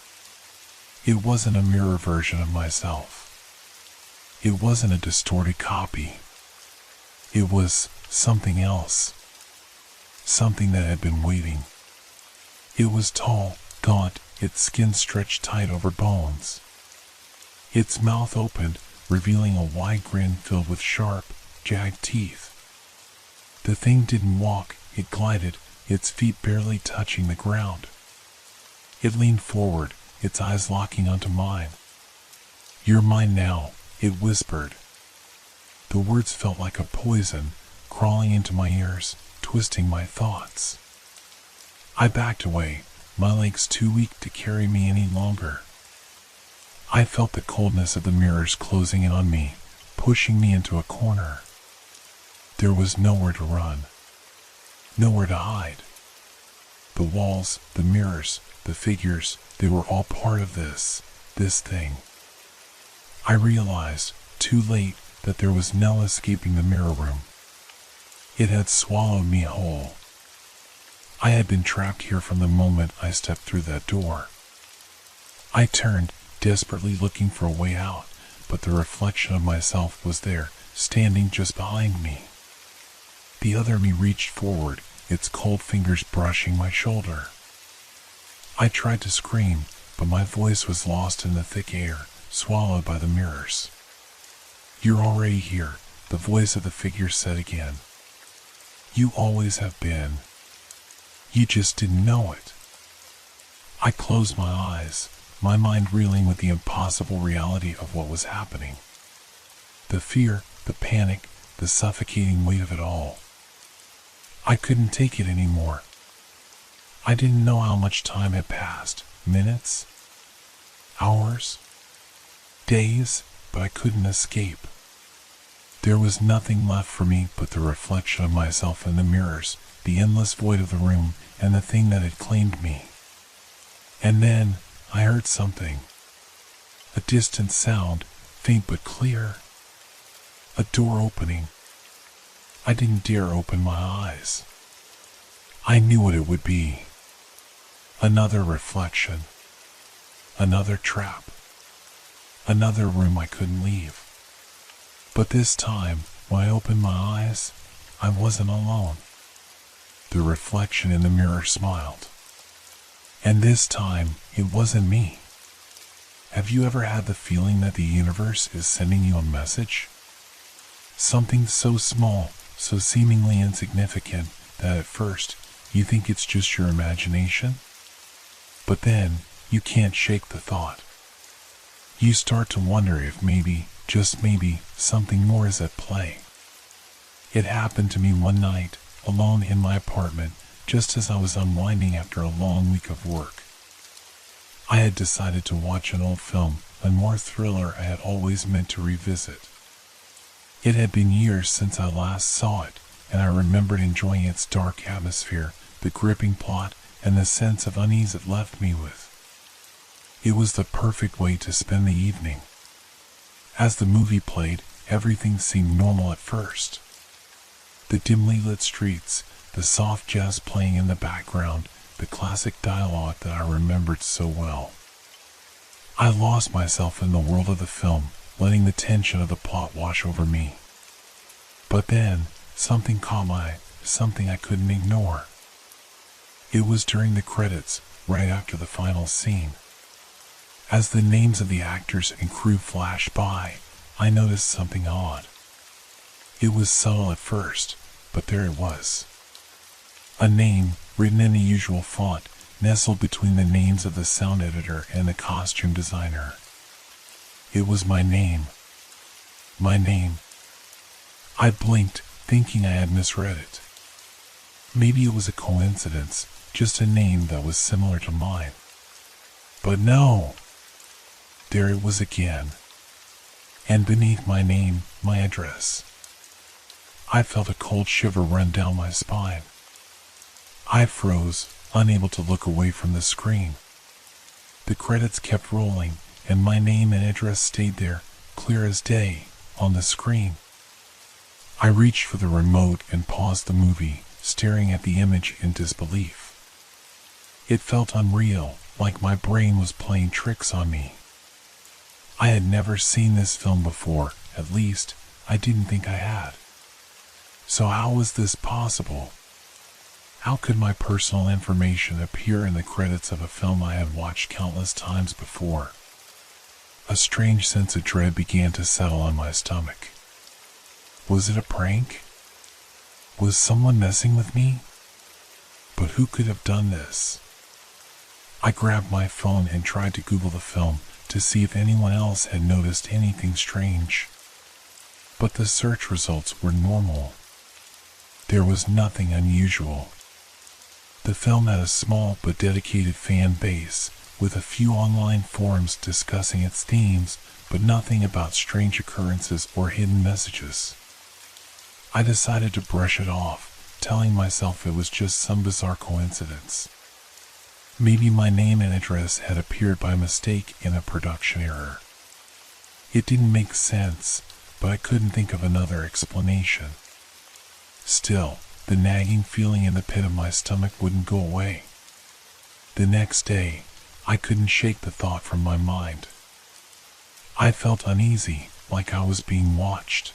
It wasn't a mirror version of myself. It wasn't a distorted copy. It was something else. Something that had been waiting. It was tall, gaunt, its skin stretched tight over bones. Its mouth opened, revealing a wide grin filled with sharp, jagged teeth. The thing didn't walk, it glided, its feet barely touching the ground. It leaned forward, its eyes locking onto mine. "You're mine now," it whispered. The words felt like a poison, crawling into my ears, twisting my thoughts. I backed away, my legs too weak to carry me any longer. I felt the coldness of the mirrors closing in on me, pushing me into a corner. There was nowhere to run. Nowhere to hide. The walls, the mirrors, the figures, they were all part of this thing. I realized, too late, that there was no escaping the mirror room. It had swallowed me whole. I had been trapped here from the moment I stepped through that door. I turned, desperately looking for a way out, but the reflection of myself was there, standing just behind me. The other me reached forward, its cold fingers brushing my shoulder. I tried to scream, but my voice was lost in the thick air, swallowed by the mirrors. "You're already here," the voice of the figure said again. "You always have been. You just didn't know it." I closed my eyes, my mind reeling with the impossible reality of what was happening. The fear, the panic, the suffocating weight of it all. I couldn't take it anymore. I didn't know how much time had passed. Minutes? Hours? Days? But I couldn't escape. There was nothing left for me but the reflection of myself in the mirrors, the endless void of the room, and the thing that had claimed me. And then I heard something. A distant sound, faint but clear. A door opening. I didn't dare open my eyes. I knew what it would be. Another reflection. Another trap. Another room I couldn't leave. But this time, when I opened my eyes, I wasn't alone. The reflection in the mirror smiled. And this time, it wasn't me. Have you ever had the feeling that the universe is sending you a message? Something so small, so seemingly insignificant, that at first, you think it's just your imagination? But then, you can't shake the thought. You start to wonder if maybe, just maybe, something more is at play. It happened to me one night, alone in my apartment, just as I was unwinding after a long week of work. I had decided to watch an old film, a noir thriller I had always meant to revisit. It had been years since I last saw it, and I remembered enjoying its dark atmosphere, the gripping plot, and the sense of unease it left me with. It was the perfect way to spend the evening. As the movie played, everything seemed normal at first. The dimly lit streets, the soft jazz playing in the background, the classic dialogue that I remembered so well. I lost myself in the world of the film, letting the tension of the plot wash over me. But then, something caught my eye, something I couldn't ignore. It was during the credits, right after the final scene. As the names of the actors and crew flashed by, I noticed something odd. It was subtle at first, but there it was. A name, written in the usual font, nestled between the names of the sound editor and the costume designer. It was my name. My name. I blinked, thinking I had misread it. Maybe it was a coincidence, just a name that was similar to mine. But no! There it was again. And beneath my name, my address. I felt a cold shiver run down my spine. I froze, unable to look away from the screen. The credits kept rolling, and my name and address stayed there, clear as day, on the screen. I reached for the remote and paused the movie, staring at the image in disbelief. It felt unreal, like my brain was playing tricks on me. I had never seen this film before, at least, I didn't think I had. So how was this possible? How could my personal information appear in the credits of a film I had watched countless times before? A strange sense of dread began to settle on my stomach. Was it a prank? Was someone messing with me? But who could have done this? I grabbed my phone and tried to Google the film to see if anyone else had noticed anything strange. But the search results were normal. There was nothing unusual. The film had a small but dedicated fan base, with a few online forums discussing its themes, but nothing about strange occurrences or hidden messages. I decided to brush it off, telling myself it was just some bizarre coincidence. Maybe my name and address had appeared by mistake in a production error. It didn't make sense, but I couldn't think of another explanation. Still, the nagging feeling in the pit of my stomach wouldn't go away. The next day, I couldn't shake the thought from my mind. I felt uneasy, like I was being watched.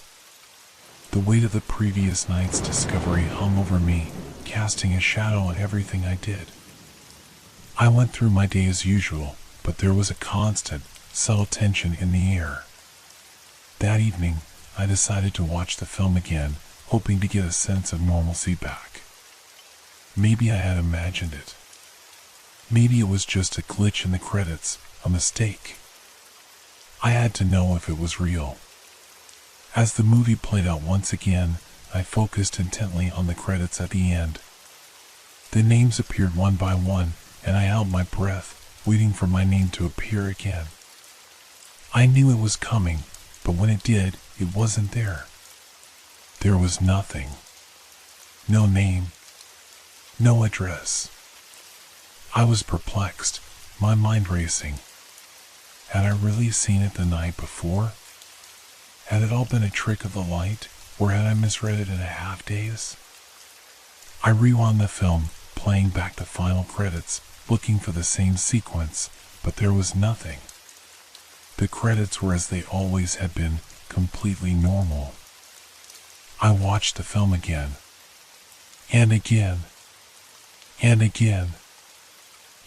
The weight of the previous night's discovery hung over me, casting a shadow on everything I did. I went through my day as usual, but there was a constant, subtle tension in the air. That evening, I decided to watch the film again, hoping to get a sense of normalcy back. Maybe I had imagined it. Maybe it was just a glitch in the credits, a mistake. I had to know if it was real. As the movie played out once again, I focused intently on the credits at the end. The names appeared one by one, and I held my breath, waiting for my name to appear again. I knew it was coming, but when it did, it wasn't there. There was nothing. No name. No address. I was perplexed, my mind racing. Had I really seen it the night before? Had it all been a trick of the light, or had I misread it in a half-daze? I rewound the film, playing back the final credits, looking for the same sequence, but there was nothing. The credits were as they always had been, completely normal. I watched the film again. And again. And again.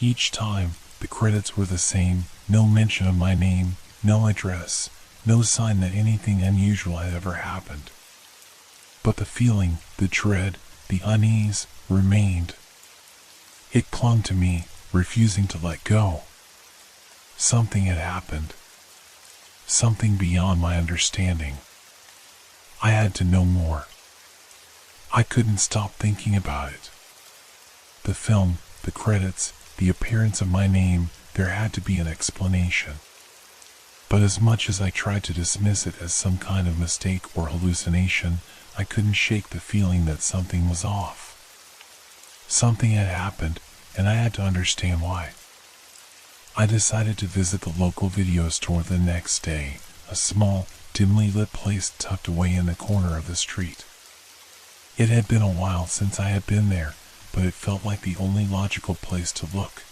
Each time, the credits were the same, no mention of my name, no address, no sign that anything unusual had ever happened. But the feeling, the dread, the unease, remained. It clung to me, refusing to let go. Something had happened. Something beyond my understanding. I had to know more. I couldn't stop thinking about it. The film, the credits, the appearance of my name, there had to be an explanation. But as much as I tried to dismiss it as some kind of mistake or hallucination, I couldn't shake the feeling that something was off. Something had happened, and I had to understand why. I decided to visit the local video store the next day, a small, dimly lit place tucked away in the corner of the street. It had been a while since I had been there, but it felt like the only logical place to look.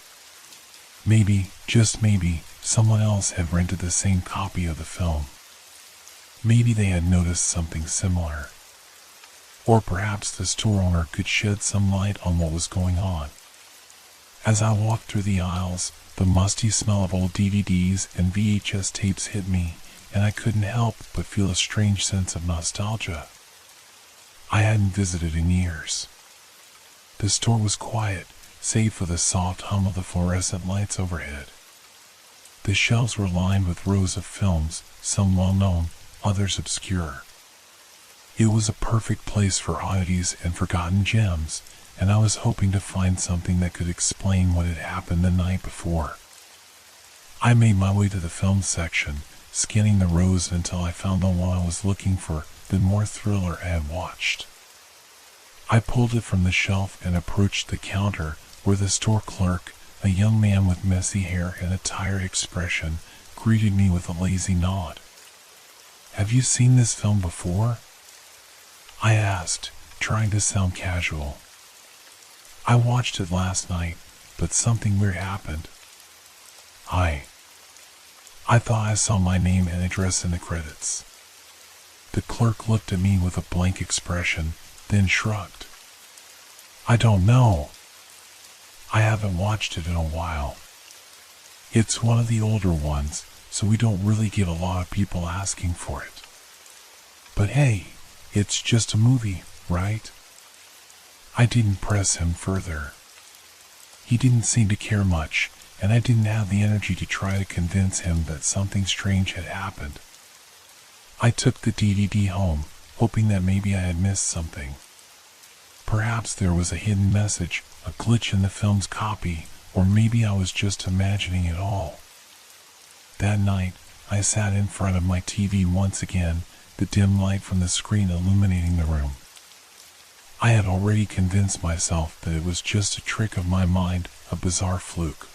Maybe, just maybe, someone else had rented the same copy of the film. Maybe they had noticed something similar. Or perhaps the store owner could shed some light on what was going on. As I walked through the aisles, the musty smell of old DVDs and VHS tapes hit me, and I couldn't help but feel a strange sense of nostalgia. I hadn't visited in years. The store was quiet, save for the soft hum of the fluorescent lights overhead. The shelves were lined with rows of films, some well-known, others obscure. It was a perfect place for oddities and forgotten gems, and I was hoping to find something that could explain what had happened the night before. I made my way to the film section, scanning the rows until I found the one I was looking for, the more thriller I had watched. I pulled it from the shelf and approached the counter, where the store clerk, a young man with messy hair and a tired expression, greeted me with a lazy nod. "Have you seen this film before?" I asked, trying to sound casual. "I watched it last night, but something weird happened. I thought I saw my name and address in the credits." The clerk looked at me with a blank expression, then shrugged. "I don't know. I haven't watched it in a while. It's one of the older ones, so we don't really get a lot of people asking for it. But hey, it's just a movie, right?" I didn't press him further. He didn't seem to care much, and I didn't have the energy to try to convince him that something strange had happened. I took the DVD home, hoping that maybe I had missed something. Perhaps there was a hidden message, a glitch in the film's copy, or maybe I was just imagining it all. That night, I sat in front of my TV once again, the dim light from the screen illuminating the room. I had already convinced myself that it was just a trick of my mind, a bizarre fluke.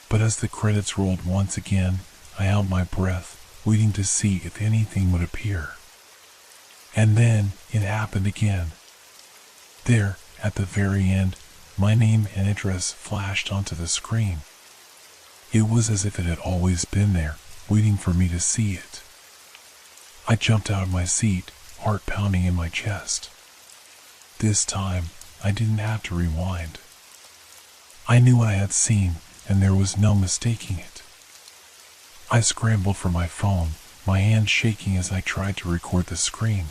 But as the credits rolled once again, I held my breath, waiting to see if anything would appear. And then it happened again. There, at the very end, my name and address flashed onto the screen. It was as if it had always been there, waiting for me to see it. I jumped out of my seat, heart pounding in my chest. This time, I didn't have to rewind. I knew what I had seen, and there was no mistaking it. I scrambled for my phone, my hand shaking as I tried to record the screen.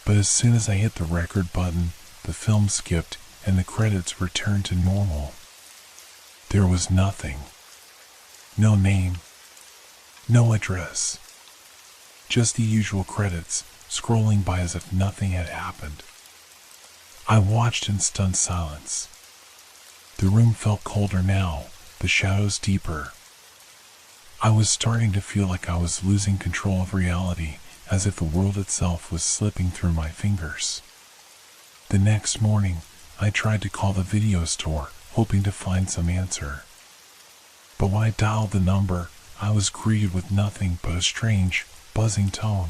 But as soon as I hit the record button, the film skipped and the credits returned to normal. There was nothing. No name. No address. Just the usual credits, scrolling by as if nothing had happened. I watched in stunned silence. The room felt colder now, the shadows deeper. I was starting to feel like I was losing control of reality, as if the world itself was slipping through my fingers. The next morning, I tried to call the video store, hoping to find some answer. But when I dialed the number, I was greeted with nothing but a strange, buzzing tone.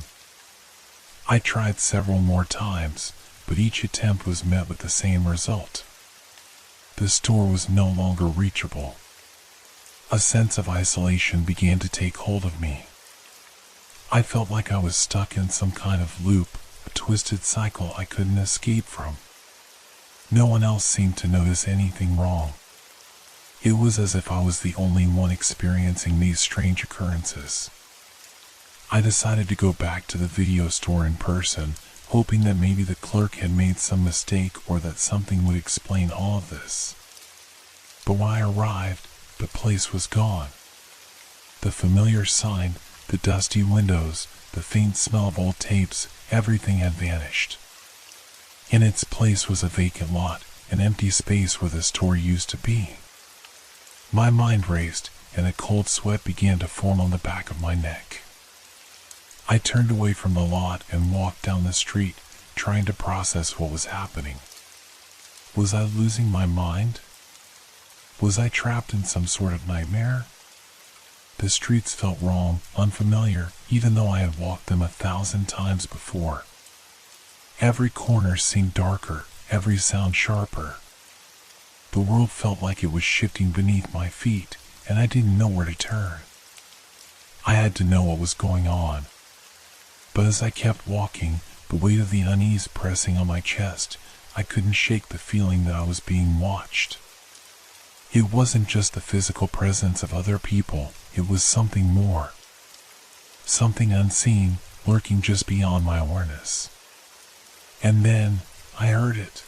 I tried several more times, but each attempt was met with the same result. The store was no longer reachable. A sense of isolation began to take hold of me. I felt like I was stuck in some kind of loop, a twisted cycle I couldn't escape from. No one else seemed to notice anything wrong. It was as if I was the only one experiencing these strange occurrences. I decided to go back to the video store in person, hoping that maybe the clerk had made some mistake or that something would explain all of this. But when I arrived, the place was gone. The familiar sign, the dusty windows, the faint smell of old tapes, everything had vanished. In its place was a vacant lot, an empty space where the store used to be. My mind raced, and a cold sweat began to form on the back of my neck. I turned away from the lot and walked down the street, trying to process what was happening. Was I losing my mind? Was I trapped in some sort of nightmare? The streets felt wrong, unfamiliar, even though I had walked them 1,000 times before. Every corner seemed darker, every sound sharper. The world felt like it was shifting beneath my feet, and I didn't know where to turn. I had to know what was going on. But as I kept walking, the weight of the unease pressing on my chest, I couldn't shake the feeling that I was being watched. It wasn't just the physical presence of other people, it was something more. Something unseen, lurking just beyond my awareness. And then, I heard it.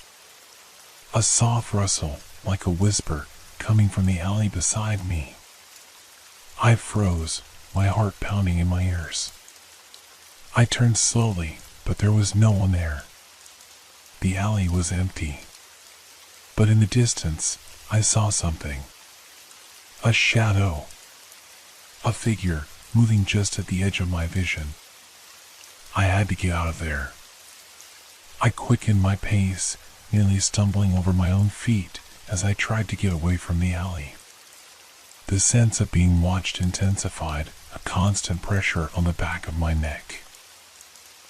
A soft rustle, like a whisper, coming from the alley beside me. I froze, my heart pounding in my ears. I turned slowly, but there was no one there. The alley was empty. But in the distance, I saw something. A shadow. A figure, moving just at the edge of my vision. I had to get out of there. I quickened my pace, nearly stumbling over my own feet as I tried to get away from the alley. The sense of being watched intensified, a constant pressure on the back of my neck.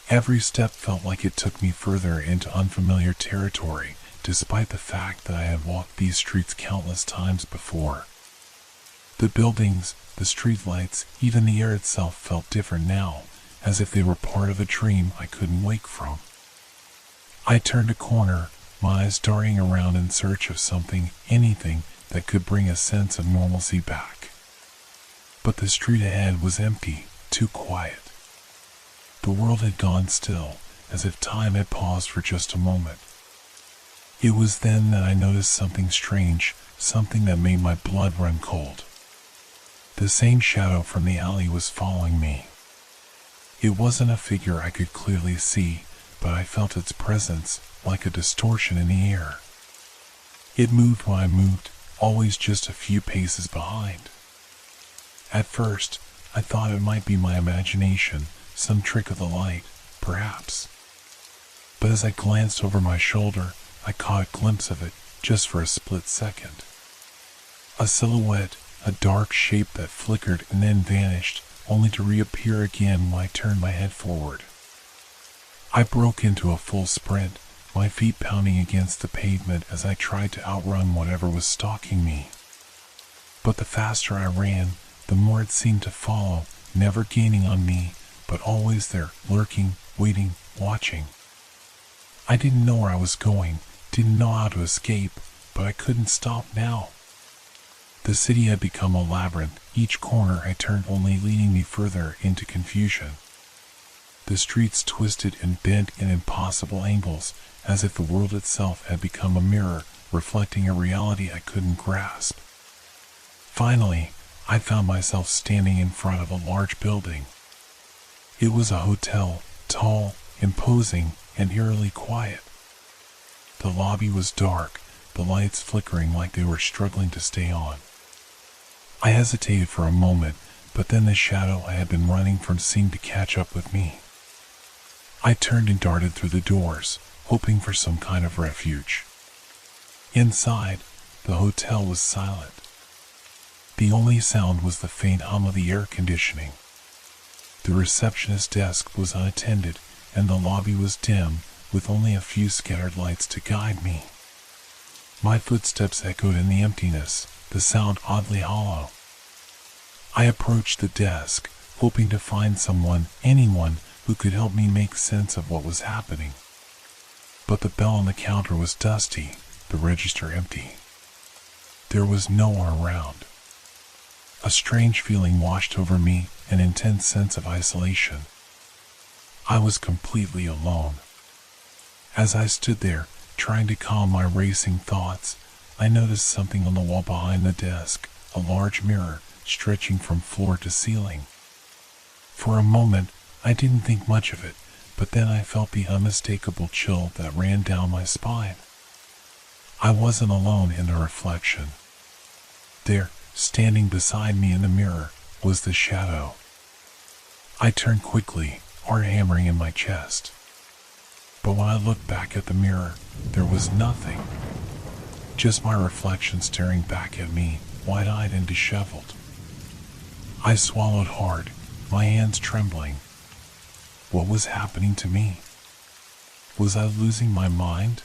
Every step felt like it took me further into unfamiliar territory, despite the fact that I had walked these streets countless times before. The buildings, the streetlights, even the air itself felt different now, as if they were part of a dream I couldn't wake from. I turned a corner, my eyes darting around in search of something, anything, that could bring a sense of normalcy back. But the street ahead was empty, too quiet. The world had gone still, as if time had paused for just a moment. It was then that I noticed something strange, something that made my blood run cold. The same shadow from the alley was following me. It wasn't a figure I could clearly see, but I felt its presence, like a distortion in the air. It moved when I moved, always just a few paces behind. At first, I thought it might be my imagination, some trick of the light, perhaps. But as I glanced over my shoulder, I caught a glimpse of it, just for a split second. A silhouette, a dark shape that flickered and then vanished, only to reappear again when I turned my head forward. I broke into a full sprint, my feet pounding against the pavement as I tried to outrun whatever was stalking me. But the faster I ran, the more it seemed to follow, never gaining on me, but always there, lurking, waiting, watching. I didn't know where I was going, didn't know how to escape, but I couldn't stop now. The city had become a labyrinth, each corner I turned only leading me further into confusion. The streets twisted and bent in impossible angles, as if the world itself had become a mirror, reflecting a reality I couldn't grasp. Finally, I found myself standing in front of a large building. It was a hotel, tall, imposing, and eerily quiet. The lobby was dark, the lights flickering like they were struggling to stay on. I hesitated for a moment, but then the shadow I had been running from seemed to catch up with me. I turned and darted through the doors, hoping for some kind of refuge. Inside, the hotel was silent. The only sound was the faint hum of the air conditioning. The receptionist's desk was unattended, and the lobby was dim, with only a few scattered lights to guide me. My footsteps echoed in the emptiness, the sound oddly hollow. I approached the desk, hoping to find anyone who could help me make sense of what was happening. But the bell on the counter was dusty, the register empty. There was no one around. A strange feeling washed over me, an intense sense of isolation. I was completely alone. As I stood there, trying to calm my racing thoughts, I noticed something on the wall behind the desk, a large mirror stretching from floor to ceiling. For a moment, I didn't think much of it, but then I felt the unmistakable chill that ran down my spine. I wasn't alone in the reflection. There, standing beside me in the mirror, was the shadow. I turned quickly, heart hammering in my chest. But when I looked back at the mirror, there was nothing. Just my reflection staring back at me, wide-eyed and disheveled. I swallowed hard, my hands trembling. What was happening to me? Was I losing my mind?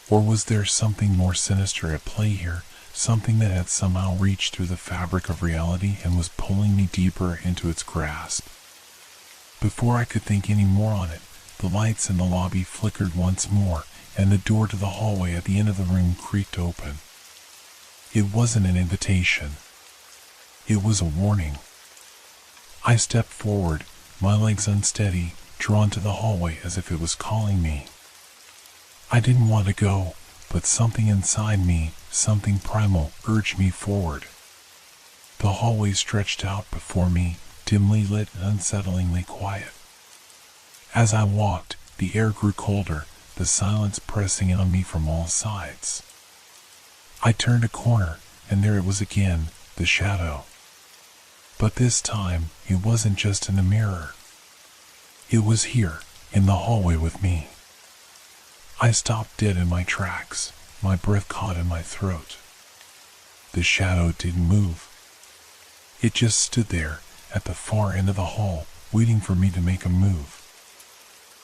Or was there something more sinister at play here, something that had somehow reached through the fabric of reality and was pulling me deeper into its grasp? Before I could think any more on it, the lights in the lobby flickered once more, and the door to the hallway at the end of the room creaked open. It wasn't an invitation. It was a warning. I stepped forward, my legs unsteady, drawn to the hallway as if it was calling me. I didn't want to go, but something inside me, something primal, urged me forward. The hallway stretched out before me, dimly lit and unsettlingly quiet. As I walked, the air grew colder, the silence pressing in on me from all sides. I turned a corner, and there it was again, the shadow. But this time, it wasn't just in the mirror. It was here, in the hallway with me. I stopped dead in my tracks, my breath caught in my throat. The shadow didn't move. It just stood there, at the far end of the hall, waiting for me to make a move.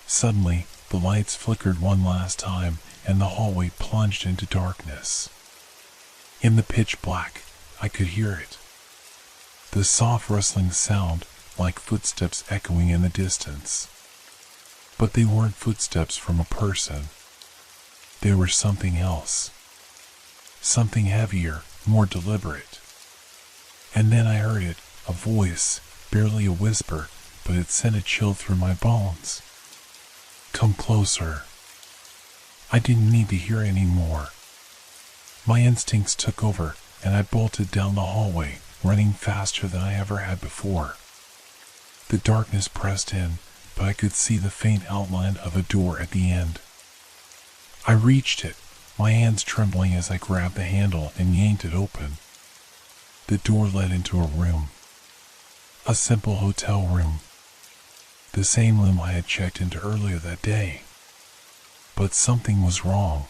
Suddenly, the lights flickered one last time, and the hallway plunged into darkness. In the pitch black, I could hear it. The soft rustling sound, like footsteps echoing in the distance. But they weren't footsteps from a person. They were something else. Something heavier, more deliberate. And then I heard it, a voice, barely a whisper, but it sent a chill through my bones. Come closer. I didn't need to hear any more. My instincts took over, and I bolted down the hallway, running faster than I ever had before. The darkness pressed in, but I could see the faint outline of a door at the end. I reached it, my hands trembling as I grabbed the handle and yanked it open. The door led into a room. A simple hotel room. The same room I had checked into earlier that day. But something was wrong.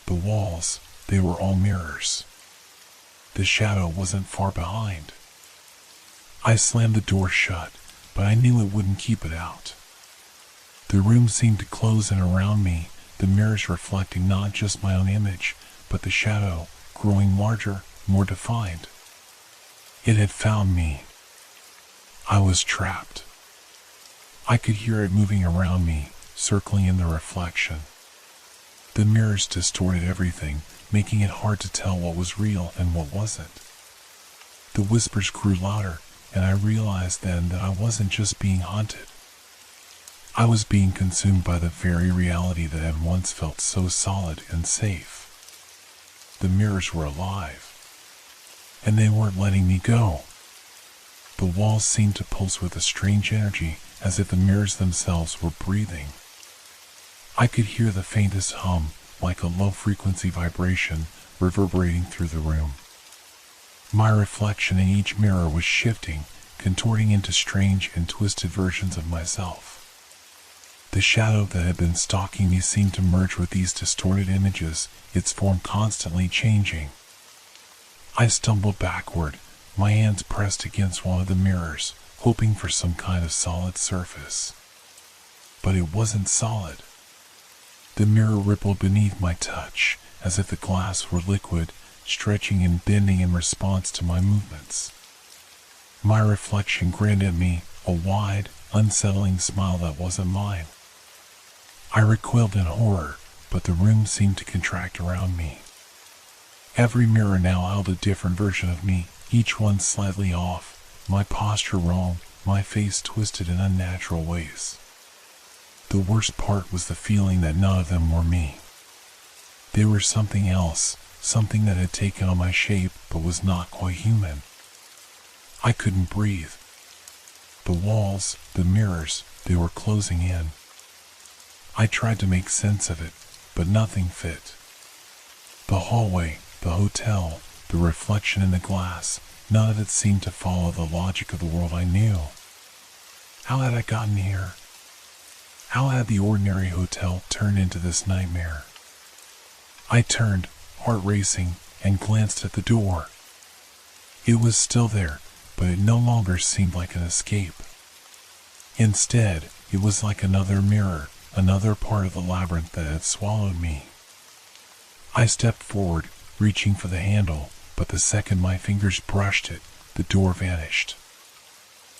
The walls, they were all mirrors. The shadow wasn't far behind. I slammed the door shut, but I knew it wouldn't keep it out. The room seemed to close in around me, the mirrors reflecting not just my own image, but the shadow, growing larger, more defined. It had found me. I was trapped. I could hear it moving around me, circling in the reflection. The mirrors distorted everything, making it hard to tell what was real and what wasn't. The whispers grew louder, and I realized then that I wasn't just being haunted. I was being consumed by the very reality that had once felt so solid and safe. The mirrors were alive. and they weren't letting me go. The walls seemed to pulse with a strange energy, as if the mirrors themselves were breathing. I could hear the faintest hum, like a low-frequency vibration, reverberating through the room. My reflection in each mirror was shifting, contorting into strange and twisted versions of myself. The shadow that had been stalking me seemed to merge with these distorted images, its form constantly changing. I stumbled backward, my hands pressed against one of the mirrors, hoping for some kind of solid surface. But it wasn't solid. The mirror rippled beneath my touch, as if the glass were liquid, stretching and bending in response to my movements. My reflection grinned at me, a wide, unsettling smile that wasn't mine. I recoiled in horror, but the room seemed to contract around me. Every mirror now held a different version of me, each one slightly off, my posture wrong, my face twisted in unnatural ways. The worst part was the feeling that none of them were me. They were something else, something that had taken on my shape but was not quite human. I couldn't breathe. The walls, the mirrors, they were closing in. I tried to make sense of it, but nothing fit. The hallway, the hotel, the reflection in the glass, none of it seemed to follow the logic of the world I knew. How had I gotten here? How had the ordinary hotel turned into this nightmare? I turned, heart racing, and glanced at the door. It was still there, but it no longer seemed like an escape. Instead, it was like another mirror, another part of the labyrinth that had swallowed me. I stepped forward, reaching for the handle, but the second my fingers brushed it, the door vanished.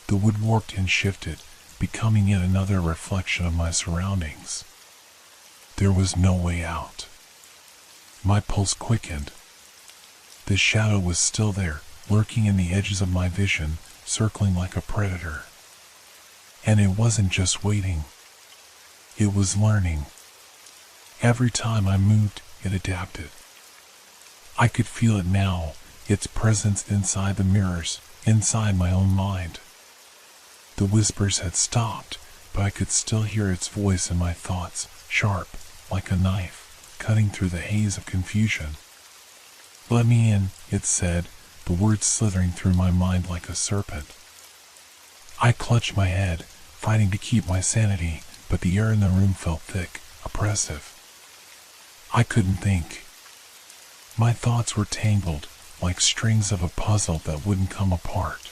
The wood warped and shifted, becoming yet another reflection of my surroundings. There was no way out. My pulse quickened. The shadow was still there, lurking in the edges of my vision, circling like a predator. And it wasn't just waiting. It was learning. Every time I moved, it adapted. I could feel it now, its presence inside the mirrors, inside my own mind. The whispers had stopped, but I could still hear its voice in my thoughts, sharp, like a knife, cutting through the haze of confusion. "Let me in," it said, the words slithering through my mind like a serpent. I clutched my head, fighting to keep my sanity, but the air in the room felt thick, oppressive. I couldn't think. My thoughts were tangled, like strings of a puzzle that wouldn't come apart.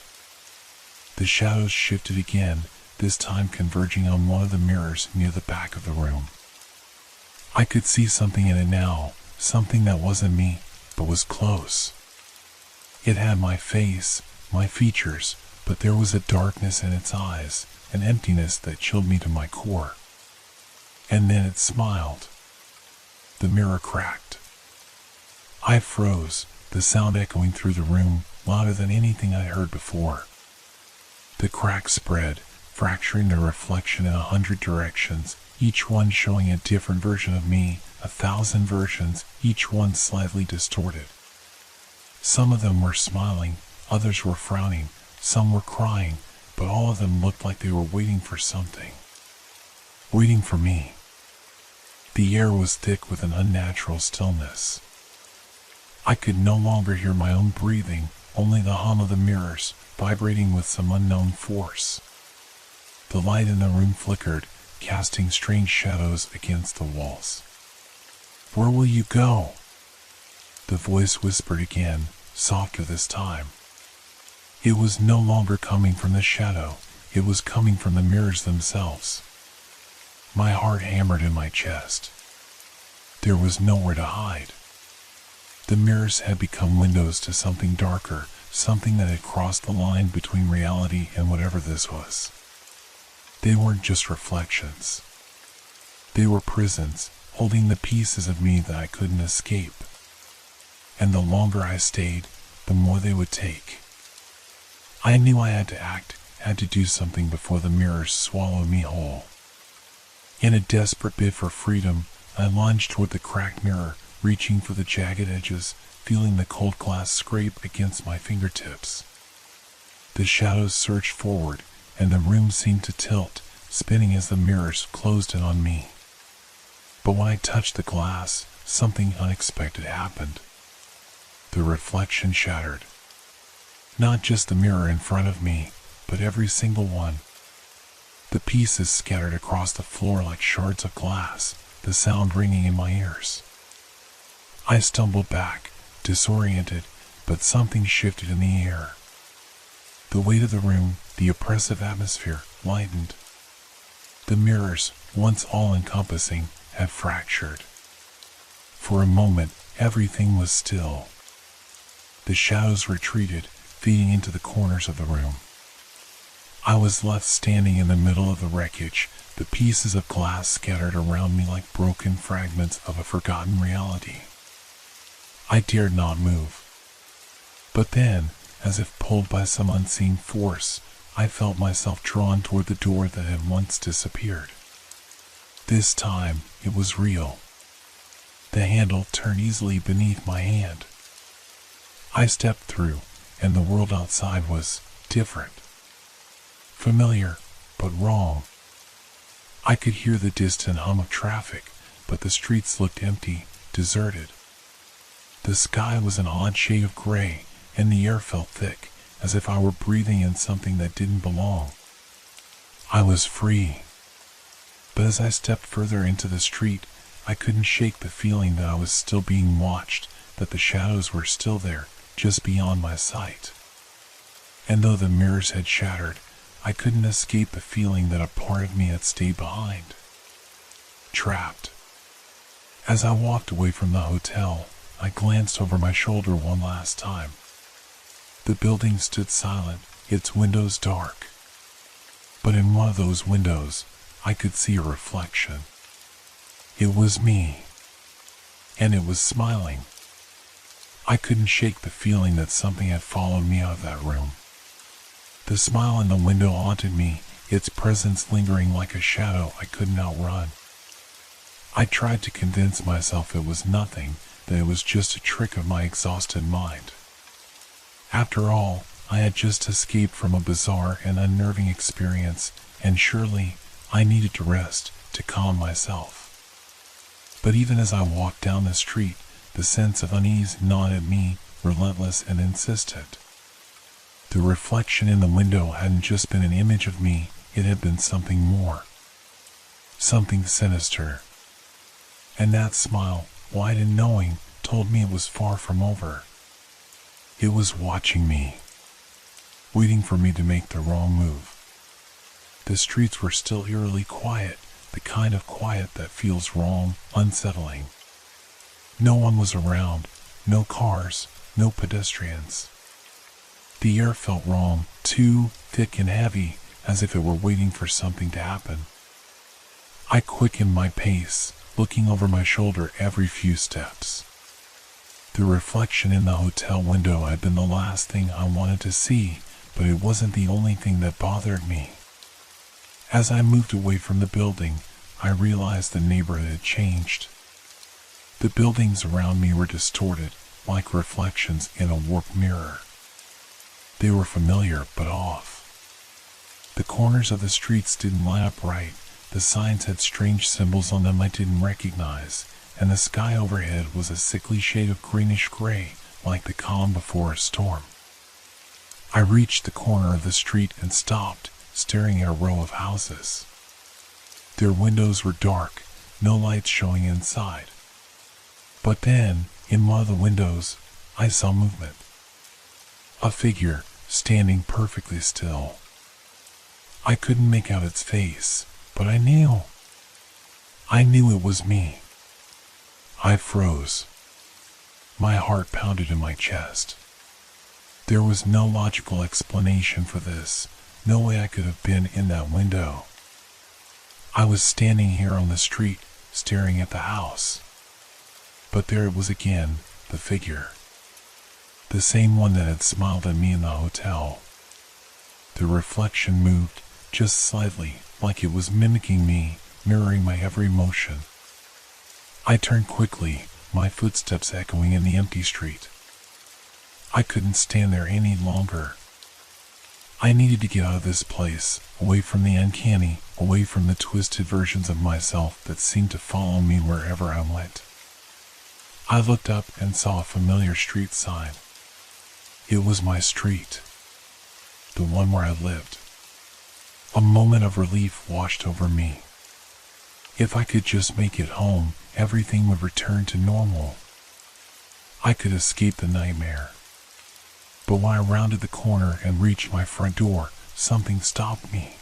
The shadows shifted again, this time converging on one of the mirrors near the back of the room. I could see something in it now, something that wasn't me, but was close. It had my face, my features, but there was a darkness in its eyes, an emptiness that chilled me to my core. And then it smiled. The mirror cracked. I froze, the sound echoing through the room, louder than anything I'd heard before. The crack spread, fracturing the reflection in 100 directions, each one showing a different version of me, 1,000 versions, each one slightly distorted. Some of them were smiling, others were frowning, some were crying, but all of them looked like they were waiting for something. Waiting for me. The air was thick with an unnatural stillness. I could no longer hear my own breathing, only the hum of the mirrors, vibrating with some unknown force. The light in the room flickered, casting strange shadows against the walls. "Where will you go?" The voice whispered again, softer this time. It was no longer coming from the shadow, it was coming from the mirrors themselves. My heart hammered in my chest. There was nowhere to hide. The mirrors had become windows to something darker, something that had crossed the line between reality and whatever this was. They weren't just reflections. They were prisons, holding the pieces of me that I couldn't escape. And the longer I stayed, the more they would take. I knew I had to act, had to do something before the mirrors swallowed me whole. In a desperate bid for freedom, I lunged toward the cracked mirror, reaching for the jagged edges, feeling the cold glass scrape against my fingertips. The shadows surged forward, and the room seemed to tilt, spinning as the mirrors closed in on me. But when I touched the glass, something unexpected happened. The reflection shattered. Not just the mirror in front of me, but every single one. The pieces scattered across the floor like shards of glass, the sound ringing in my ears. I stumbled back, disoriented, but something shifted in the air. The weight of the room, the oppressive atmosphere, lightened. The mirrors, once all-encompassing, had fractured. For a moment, everything was still. The shadows retreated, feeding into the corners of the room. I was left standing in the middle of the wreckage, the pieces of glass scattered around me like broken fragments of a forgotten reality. I dared not move. But then, as if pulled by some unseen force, I felt myself drawn toward the door that had once disappeared. This time, it was real. The handle turned easily beneath my hand. I stepped through, and the world outside was different. Familiar, but wrong. I could hear the distant hum of traffic, but the streets looked empty, deserted. The sky was an odd shade of gray, and the air felt thick, as if I were breathing in something that didn't belong. I was free. But as I stepped further into the street, I couldn't shake the feeling that I was still being watched, that the shadows were still there, just beyond my sight. And though the mirrors had shattered, I couldn't escape the feeling that a part of me had stayed behind. Trapped. As I walked away from the hotel, I glanced over my shoulder one last time. The building stood silent, its windows dark. But in one of those windows, I could see a reflection. It was me. And it was smiling. I couldn't shake the feeling that something had followed me out of that room. The smile in the window haunted me, its presence lingering like a shadow I couldn't outrun. I tried to convince myself it was nothing, that it was just a trick of my exhausted mind. After all, I had just escaped from a bizarre and unnerving experience, and surely I needed to rest, to calm myself. But even as I walked down the street, the sense of unease gnawed at me, relentless and insistent. The reflection in the window hadn't just been an image of me, it had been something more. Something sinister. And that smile, wide and knowing, told me it was far from over. It was watching me, waiting for me to make the wrong move. The streets were still eerily quiet, the kind of quiet that feels wrong, unsettling. No one was around, no cars, no pedestrians. The air felt wrong, too thick and heavy, as if it were waiting for something to happen. I quickened my pace, looking over my shoulder every few steps. The reflection in the hotel window had been the last thing I wanted to see, but it wasn't the only thing that bothered me. As I moved away from the building, I realized the neighborhood had changed. The buildings around me were distorted, like reflections in a warped mirror. They were familiar, but off. The corners of the streets didn't line up right, the signs had strange symbols on them I didn't recognize, and the sky overhead was a sickly shade of greenish-gray, like the calm before a storm. I reached the corner of the street and stopped, staring at a row of houses. Their windows were dark, no lights showing inside. But then, in one of the windows, I saw movement. A figure, standing perfectly still. I couldn't make out its face, but I knew. I knew it was me. I froze. My heart pounded in my chest. There was no logical explanation for this, no way I could have been in that window. I was standing here on the street, staring at the house. But there it was again, the figure. The same one that had smiled at me in the hotel. The reflection moved, just slightly, like it was mimicking me, mirroring my every motion. I turned quickly, my footsteps echoing in the empty street. I couldn't stand there any longer. I needed to get out of this place, away from the uncanny, away from the twisted versions of myself that seemed to follow me wherever I went. I looked up and saw a familiar street sign. It was my street, the one where I lived. A moment of relief washed over me. If I could just make it home, everything would return to normal. I could escape the nightmare. But when I rounded the corner and reached my front door, something stopped me.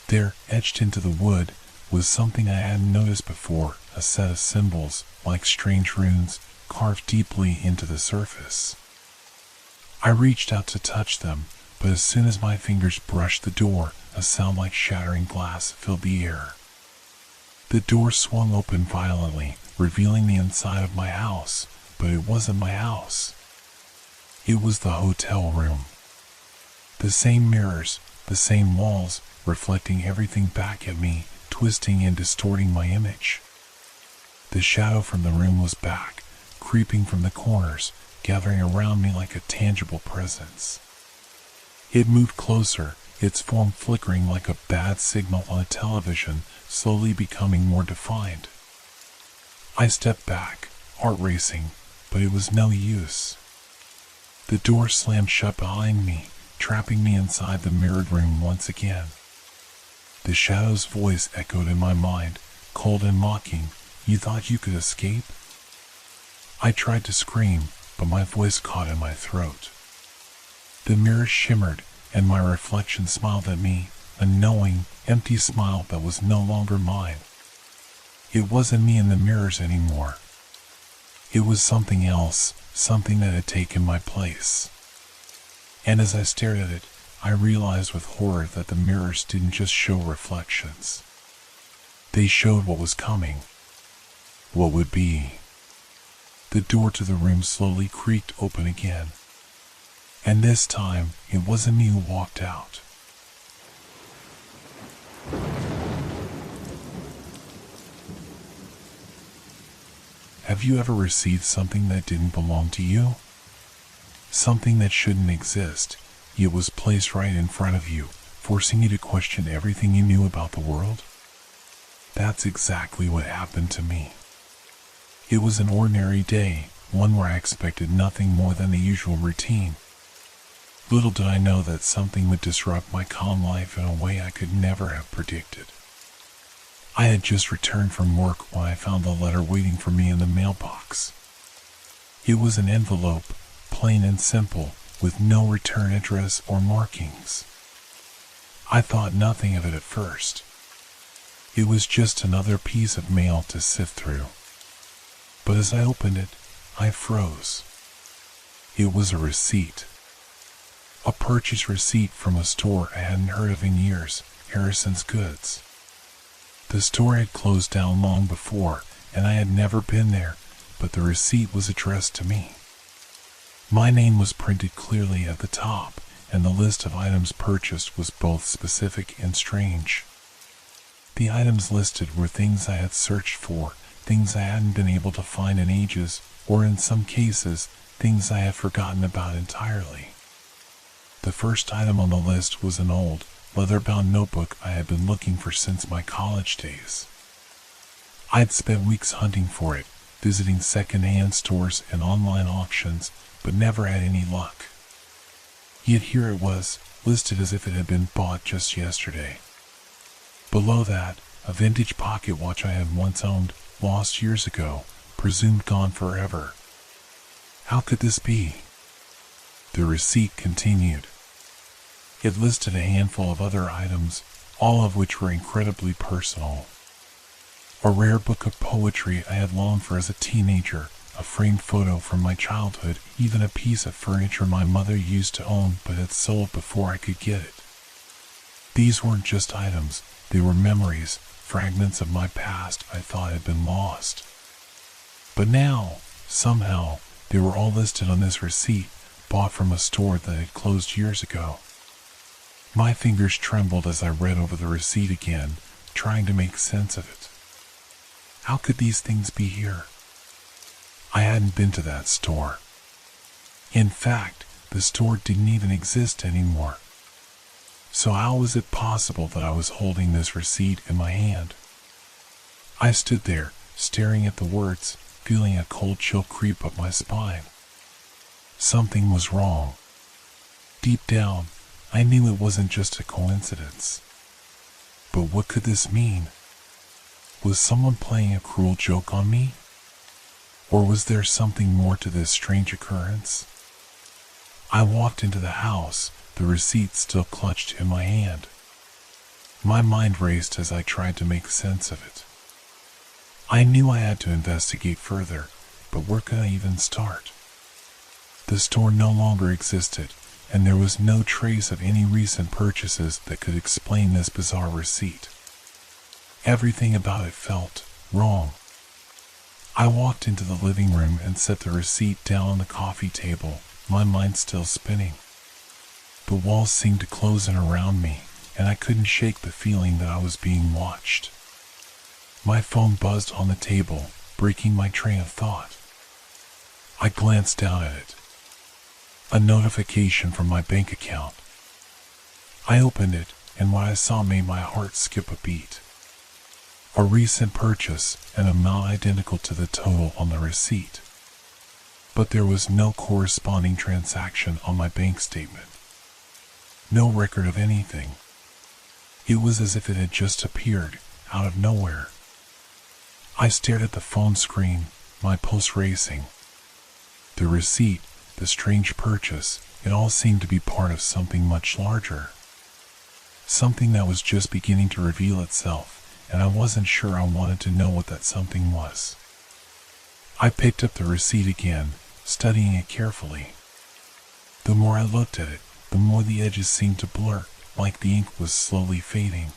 There, etched into the wood, was something I hadn't noticed before, a set of symbols, like strange runes, carved deeply into the surface. I reached out to touch them, but as soon as my fingers brushed the door, a sound like shattering glass filled the air. The door swung open violently, revealing the inside of my house, but it wasn't my house. It was the hotel room. The same mirrors, the same walls, reflecting everything back at me, twisting and distorting my image. The shadow from the room was back, creeping from the corners, gathering around me like a tangible presence. It moved closer, its form flickering like a bad signal on a television, slowly becoming more defined. I stepped back, heart racing, but it was no use. The door slammed shut behind me, trapping me inside the mirrored room once again. The shadow's voice echoed in my mind, cold and mocking. You thought you could escape? I tried to scream, but my voice caught in my throat. The mirror shimmered, and my reflection smiled at me, a knowing, empty smile that was no longer mine. It wasn't me in the mirrors anymore. It was something else, something that had taken my place. And as I stared at it, I realized with horror that the mirrors didn't just show reflections. They showed what was coming, what would be. The door to the room slowly creaked open again. And this time, it wasn't me who walked out. Have you ever received something that didn't belong to you? Something that shouldn't exist, yet was placed right in front of you, forcing you to question everything you knew about the world? That's exactly what happened to me. It was an ordinary day, one where I expected nothing more than the usual routine. Little did I know that something would disrupt my calm life in a way I could never have predicted. I had just returned from work when I found a letter waiting for me in the mailbox. It was an envelope, plain and simple, with no return address or markings. I thought nothing of it at first. It was just another piece of mail to sift through. But as I opened it, I froze. It was a receipt. A purchase receipt from a store I hadn't heard of in years, Harrison's Goods. The store had closed down long before, and I had never been there, but the receipt was addressed to me. My name was printed clearly at the top, and the list of items purchased was both specific and strange. The items listed were things I had searched for, things I hadn't been able to find in ages, or in some cases, things I had forgotten about entirely. The first item on the list was an old, leather-bound notebook I had been looking for since my college days. I'd spent weeks hunting for it, visiting second-hand stores and online auctions, but never had any luck. Yet here it was, listed as if it had been bought just yesterday. Below that, a vintage pocket watch I had once owned, lost years ago, presumed gone forever. How could this be? The receipt continued. It listed a handful of other items, all of which were incredibly personal. A rare book of poetry I had longed for as a teenager, a framed photo from my childhood, even a piece of furniture my mother used to own but had sold before I could get it. These weren't just items, they were memories, fragments of my past I thought had been lost. But now, somehow, they were all listed on this receipt, bought from a store that had closed years ago. My fingers trembled as I read over the receipt again, trying to make sense of it. How could these things be here? I hadn't been to that store. In fact, the store didn't even exist anymore. So how was it possible that I was holding this receipt in my hand? I stood there, staring at the words, feeling a cold chill creep up my spine. Something was wrong. Deep down, I knew it wasn't just a coincidence. But what could this mean? Was someone playing a cruel joke on me? Or was there something more to this strange occurrence? I walked into the house, the receipt still clutched in my hand. My mind raced as I tried to make sense of it. I knew I had to investigate further, but where could I even start? The store no longer existed, and there was no trace of any recent purchases that could explain this bizarre receipt. Everything about it felt wrong. I walked into the living room and set the receipt down on the coffee table, my mind still spinning. The walls seemed to close in around me, and I couldn't shake the feeling that I was being watched. My phone buzzed on the table, breaking my train of thought. I glanced down at it. A notification from my bank account. I opened it, and what I saw made my heart skip a beat. A recent purchase, an amount identical to the total on the receipt. But there was no corresponding transaction on my bank statement. No record of anything. It was as if it had just appeared, out of nowhere. I stared at the phone screen, my pulse racing. The receipt, the strange purchase, it all seemed to be part of something much larger. Something that was just beginning to reveal itself, and I wasn't sure I wanted to know what that something was. I picked up the receipt again, studying it carefully. The more I looked at it, the more the edges seemed to blur, like the ink was slowly fading.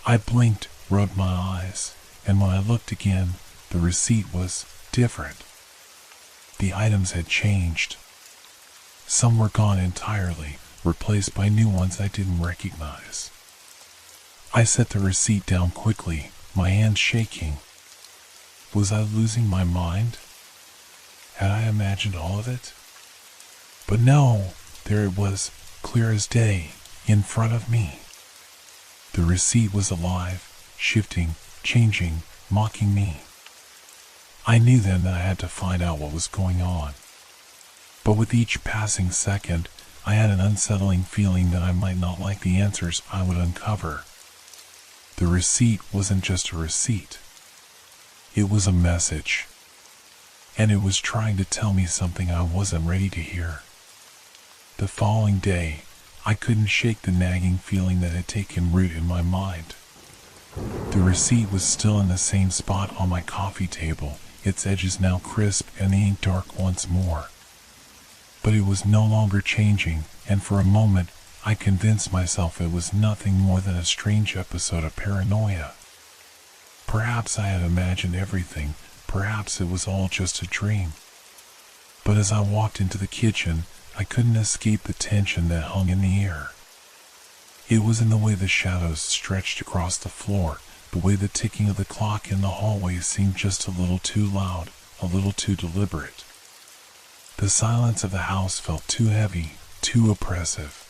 I blinked, rubbed my eyes, and when I looked again, the receipt was different. The items had changed. Some were gone entirely, replaced by new ones I didn't recognize. I set the receipt down quickly, my hands shaking. Was I losing my mind? Had I imagined all of it? But no, there it was, clear as day, in front of me. The receipt was alive, shifting, changing, mocking me. I knew then that I had to find out what was going on. But with each passing second, I had an unsettling feeling that I might not like the answers I would uncover. The receipt wasn't just a receipt. It was a message. And it was trying to tell me something I wasn't ready to hear. The following day, I couldn't shake the nagging feeling that had taken root in my mind. The receipt was still in the same spot on my coffee table, its edges now crisp and the ink dark once more. But it was no longer changing, and for a moment, I convinced myself it was nothing more than a strange episode of paranoia. Perhaps I had imagined everything, perhaps it was all just a dream. But as I walked into the kitchen, I couldn't escape the tension that hung in the air. It was in the way the shadows stretched across the floor, the way the ticking of the clock in the hallway seemed just a little too loud, a little too deliberate. The silence of the house felt too heavy, too oppressive.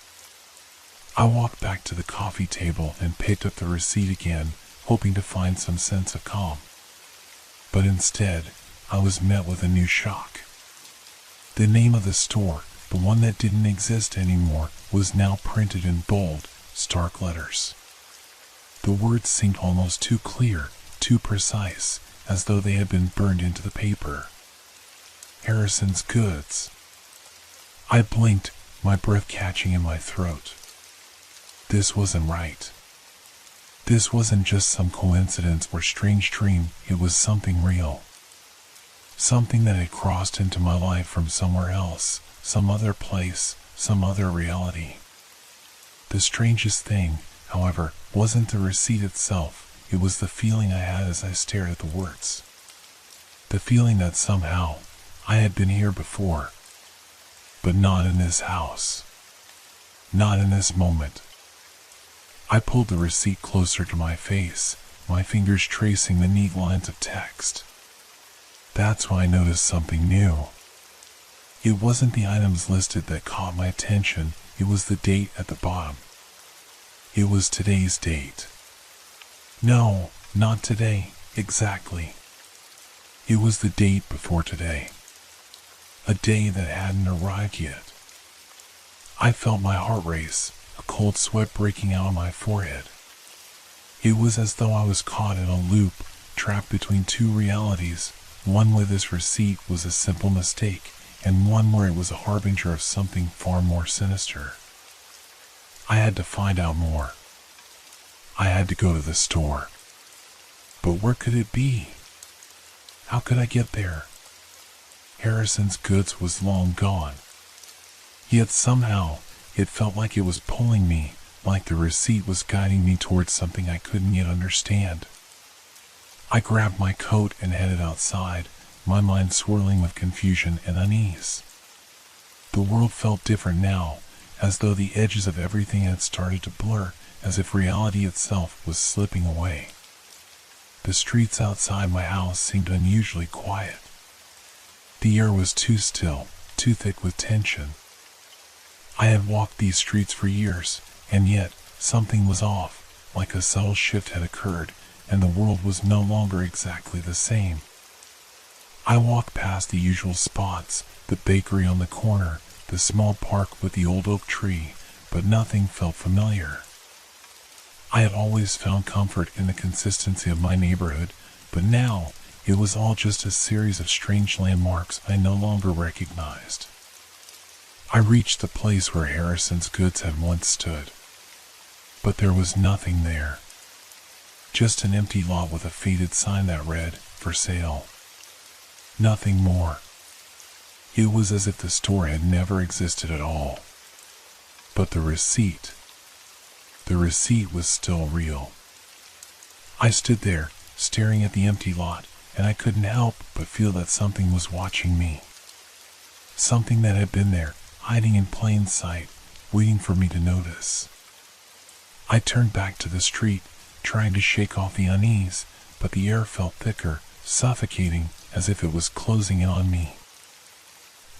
I walked back to the coffee table and picked up the receipt again, hoping to find some sense of calm. But instead, I was met with a new shock. The name of the store, the one that didn't exist anymore, was now printed in bold, stark letters. The words seemed almost too clear, too precise, as though they had been burned into the paper. Harrison's Goods. I blinked, my breath catching in my throat. This wasn't right. This wasn't just some coincidence or strange dream, it was something real. Something that had crossed into my life from somewhere else, some other place, some other reality. The strangest thing, however, wasn't the receipt itself, it was the feeling I had as I stared at the words. The feeling that somehow, I had been here before. But not in this house. Not in this moment. I pulled the receipt closer to my face, my fingers tracing the neat lines of text. That's when I noticed something new. It wasn't the items listed that caught my attention, it was the date at the bottom. It was today's date. No, not today, exactly. It was the date before today. A day that hadn't arrived yet. I felt my heart race, a cold sweat breaking out on my forehead. It was as though I was caught in a loop, trapped between two realities, one where this receipt was a simple mistake, and one where it was a harbinger of something far more sinister. I had to find out more. I had to go to the store. But where could it be? How could I get there? Harrison's Goods was long gone. Yet somehow, it felt like it was pulling me, like the receipt was guiding me towards something I couldn't yet understand. I grabbed my coat and headed outside, my mind swirling with confusion and unease. The world felt different now, as though the edges of everything had started to blur, as if reality itself was slipping away. The streets outside my house seemed unusually quiet. The air was too still, too thick with tension. I had walked these streets for years, and yet something was off, like a subtle shift had occurred, and the world was no longer exactly the same. I walked past the usual spots, the bakery on the corner, the small park with the old oak tree, but nothing felt familiar. I had always found comfort in the consistency of my neighborhood, but now it was all just a series of strange landmarks I no longer recognized. I reached the place where Harrison's Goods had once stood. But there was nothing there. Just an empty lot with a faded sign that read, "For sale." Nothing more. It was as if the store had never existed at all. But the receipt was still real. I stood there, staring at the empty lot, and I couldn't help but feel that something was watching me. Something that had been there, hiding in plain sight, waiting for me to notice. I turned back to the street, trying to shake off the unease, but the air felt thicker, suffocating, as if it was closing in on me.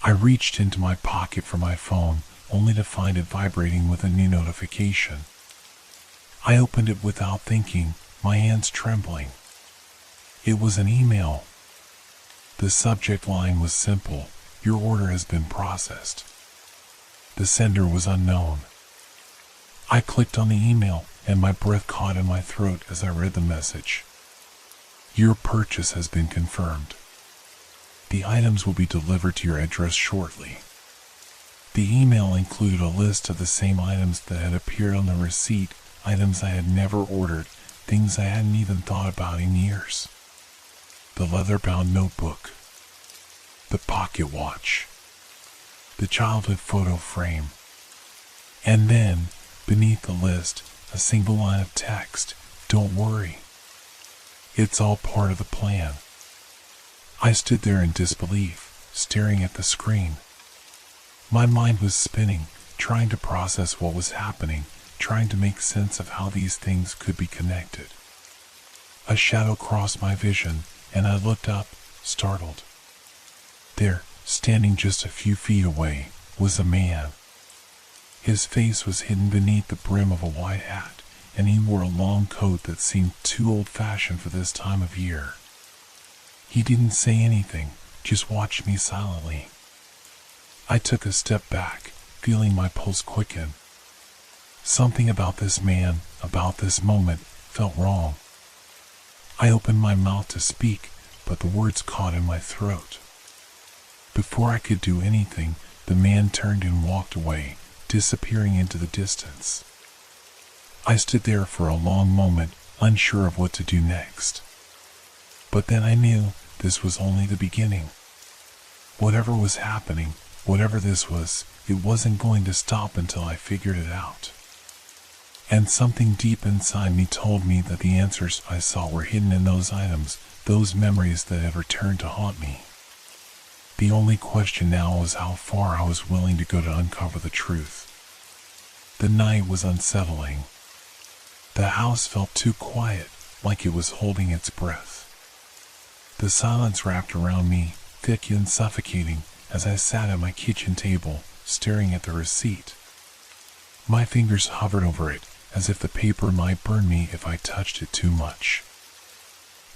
I reached into my pocket for my phone, only to find it vibrating with a new notification. I opened it without thinking, my hands trembling. It was an email. The subject line was simple: "Your order has been processed." The sender was unknown. I clicked on the email, and my breath caught in my throat as I read the message. "Your purchase has been confirmed. The items will be delivered to your address shortly." The email included a list of the same items that had appeared on the receipt, items I had never ordered, things I hadn't even thought about in years. The leather-bound notebook, the pocket watch, the childhood photo frame, and then, beneath the list, a single line of text: "Don't worry. It's all part of the plan." I stood there in disbelief, staring at the screen. My mind was spinning, trying to process what was happening, trying to make sense of how these things could be connected. A shadow crossed my vision, and I looked up, startled. There, standing just a few feet away, was a man. His face was hidden beneath the brim of a white hat, and he wore a long coat that seemed too old-fashioned for this time of year. He didn't say anything, just watched me silently. I took a step back, feeling my pulse quicken. Something about this man, about this moment, felt wrong. I opened my mouth to speak, but the words caught in my throat. Before I could do anything, the man turned and walked away, disappearing into the distance. I stood there for a long moment, unsure of what to do next. But then I knew this was only the beginning. Whatever was happening, whatever this was, it wasn't going to stop until I figured it out. And something deep inside me told me that the answers I saw were hidden in those items, those memories that had returned to haunt me. The only question now was how far I was willing to go to uncover the truth. The night was unsettling. The house felt too quiet, like it was holding its breath. The silence wrapped around me, thick and suffocating, as I sat at my kitchen table, staring at the receipt. My fingers hovered over it, as if the paper might burn me if I touched it too much.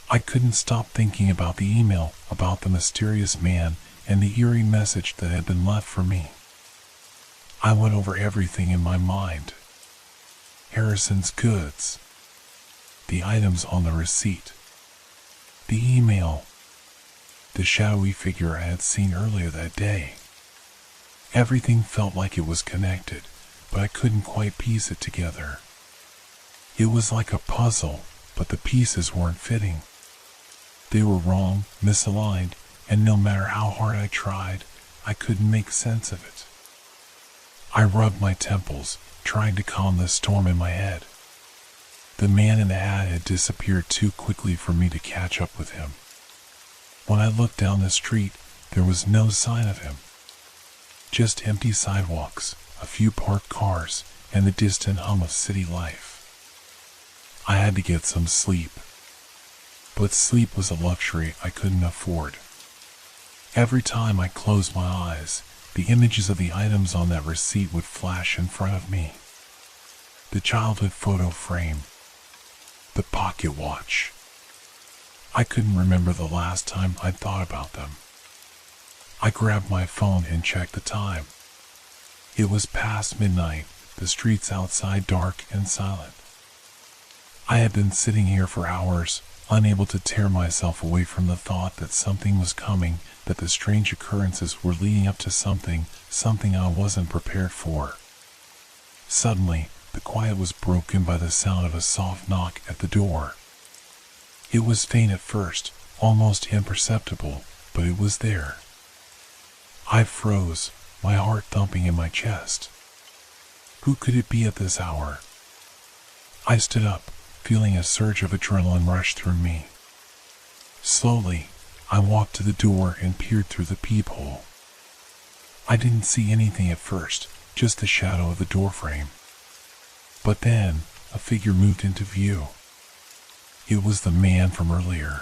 I couldn't stop thinking about the email, about the mysterious man, and the eerie message that had been left for me. I went over everything in my mind. Harrison's goods, the items on the receipt, the email, the shadowy figure I had seen earlier that day. Everything felt like it was connected, but I couldn't quite piece it together. It was like a puzzle, but the pieces weren't fitting. They were wrong, misaligned, and no matter how hard I tried, I couldn't make sense of it. I rubbed my temples, trying to calm the storm in my head. The man in the hat had disappeared too quickly for me to catch up with him. When I looked down the street, there was no sign of him. Just empty sidewalks, a few parked cars, and the distant hum of city life. I had to get some sleep. But sleep was a luxury I couldn't afford. Every time I closed my eyes, the images of the items on that receipt would flash in front of me. The childhood photo frame, the pocket watch. I couldn't remember the last time I'd thought about them. I grabbed my phone and checked the time. It was past midnight, the streets outside dark and silent. I had been sitting here for hours, unable to tear myself away from the thought that something was coming, that the strange occurrences were leading up to something I wasn't prepared for. Suddenly, the quiet was broken by the sound of a soft knock at the door. It was faint at first, almost imperceptible, but it was there. I froze, my heart thumping in my chest. Who could it be at this hour? I stood up, feeling a surge of adrenaline rush through me. Slowly, I walked to the door and peered through the peephole. I didn't see anything at first, just the shadow of the doorframe. But then, a figure moved into view. It was the man from earlier.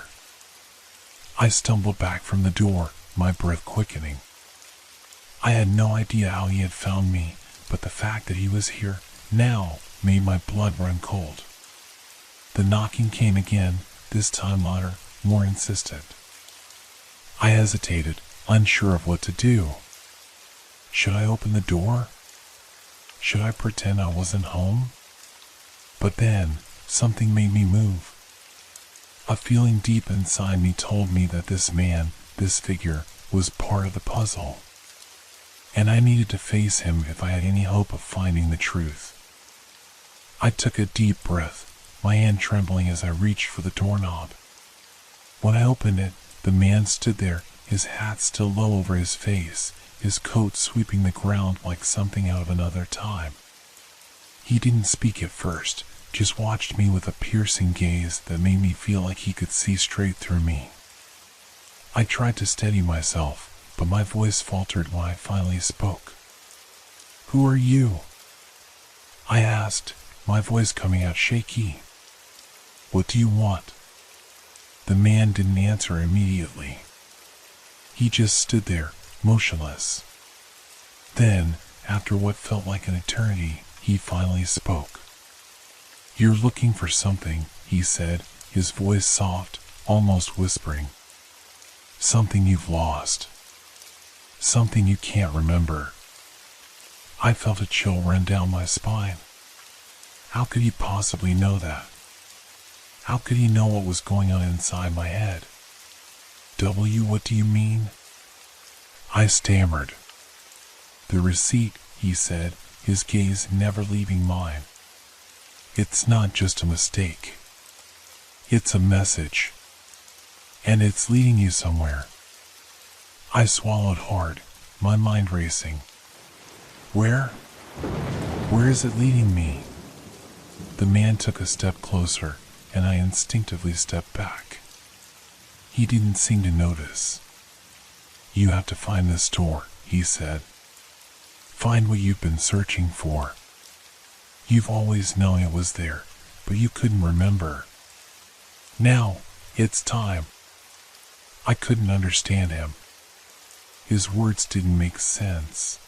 I stumbled back from the door, my breath quickening. I had no idea how he had found me, but the fact that he was here now made my blood run cold. The knocking came again, this time louder, more insistent. I hesitated, unsure of what to do. Should I open the door? Should I pretend I wasn't home? But then, something made me move. A feeling deep inside me told me that this man, this figure, was part of the puzzle. And I needed to face him if I had any hope of finding the truth. I took a deep breath, my hand trembling as I reached for the doorknob. When I opened it, the man stood there, his hat still low over his face, his coat sweeping the ground like something out of another time. He didn't speak at first, just watched me with a piercing gaze that made me feel like he could see straight through me. I tried to steady myself, but my voice faltered when I finally spoke. "Who are you?" I asked, my voice coming out shaky. "What do you want?" The man didn't answer immediately. He just stood there, motionless. Then, after what felt like an eternity, he finally spoke. "You're looking for something," he said, his voice soft, almost whispering. "Something you've lost. Something you can't remember." I felt a chill run down my spine. How could he possibly know that? How could he know what was going on inside my head? What do you mean?" I stammered. "The receipt," he said, his gaze never leaving mine. "It's not just a mistake. It's a message. And it's leading you somewhere." I swallowed hard, my mind racing. Where? Where is it leading me? The man took a step closer, and I instinctively stepped back. He didn't seem to notice. "You have to find this door," he said. "Find what you've been searching for. You've always known it was there, but you couldn't remember. Now, it's time." I couldn't understand him. His words didn't make sense.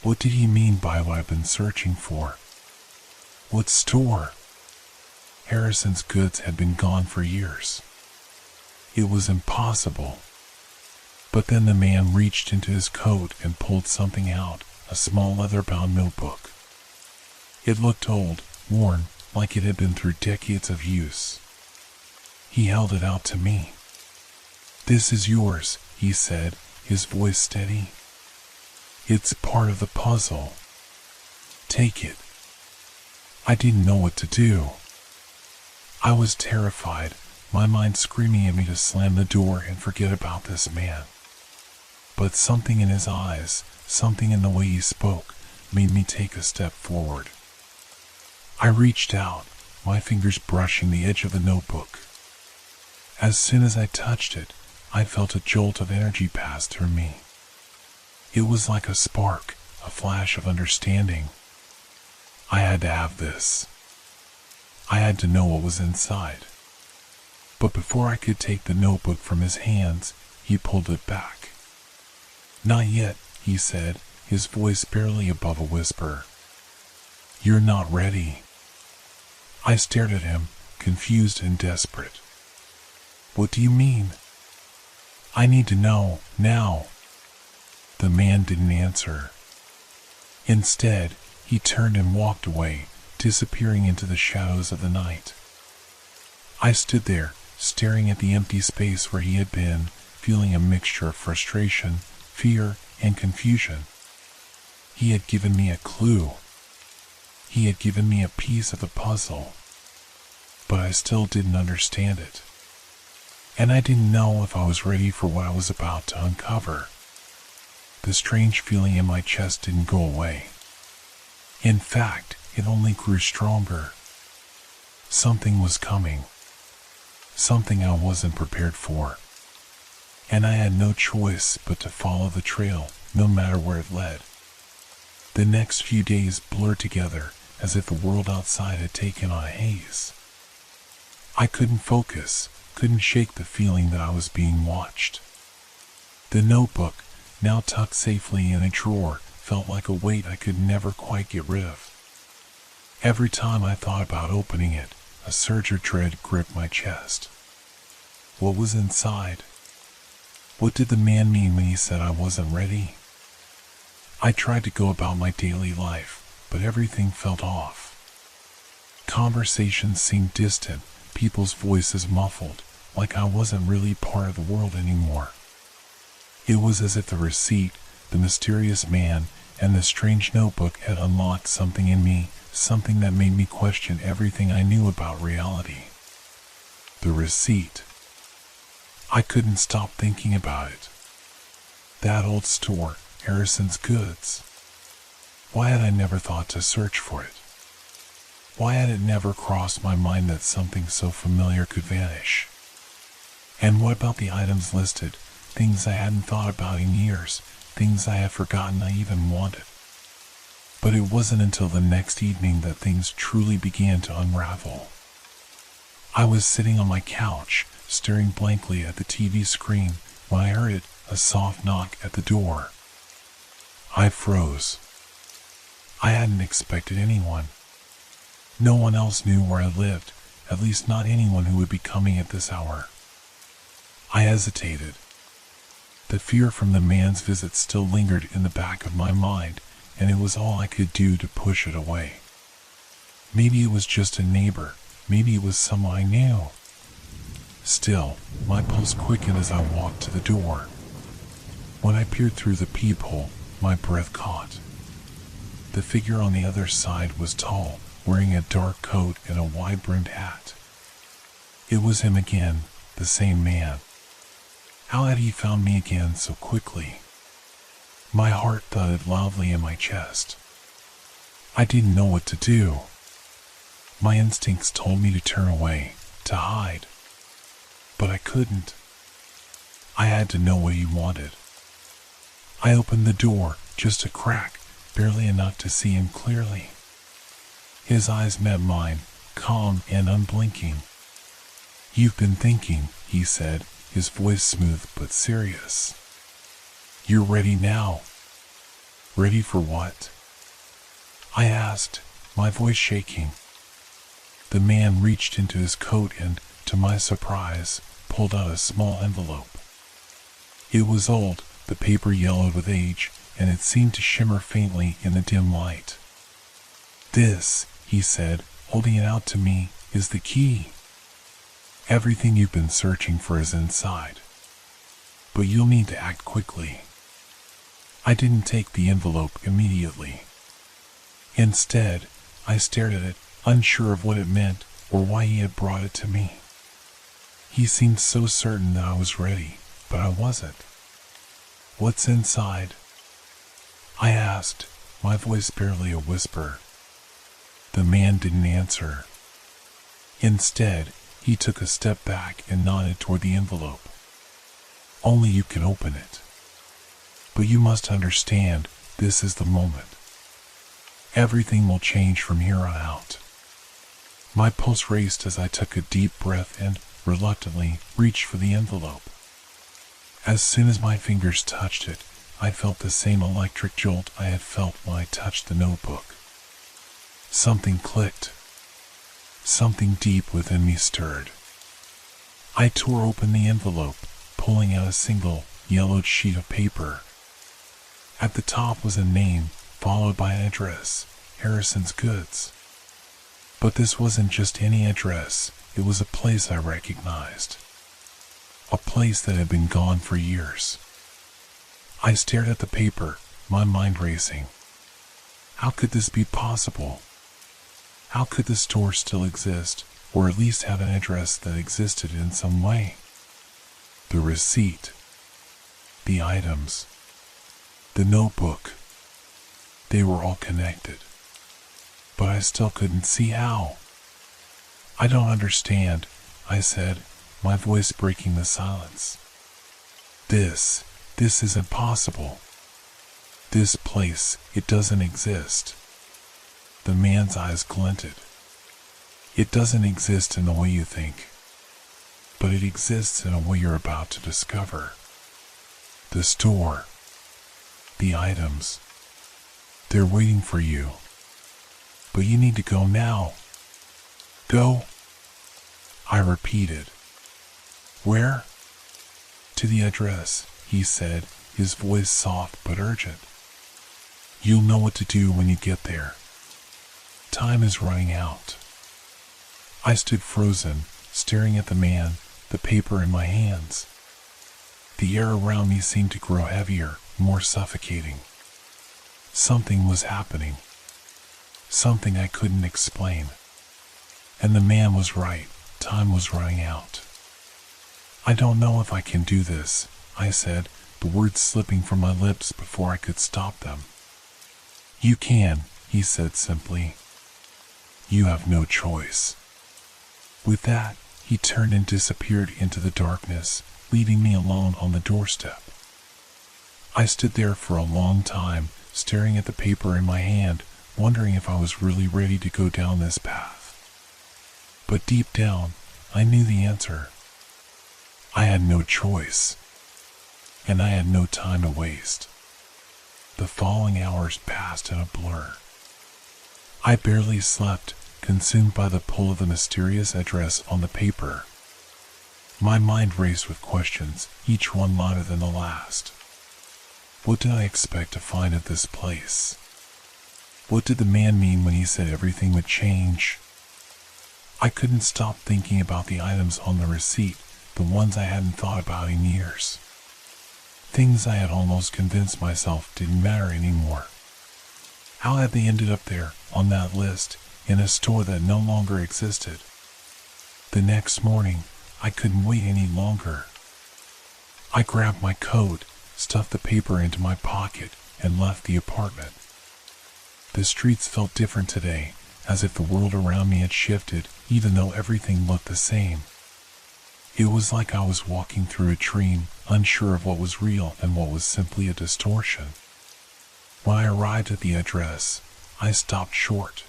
What did he mean by what I've been searching for? What store? Harrison's goods had been gone for years. It was impossible. But then the man reached into his coat and pulled something out, a small leather-bound notebook. It looked old, worn, like it had been through decades of use. He held it out to me. "This is yours," he said, his voice steady. "It's part of the puzzle. Take it." I didn't know what to do. I was terrified, my mind screaming at me to slam the door and forget about this man. But something in his eyes, something in the way he spoke, made me take a step forward. I reached out, my fingers brushing the edge of the notebook. As soon as I touched it, I felt a jolt of energy pass through me. It was like a spark, a flash of understanding. I had to have this. I had to know what was inside. But before I could take the notebook from his hands, he pulled it back. "Not yet," he said, his voice barely above a whisper. "You're not ready." I stared at him, confused and desperate. "What do you mean?" "I need to know, now." The man didn't answer. Instead, he turned and walked away, disappearing into the shadows of the night. I stood there, staring at the empty space where he had been, feeling a mixture of frustration, fear, and confusion. He had given me a clue. He had given me a piece of the puzzle. But I still didn't understand it. And I didn't know if I was ready for what I was about to uncover. The strange feeling in my chest didn't go away. In fact, it only grew stronger. Something was coming. Something I wasn't prepared for. And I had no choice but to follow the trail, no matter where it led. The next few days blurred together, as if the world outside had taken on a haze. I couldn't focus, couldn't shake the feeling that I was being watched. The notebook, now tucked safely in a drawer, felt like a weight I could never quite get rid of. Every time I thought about opening it, a surge of dread gripped my chest. What was inside? What did the man mean when he said I wasn't ready? I tried to go about my daily life, but everything felt off. Conversations seemed distant, people's voices muffled, like I wasn't really part of the world anymore. It was as if the receipt, the mysterious man, and the strange notebook had unlocked something in me, something that made me question everything I knew about reality. The receipt. I couldn't stop thinking about it. That old store, Harrison's Goods. Why had I never thought to search for it? Why had it never crossed my mind that something so familiar could vanish? And what about the items listed, things I hadn't thought about in years, things I had forgotten I even wanted? But it wasn't until the next evening that things truly began to unravel. I was sitting on my couch, staring blankly at the TV screen, when I heard a soft knock at the door. I froze. I hadn't expected anyone. No one else knew where I lived, at least not anyone who would be coming at this hour. I hesitated. The fear from the man's visit still lingered in the back of my mind, and it was all I could do to push it away. Maybe it was just a neighbor, maybe it was someone I knew. Still, my pulse quickened as I walked to the door. When I peered through the peephole, my breath caught. The figure on the other side was tall, wearing a dark coat and a wide-brimmed hat. It was him again, the same man. How had he found me again so quickly? My heart thudded loudly in my chest. I didn't know what to do. My instincts told me to turn away, to hide. But I couldn't. I had to know what he wanted. I opened the door, just a crack, barely enough to see him clearly. His eyes met mine, calm and unblinking. "You've been thinking," he said, his voice smooth but serious. You're ready now. Ready for what? I asked, my voice shaking. The man reached into his coat and, to my surprise, pulled out a small envelope. It was old, the paper yellowed with age, and it seemed to shimmer faintly in the dim light. This, he said, holding it out to me, is the key. Everything you've been searching for is inside. But you'll need to act quickly. I didn't take the envelope immediately. Instead, I stared at it, unsure of what it meant or why he had brought it to me. He seemed so certain that I was ready, but I wasn't. What's inside? I asked, my voice barely a whisper. The man didn't answer. Instead, he took a step back and nodded toward the envelope. Only you can open it. But you must understand, this is the moment. Everything will change from here on out. My pulse raced as I took a deep breath and, reluctantly, reached for the envelope. As soon as my fingers touched it, I felt the same electric jolt I had felt when I touched the notebook. Something clicked. Something deep within me stirred. I tore open the envelope, pulling out a single, yellowed sheet of paper. At the top was a name, followed by an address, Harrison's Goods. But this wasn't just any address, it was a place I recognized. A place that had been gone for years. I stared at the paper, my mind racing. How could this be possible? How could the store still exist, or at least have an address that existed in some way? The receipt. The items. The notebook. They were all connected. But I still couldn't see how. I don't understand, I said, my voice breaking the silence. This isn't possible. This place, it doesn't exist. The man's eyes glinted. It doesn't exist in the way you think. But it exists in a way you're about to discover. The store. The items. They're waiting for you. But you need to go now. Go. I repeated. Where? To the address, he said, his voice soft but urgent. You'll know what to do when you get there. Time is running out. I stood frozen, staring at the man, the paper in my hands. The air around me seemed to grow heavier, more suffocating. Something was happening. Something I couldn't explain. And the man was right, time was running out. I don't know if I can do this, I said, the words slipping from my lips before I could stop them. You can, he said simply. You have no choice. With that, he turned and disappeared into the darkness, leaving me alone on the doorstep. I stood there for a long time, staring at the paper in my hand, wondering if I was really ready to go down this path. But deep down, I knew the answer. I had no choice. And I had no time to waste. The following hours passed in a blur. I barely slept, consumed by the pull of the mysterious address on the paper. My mind raced with questions, each one louder than the last. What did I expect to find at this place? What did the man mean when he said everything would change? I couldn't stop thinking about the items on the receipt, the ones I hadn't thought about in years. Things I had almost convinced myself didn't matter anymore. How had they ended up there, on that list, in a store that no longer existed? The next morning, I couldn't wait any longer. I grabbed my coat, stuffed the paper into my pocket, and left the apartment. The streets felt different today, as if the world around me had shifted, even though everything looked the same. It was like I was walking through a dream, unsure of what was real and what was simply a distortion. When I arrived at the address, I stopped short.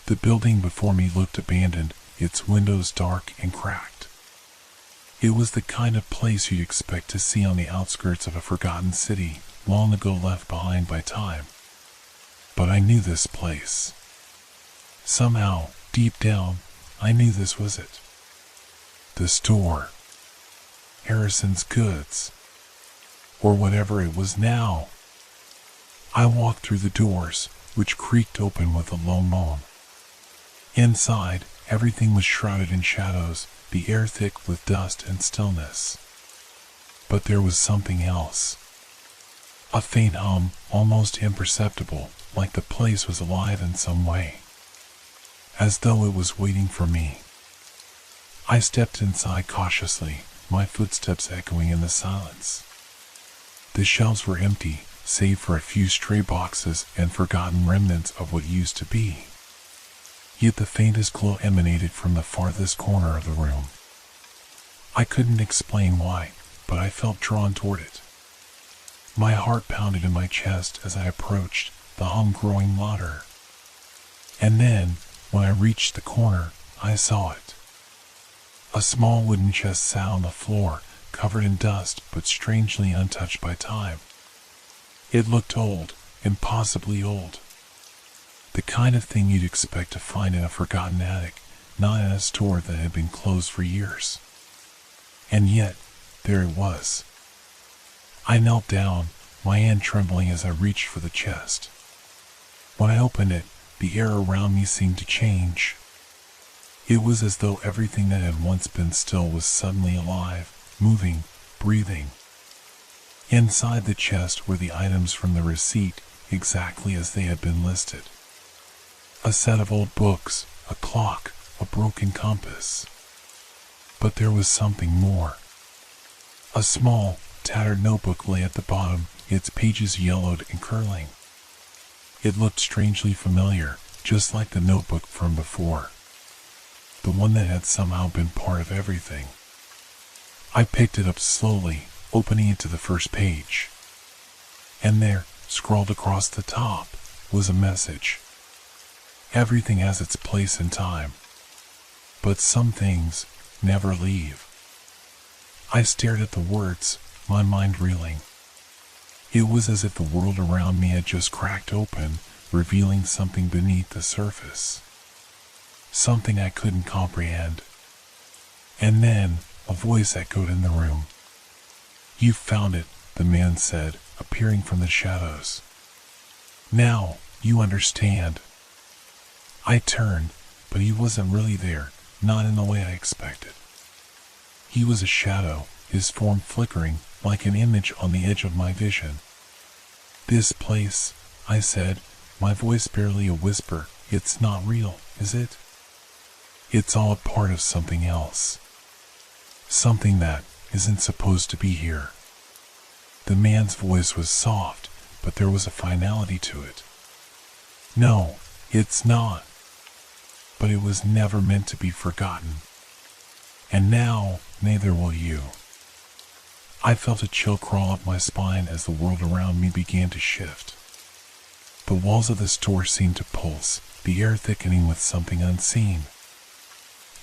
The building before me looked abandoned, its windows dark and cracked. It was the kind of place you'd expect to see on the outskirts of a forgotten city, long ago left behind by time. But I knew this place. Somehow, deep down, I knew this was it. The store. Harrison's Goods. Or whatever it was now. I walked through the doors, which creaked open with a low moan. Inside, everything was shrouded in shadows, the air thick with dust and stillness. But there was something else. A faint hum, almost imperceptible, like the place was alive in some way. As though it was waiting for me. I stepped inside cautiously, my footsteps echoing in the silence. The shelves were empty, save for a few stray boxes and forgotten remnants of what used to be. Yet the faintest glow emanated from the farthest corner of the room. I couldn't explain why, but I felt drawn toward it. My heart pounded in my chest as I approached, the hum growing louder. And then, when I reached the corner, I saw it. A small wooden chest sat on the floor, covered in dust but strangely untouched by time. It looked old, impossibly old. The kind of thing you'd expect to find in a forgotten attic, not in a store that had been closed for years. And yet, there it was. I knelt down, my hand trembling as I reached for the chest. When I opened it, the air around me seemed to change. It was as though everything that had once been still was suddenly alive, moving, breathing. Inside the chest were the items from the receipt, exactly as they had been listed. A set of old books, a clock, a broken compass. But there was something more. A small, tattered notebook lay at the bottom, its pages yellowed and curling. It looked strangely familiar, just like the notebook from before. The one that had somehow been part of everything. I picked it up slowly, opening it to the first page. And there, scrawled across the top, was a message. Everything has its place in time. But some things never leave. I stared at the words, my mind reeling. It was as if the world around me had just cracked open, revealing something beneath the surface. Something I couldn't comprehend. And then, a voice echoed in the room. "You've found it," the man said, appearing from the shadows. "Now, you understand." I turned, but he wasn't really there, not in the way I expected. He was a shadow, his form flickering, like an image on the edge of my vision. "This place," I said, my voice barely a whisper, "it's not real, is it? It's all a part of something else. Something that isn't supposed to be here." The man's voice was soft, but there was a finality to it. "No, it's not. But it was never meant to be forgotten. And now, neither will you." I felt a chill crawl up my spine as the world around me began to shift. The walls of the store seemed to pulse, the air thickening with something unseen.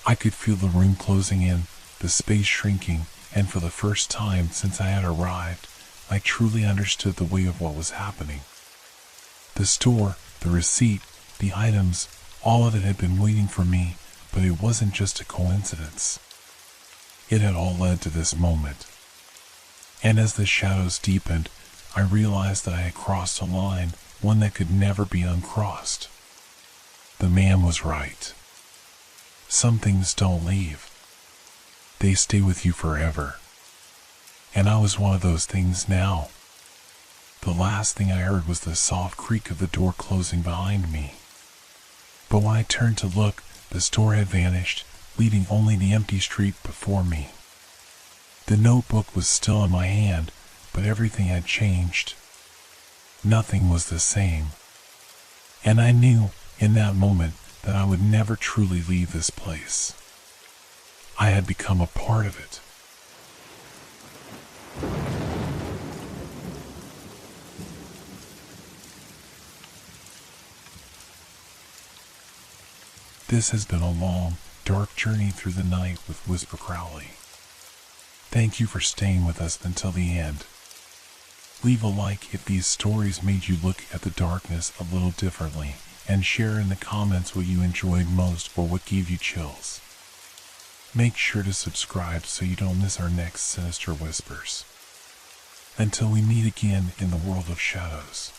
I could feel the room closing in, the space shrinking, and for the first time since I had arrived, I truly understood the weight of what was happening. The store, the receipt, the items, all of it had been waiting for me, but it wasn't just a coincidence. It had all led to this moment. And as the shadows deepened, I realized that I had crossed a line, one that could never be uncrossed. The man was right. Some things don't leave. They stay with you forever. And I was one of those things now. The last thing I heard was the soft creak of the door closing behind me. But when I turned to look, the store had vanished, leaving only the empty street before me. The notebook was still in my hand, but everything had changed. Nothing was the same. And I knew, in that moment, that I would never truly leave this place. I had become a part of it. This has been a long, dark journey through the night with Whisper Crowley. Thank you for staying with us until the end. Leave a like if these stories made you look at the darkness a little differently, and share in the comments what you enjoyed most or what gave you chills. Make sure to subscribe so you don't miss our next Sinister Whispers. Until we meet again in the world of shadows.